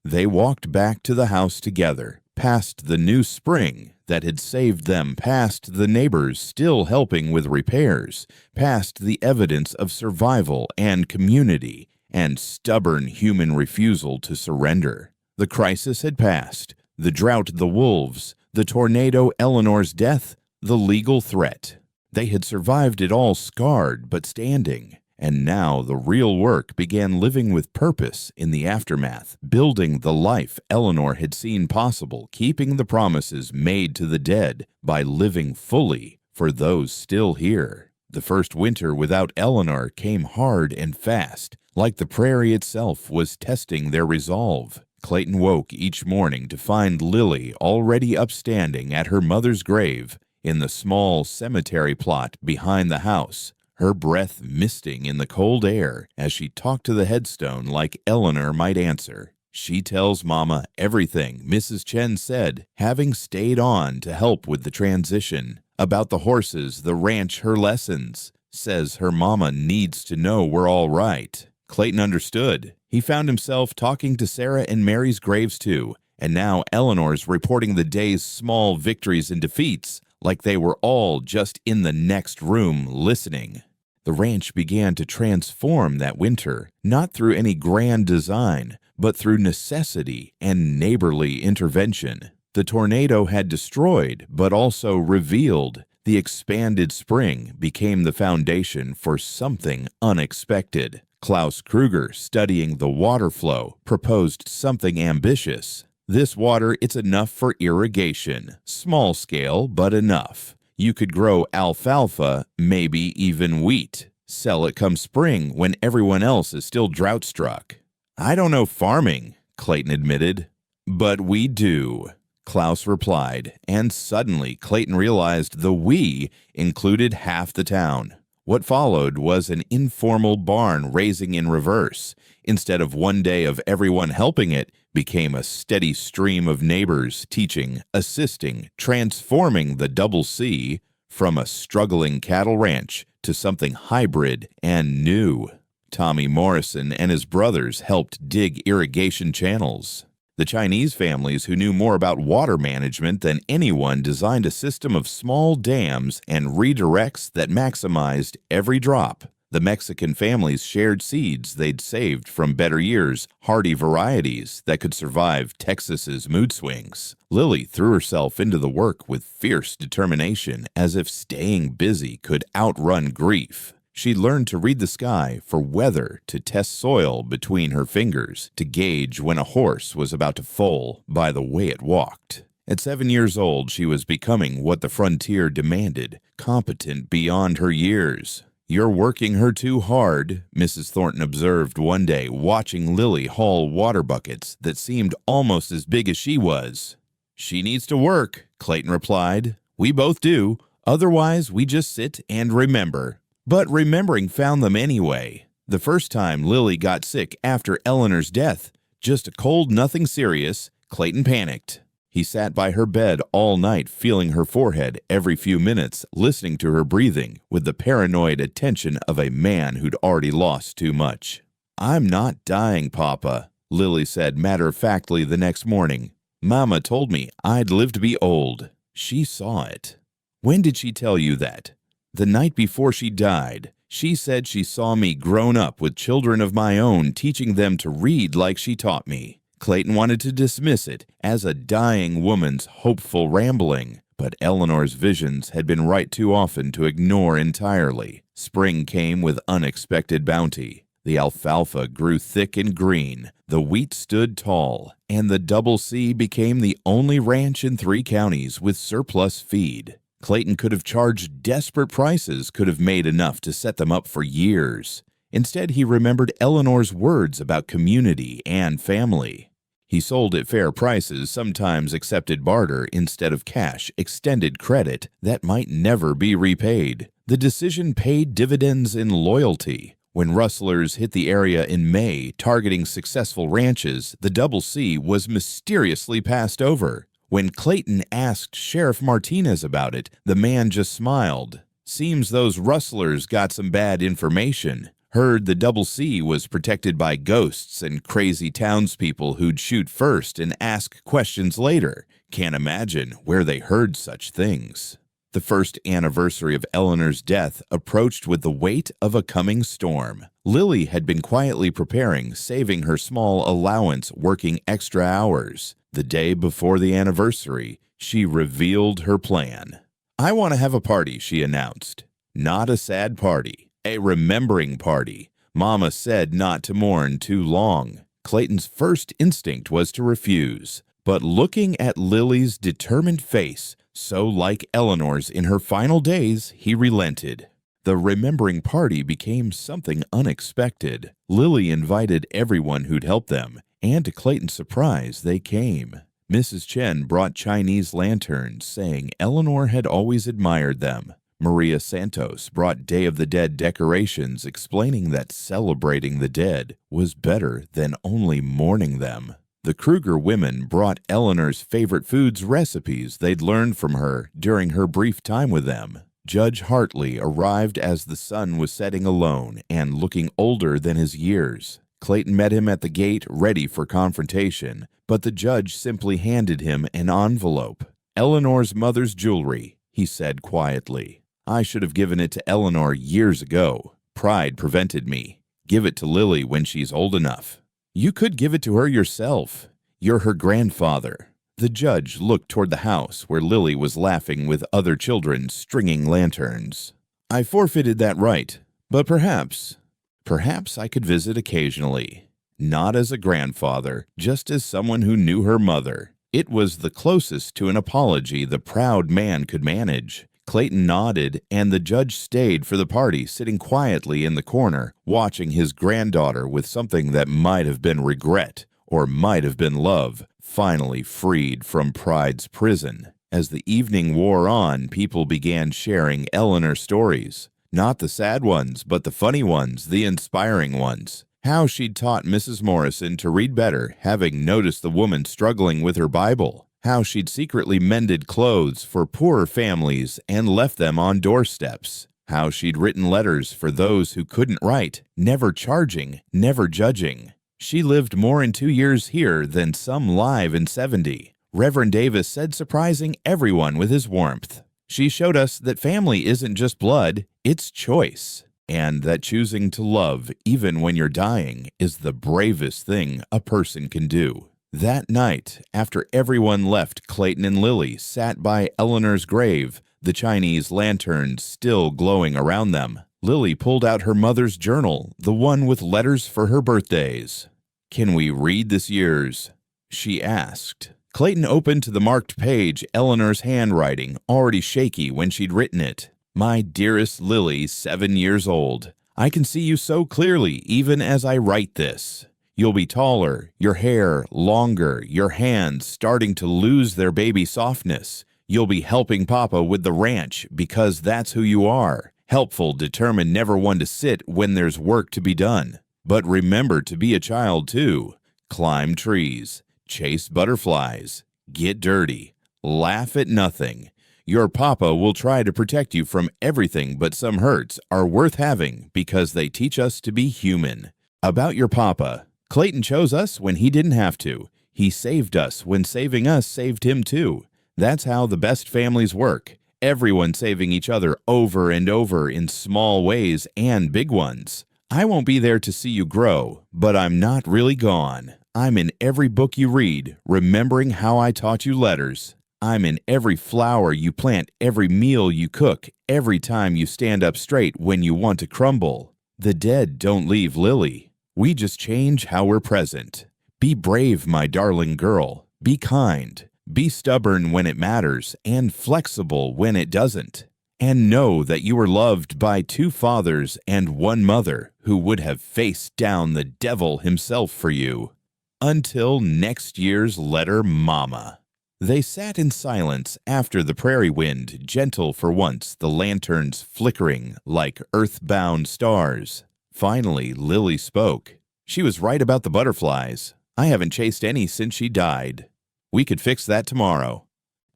They walked back to the house together, past the new spring that had saved them, past the neighbors still helping with repairs, past the evidence of survival and community, and stubborn human refusal to surrender. The crisis had passed, the drought, the wolves, the tornado, Eleanor's death, the legal threat. They had survived it all, scarred but standing. And now the real work began, living with purpose in the aftermath, building the life Eleanor had seen possible, keeping the promises made to the dead by living fully for those still here. The first winter without Eleanor came hard and fast, like the prairie itself was testing their resolve. Clayton woke each morning to find Lily already upstanding at her mother's grave in the small cemetery plot behind the house, her breath misting in the cold air as she talked to the headstone like Eleanor might answer. She tells Mama everything Mrs. Chen said, having stayed on to help with the transition. About the horses, the ranch, her lessons. Says her Mama needs to know we're all right. Clayton understood. He found himself talking to Sarah and Mary's graves too, and now Eleanor's reporting the day's small victories and defeats, like they were all just in the next room listening. The ranch began to transform that winter, not through any grand design, but through necessity and neighborly intervention. The tornado had destroyed, but also revealed. The expanded spring became the foundation for something unexpected. Klaus Kruger, studying the water flow, proposed something ambitious. This water, it's enough for irrigation. Small scale, but enough. You could grow alfalfa, maybe even wheat. Sell it come spring when everyone else is still drought-struck. I don't know farming, Clayton admitted. But we do, Klaus replied, and suddenly Clayton realized the we included half the town. What followed was an informal barn raising in reverse. Instead of one day of everyone helping, it became a steady stream of neighbors teaching, assisting, transforming the Double C from a struggling cattle ranch to something hybrid and new. Tommy Morrison and his brothers helped dig irrigation channels. The Chinese families who knew more about water management than anyone designed a system of small dams and redirects that maximized every drop. The Mexican families shared seeds they'd saved from better years, hardy varieties that could survive Texas's mood swings. Lily threw herself into the work with fierce determination, as if staying busy could outrun grief. She learned to read the sky for weather, to test soil between her fingers, to gauge when a horse was about to foal by the way it walked. At 7 years old, she was becoming what the frontier demanded, competent beyond her years. You're working her too hard, Mrs. Thornton observed one day, watching Lily haul water buckets that seemed almost as big as she was. She needs to work, Clayton replied. We both do. Otherwise, we just sit and remember. But remembering found them anyway. The first time Lily got sick after Eleanor's death, just a cold, nothing serious, Clayton panicked. He sat by her bed all night, feeling her forehead every few minutes, listening to her breathing with the paranoid attention of a man who'd already lost too much. I'm not dying, Papa, Lily said matter-of-factly the next morning. Mama told me I'd live to be old. She saw it. When did she tell you that? The night before she died. She said she saw me grown up with children of my own, teaching them to read like she taught me. Clayton wanted to dismiss it as a dying woman's hopeful rambling, but Eleanor's visions had been right too often to ignore entirely. Spring came with unexpected bounty. The alfalfa grew thick and green, the wheat stood tall, and the Double C became the only ranch in 3 counties with surplus feed. Clayton could have charged desperate prices, could have made enough to set them up for years. Instead, he remembered Eleanor's words about community and family. He sold at fair prices, sometimes accepted barter instead of cash, extended credit that might never be repaid. The decision paid dividends in loyalty. When rustlers hit the area in May, targeting successful ranches, the Double C was mysteriously passed over. When Clayton asked Sheriff Martinez about it, the man just smiled. Seems those rustlers got some bad information. Heard the Double C was protected by ghosts and crazy townspeople who'd shoot first and ask questions later. Can't imagine where they heard such things. The first anniversary of Eleanor's death approached with the weight of a coming storm. Lily had been quietly preparing, saving her small allowance, working extra hours. The day before the anniversary, she revealed her plan. "I want to have a party," she announced. Not a sad party, a remembering party. Mama said not to mourn too long. Clayton's first instinct was to refuse, but looking at Lily's determined face, so like Eleanor's in her final days, he relented. The remembering party became something unexpected. Lily invited everyone who'd helped them, and to Clayton's surprise, they came. Mrs. Chen brought Chinese lanterns, saying Eleanor had always admired them. Maria Santos brought Day of the Dead decorations, explaining that celebrating the dead was better than only mourning them. The Kruger women brought Eleanor's favorite foods recipes they'd learned from her during her brief time with them. Judge Hartley arrived as the sun was setting alone and looking older than his years. Clayton met him at the gate, ready for confrontation, but the judge simply handed him an envelope. "Eleanor's mother's jewelry," he said quietly. "I should have given it to Eleanor years ago. Pride prevented me. Give it to Lily when she's old enough." "You could give it to her yourself. You're her grandfather." The judge looked toward the house where Lily was laughing with other children stringing lanterns. "I forfeited that right, but perhaps I could visit occasionally. Not as a grandfather, just as someone who knew her mother." It was the closest to an apology the proud man could manage. Clayton nodded, and the judge stayed for the party, sitting quietly in the corner, watching his granddaughter with something that might have been regret or might have been love, finally freed from pride's prison. As the evening wore on, people began sharing Eleanor stories. Not the sad ones, but the funny ones, the inspiring ones. How she'd taught Mrs. Morrison to read better, having noticed the woman struggling with her Bible. How she'd secretly mended clothes for poorer families and left them on doorsteps. How she'd written letters for those who couldn't write, never charging, never judging. She lived more in 2 years here than some live in 70. Reverend Davis said, surprising everyone with his warmth. She showed us that family isn't just blood, it's choice. And that choosing to love, even when you're dying, is the bravest thing a person can do. That night, after everyone left, Clayton and Lily sat by Eleanor's grave, the Chinese lanterns still glowing around them. Lily pulled out her mother's journal, the one with letters for her birthdays. "Can we read this year's?" she asked. Clayton opened to the marked page, Eleanor's handwriting, already shaky when she'd written it. "My dearest Lily, 7 years old. I can see you so clearly, even as I write this. You'll be taller, your hair longer, your hands starting to lose their baby softness. You'll be helping Papa with the ranch because that's who you are. Helpful, determined, never one to sit when there's work to be done. But remember to be a child too. Climb trees, chase butterflies, get dirty, laugh at nothing. Your Papa will try to protect you from everything, but some hurts are worth having because they teach us to be human. About your Papa. Clayton chose us when he didn't have to. He saved us when saving us saved him too. That's how the best families work. Everyone saving each other over and over in small ways and big ones. I won't be there to see you grow, but I'm not really gone. I'm in every book you read, remembering how I taught you letters. I'm in every flower you plant, every meal you cook, every time you stand up straight when you want to crumble. The dead don't leave Lily. We just change how we're present. Be brave, my darling girl. Be kind. Be stubborn when it matters and flexible when it doesn't. And know that you were loved by 2 fathers and 1 mother who would have faced down the devil himself for you. Until next year's letter, Mama." They sat in silence after the prairie wind, gentle for once, the lanterns flickering like earthbound stars. Finally, Lily spoke. She was right about the butterflies. I haven't chased any since she died. We could fix that tomorrow.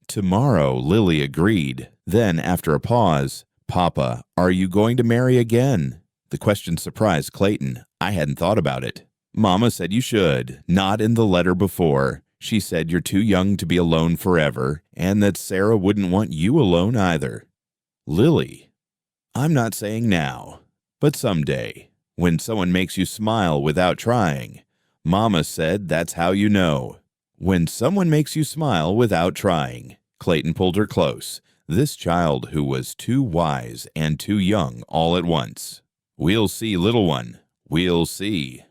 Tomorrow, Lily agreed. Then, after a pause, Papa, are you going to marry again? The question surprised Clayton. I hadn't thought about it. Mama said you should, not in the letter before. She said you're too young to be alone forever, and that Sarah wouldn't want you alone either. Lily, I'm not saying now, but someday, when someone makes you smile without trying. Mama said that's how you know. When someone makes you smile without trying. Clayton pulled her close, this child who was too wise and too young all at once. We'll see, little one. We'll see.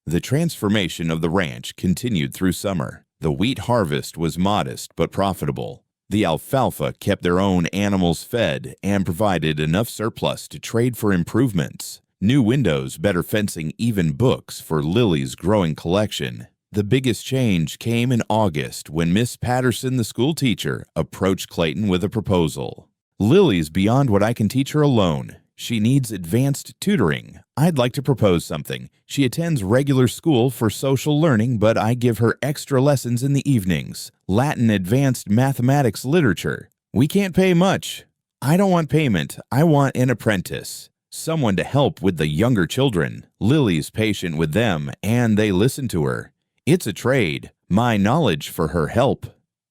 The transformation of the ranch continued through summer. The wheat harvest was modest but profitable. The alfalfa kept their own animals fed and provided enough surplus to trade for improvements. New windows, better fencing, even books for Lily's growing collection. The biggest change came in August when Miss Patterson, the school teacher, approached Clayton with a proposal. Lily's beyond what I can teach her alone. She needs advanced tutoring. I'd like to propose something. She attends regular school for social learning, but I give her extra lessons in the evenings. Latin, advanced mathematics, literature. We can't pay much. I don't want payment. I want an apprentice. Someone to help with the younger children. Lily's patient with them, and they listen to her. It's a trade. My knowledge for her help.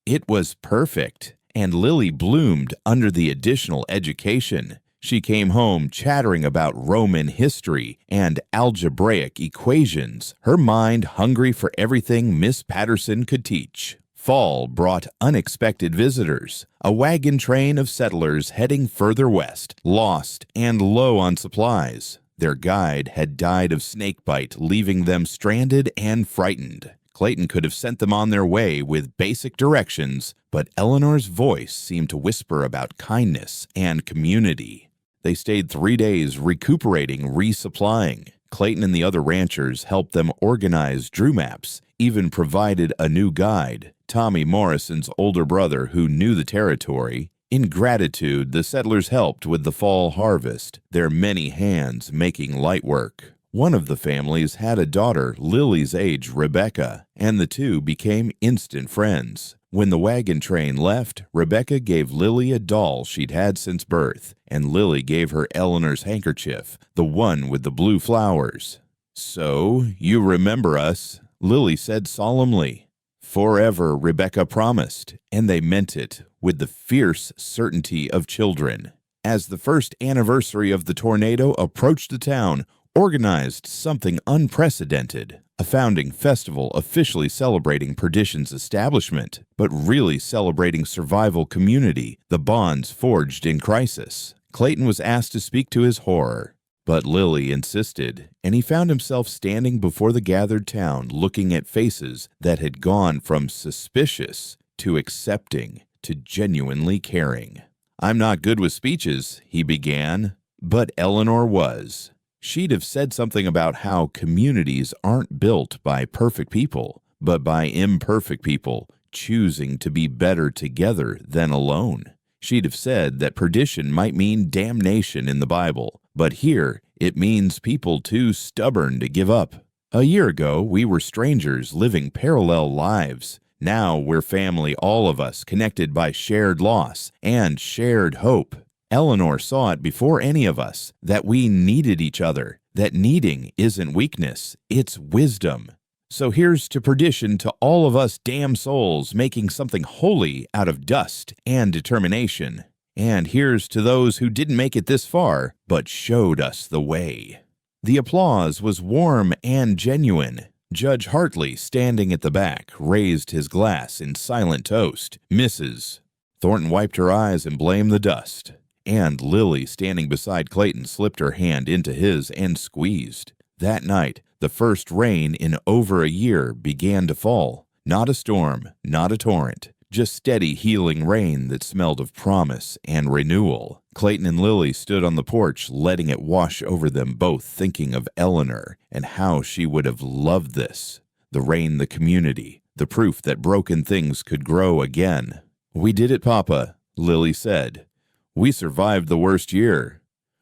It was perfect, and Lily bloomed under the additional education. She came home chattering about Roman history and algebraic equations, her mind hungry for everything Miss Patterson could teach. Fall brought unexpected visitors, a wagon train of settlers heading further west, lost and low on supplies. Their guide had died of snakebite, leaving them stranded and frightened. Clayton could have sent them on their way with basic directions, but Eleanor's voice seemed to whisper about kindness and community. They stayed 3 days recuperating, resupplying. Clayton and the other ranchers helped them organize drew maps, even provided a new guide, Tommy Morrison's older brother who knew the territory. In gratitude, the settlers helped with the fall harvest, their many hands making light work. One of the families had a daughter Lily's age, Rebecca, and the two became instant friends. When the wagon train left, Rebecca gave Lily a doll she'd had since birth, and Lily gave her Eleanor's handkerchief, the one with the blue flowers. So, you remember us, Lily said solemnly. Forever, Rebecca promised, and they meant it with the fierce certainty of children. As the first anniversary of the tornado approached the town, organized something unprecedented. A founding festival officially celebrating Perdition's establishment, but really celebrating survival community, the bonds forged in crisis. Clayton was asked to speak to his horror, but Lily insisted, and he found himself standing before the gathered town looking at faces that had gone from suspicious to accepting to genuinely caring. I'm not good with speeches, he began, but Eleanor was. She'd have said something about how communities aren't built by perfect people, but by imperfect people choosing to be better together than alone. She'd have said that perdition might mean damnation in the Bible, but here it means people too stubborn to give up. A year ago, we were strangers living parallel lives. Now we're family, all of us, connected by shared loss and shared hope. Eleanor saw it before any of us, that we needed each other, that needing isn't weakness, it's wisdom. So here's to perdition to all of us damn souls making something holy out of dust and determination. And here's to those who didn't make it this far, but showed us the way. The applause was warm and genuine. Judge Hartley, standing at the back, raised his glass in silent toast. Mrs. Thornton wiped her eyes and blamed the dust. And Lily, standing beside Clayton, slipped her hand into his and squeezed. That night, the first rain in over a year began to fall. Not a storm, not a torrent, just steady, healing rain that smelled of promise and renewal. Clayton and Lily stood on the porch, letting it wash over them both, thinking of Eleanor and how she would have loved this. The rain, the community, the proof that broken things could grow again. "We did it, Papa," Lily said. "We survived the worst year."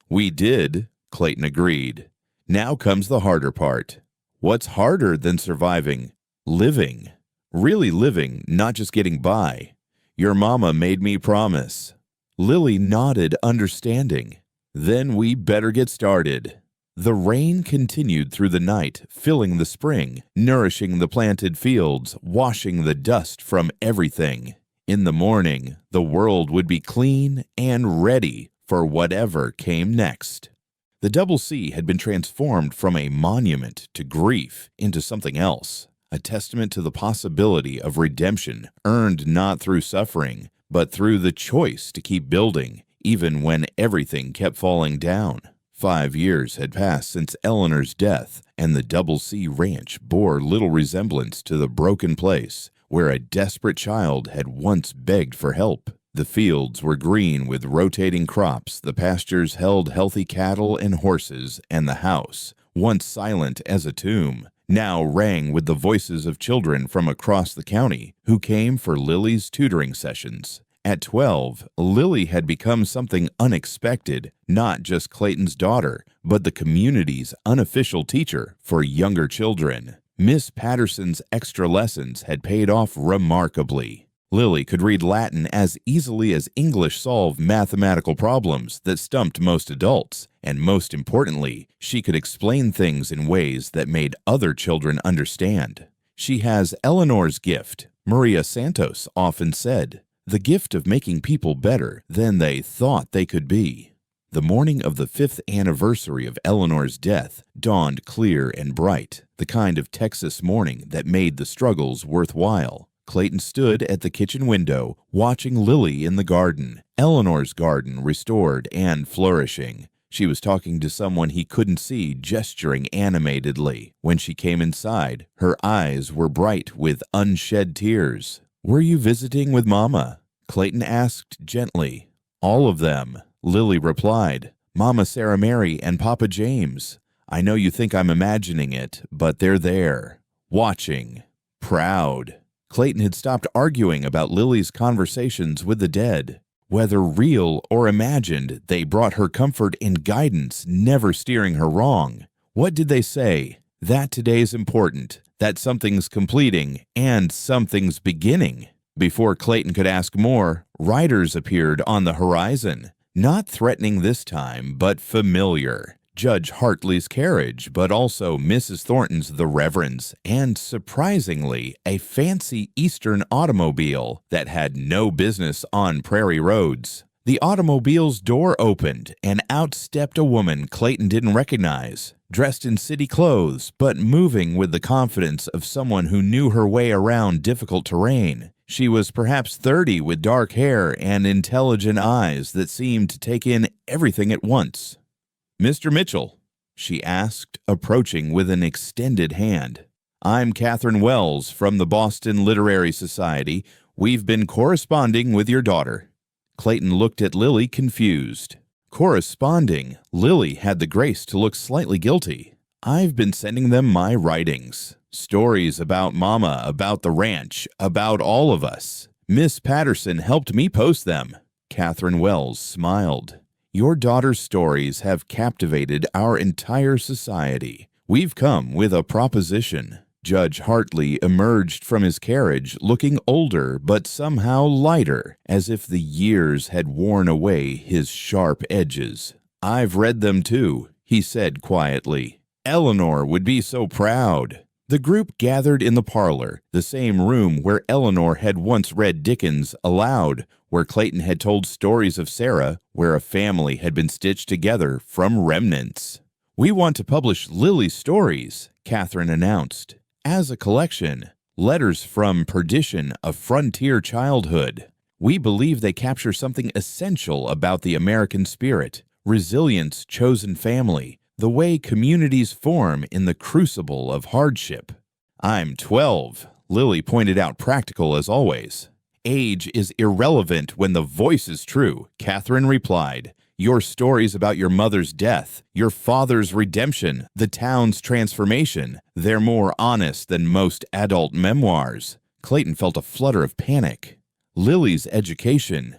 "We did," Clayton agreed. "Now comes the harder part." "What's harder than surviving?" "Living. Really living, not just getting by. Your mama made me promise." Lily nodded, understanding. "Then we better get started." The rain continued through the night, filling the spring, nourishing the planted fields, washing the dust from everything. In the morning, the world would be clean and ready for whatever came next. The Double C had been transformed from a monument to grief into something else, a testament to the possibility of redemption earned not through suffering, but through the choice to keep building, even when everything kept falling down. 5 years had passed since Eleanor's death, and the Double C Ranch bore little resemblance to the broken place where a desperate child had once begged for help. The fields were green with rotating crops, the pastures held healthy cattle and horses, and the house, once silent as a tomb, now rang with the voices of children from across the county who came for Lily's tutoring sessions. At 12, Lily had become something unexpected, not just Clayton's daughter, but the community's unofficial teacher for younger children. Miss Patterson's extra lessons had paid off remarkably. Lily could read Latin as easily as English solve mathematical problems that stumped most adults, and most importantly, she could explain things in ways that made other children understand. "She has Eleanor's gift," Maria Santos often said. "The gift of making people better than they thought they could be." The morning of the 5th anniversary of Eleanor's death dawned clear and bright, the kind of Texas morning that made the struggles worthwhile. Clayton stood at the kitchen window, watching Lily in the garden, Eleanor's garden restored and flourishing. She was talking to someone he couldn't see, gesturing animatedly. When she came inside, her eyes were bright with unshed tears. "Were you visiting with Mama?" Clayton asked gently. "All of them," Lily replied. "Mama Sarah Mary and Papa James. I know you think I'm imagining it, but they're there, watching, proud." Clayton had stopped arguing about Lily's conversations with the dead. Whether real or imagined, they brought her comfort and guidance, never steering her wrong. What did they say? That today's important, that something's completing, and something's beginning. Before Clayton could ask more, riders appeared on the horizon. Not threatening this time, but familiar. Judge Hartley's carriage, but also Mrs. Thornton's The Reverend's, and surprisingly, a fancy Eastern automobile that had no business on prairie roads. The automobile's door opened, and out stepped a woman Clayton didn't recognize, dressed in city clothes, but moving with the confidence of someone who knew her way around difficult terrain. She was perhaps 30 with dark hair and intelligent eyes that seemed to take in everything at once. "Mr. Mitchell," she asked, approaching with an extended hand. "I'm Catherine Wells from the Boston Literary Society. We've been corresponding with your daughter." Clayton looked at Lily, confused. Corresponding? Lily had the grace to look slightly guilty. "I've been sending them my writings. Stories about Mama, about the ranch, about all of us. Miss Patterson helped me post them." Catherine Wells smiled. "Your daughter's stories have captivated our entire society. We've come with a proposition." Judge Hartley emerged from his carriage looking older but somehow lighter, as if the years had worn away his sharp edges. "I've read them too," he said quietly. "Eleanor would be so proud." The group gathered in the parlor, the same room where Eleanor had once read Dickens aloud, where Clayton had told stories of Sarah, where a family had been stitched together from remnants. "We want to publish Lily's stories," Catherine announced, "as a collection, Letters from Perdition, a Frontier Childhood. We believe they capture something essential about the American spirit, resilience, chosen family, the way communities form in the crucible of hardship." "I'm 12, Lily pointed out, practical as always. "Age is irrelevant when the voice is true," Catherine replied. "Your stories about your mother's death, your father's redemption, the town's transformation, they're more honest than most adult memoirs. Clayton felt a flutter of panic. Lily's education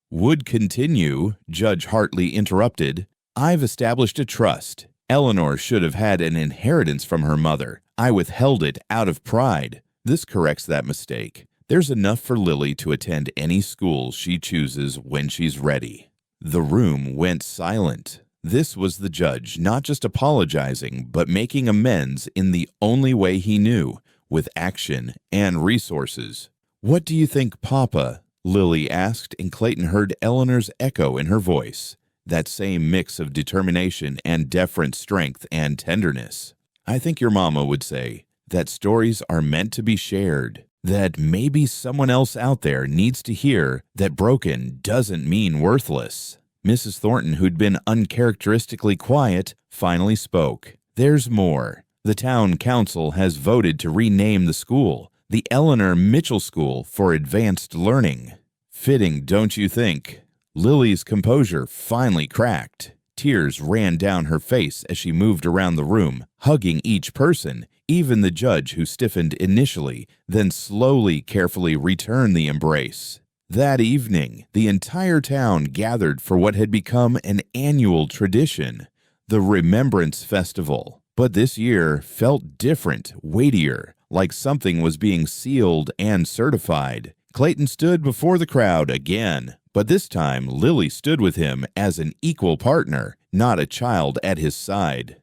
would continue, Judge Hartley interrupted. I've established a trust. Eleanor should have had an inheritance from her mother. I withheld it out of pride. This corrects that mistake. There's enough for Lily to attend any school she chooses when she's ready. The room went silent. This was the judge not just apologizing, but making amends in the only way he knew, with action and resources. What do you think, Papa? Lily asked, and Clayton heard Eleanor's echo in her voice, that same mix of determination and deferent strength and tenderness. I think your mama would say that stories are meant to be shared, that maybe someone else out there needs to hear that broken doesn't mean worthless. Mrs. Thornton, who'd been uncharacteristically quiet, finally spoke. There's more. The town council has voted to rename the school the Eleanor Mitchell School for Advanced Learning. Fitting, don't you think? Lily's composure finally cracked. Tears ran down her face as she moved around the room, hugging each person, even the judge who stiffened initially, then slowly, carefully returned the embrace. That evening, the entire town gathered for what had become an annual tradition, the Remembrance Festival. But this year felt different, weightier, like something was being sealed and certified. Clayton stood before the crowd again, but this time Lily stood with him as an equal partner, not a child at his side.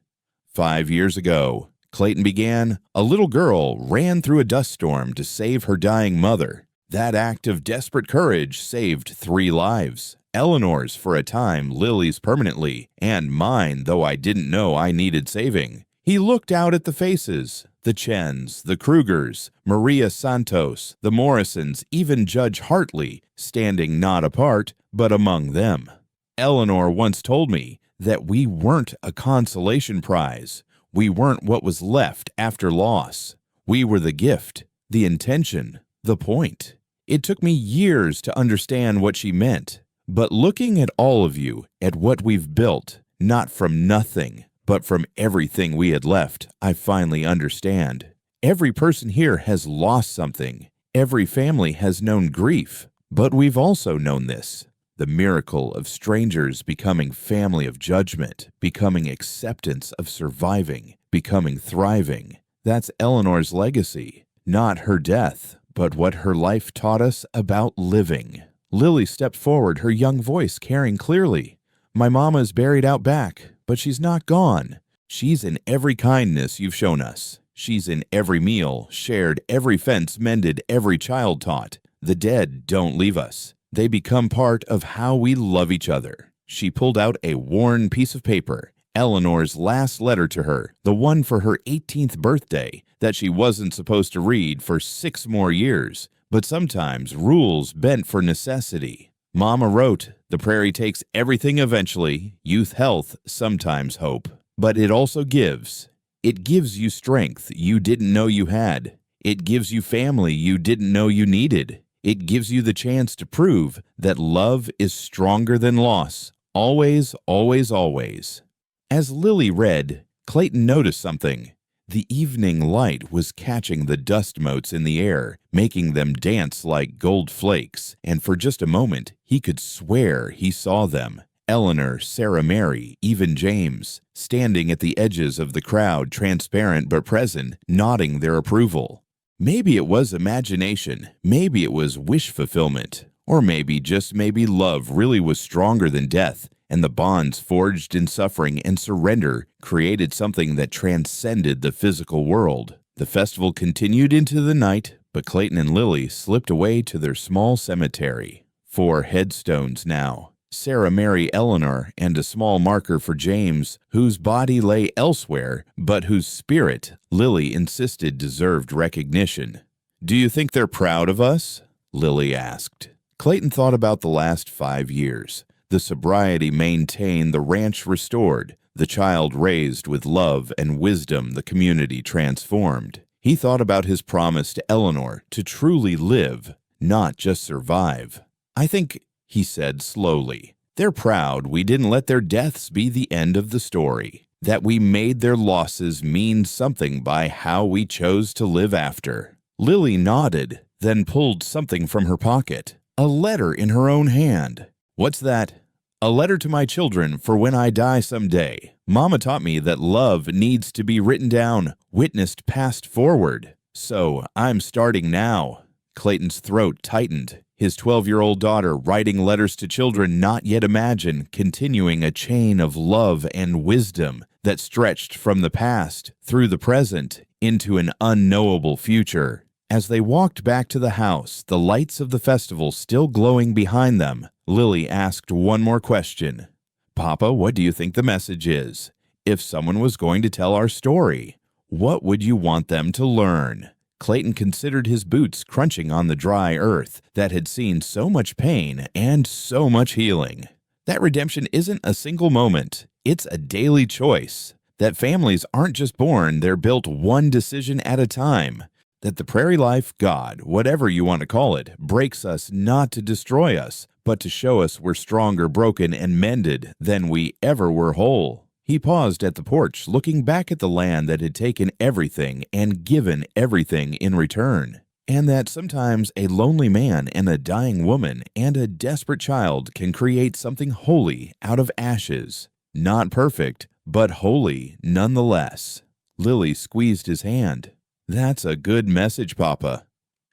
5 years ago, Clayton began, a little girl ran through a dust storm to save her dying mother. That act of desperate courage saved 3 lives. Eleanor's for a time, Lily's permanently, and mine, though I didn't know I needed saving. He looked out at the faces, the Chens, the Krugers, Maria Santos, the Morrisons, even Judge Hartley, standing not apart, but among them. Eleanor once told me that we weren't a consolation prize. We weren't what was left after loss. We were the gift, the intention, the point. It took me years to understand what she meant. But looking at all of you, at what we've built, not from nothing, but from everything we had left, I finally understand. Every person here has lost something. Every family has known grief. But we've also known this, the miracle of strangers becoming family of judgment, becoming acceptance of surviving, becoming thriving. That's Eleanor's legacy, not her death, but what her life taught us about living. Lily stepped forward, her young voice carrying clearly. My mama's buried out back, but she's not gone. She's in every kindness you've shown us. She's in every meal shared, every fence mended, every child taught. The dead don't leave us. They become part of how we love each other. She pulled out a worn piece of paper, Eleanor's last letter to her, the one for her 18th birthday, that she wasn't supposed to read for 6 more years. But sometimes rules bent for necessity. Mama wrote, the prairie takes everything eventually, youth health, sometimes hope. But it also gives. It gives you strength you didn't know you had. It gives you family you didn't know you needed. It gives you the chance to prove that love is stronger than loss. Always, always, always. As Lily read, Clayton noticed something. The evening light was catching the dust motes in the air, making them dance like gold flakes, and for just a moment, he could swear he saw them. Eleanor, Sarah Mary, even James, standing at the edges of the crowd, transparent but present, nodding their approval. Maybe it was imagination, maybe it was wish fulfillment, or maybe, just maybe, love really was stronger than death, and the bonds forged in suffering and surrender created something that transcended the physical world. The festival continued into the night, but Clayton and Lily slipped away to their small cemetery. 4 headstones now. Sarah Mary Eleanor, and a small marker for James, whose body lay elsewhere, but whose spirit, Lily insisted, deserved recognition. Do you think they're proud of us? Lily asked. Clayton thought about the last 5 years. The sobriety maintained, the ranch restored, the child raised with love and wisdom, the community transformed. He thought about his promise to Eleanor to truly live, not just survive. I think, he said slowly, they're proud we didn't let their deaths be the end of the story, that we made their losses mean something by how we chose to live after. Lily nodded, then pulled something from her pocket. A letter in her own hand. "What's that?" "A letter to my children for when I die someday. Mama taught me that love needs to be written down, witnessed passed forward. So I'm starting now." Clayton's throat tightened. His 12-year-old daughter writing letters to children not yet imagined, continuing a chain of love and wisdom that stretched from the past through the present into an unknowable future. As they walked back to the house, the lights of the festival still glowing behind them, Lily asked one more question. "Papa, what do you think the message is? If someone was going to tell our story, what would you want them to learn?" Clayton considered his boots crunching on the dry earth that had seen so much pain and so much healing. That redemption isn't a single moment. It's a daily choice. That families aren't just born, they're built one decision at a time. That the prairie life God, whatever you want to call it, breaks us not to destroy us, but to show us we're stronger broken and mended than we ever were whole. He paused at the porch, looking back at the land that had taken everything and given everything in return. And that sometimes a lonely man and a dying woman and a desperate child can create something holy out of ashes. Not perfect, but holy nonetheless. Lily squeezed his hand. "That's a good message, Papa."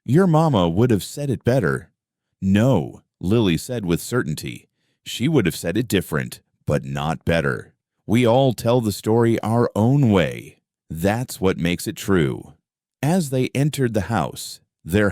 "Your mama would have said it better." "No," Lily said with certainty. "She would have said it different, but not better. We all tell the story our own way. That's what makes it true." As they entered the house, their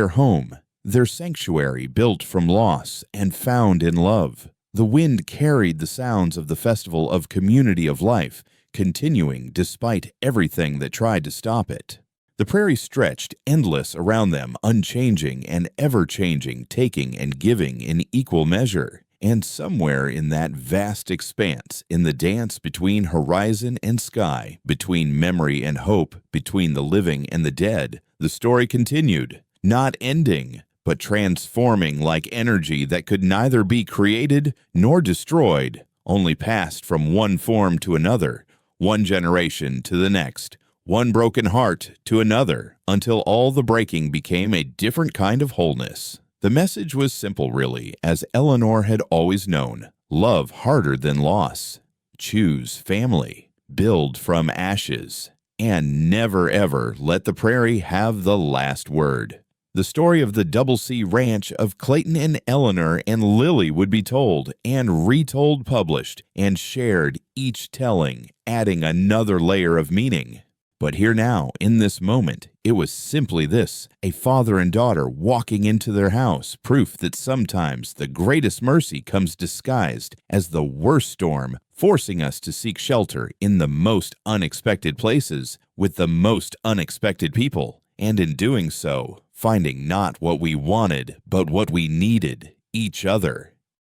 home, their sanctuary built from loss and found in love, the wind carried the sounds of the festival of community of life, continuing despite everything that tried to stop it. The prairie stretched endless around them, unchanging and ever-changing, taking and giving in equal measure. And somewhere in that vast expanse, in the dance between horizon and sky, between memory and hope, between the living and the dead, the story continued, not ending, but transforming like energy that could neither be created nor destroyed, only passed from one form to another, one generation to the next, one broken heart to another, until all the breaking became a different kind of wholeness. The message was simple, really, as Eleanor had always known. Love harder than loss. Choose family. Build from ashes. And never ever let the prairie have the last word. The story of the Double C Ranch of Clayton and Eleanor and Lily would be told and retold, published, and shared, each telling, adding another layer of meaning. But here now, in this moment, it was simply this, a father and daughter walking into their house, proof that sometimes the greatest mercy comes disguised as the worst storm, forcing us to seek shelter in the most unexpected places, with the most unexpected people, and in doing so, finding not what we wanted, but what we needed, each other.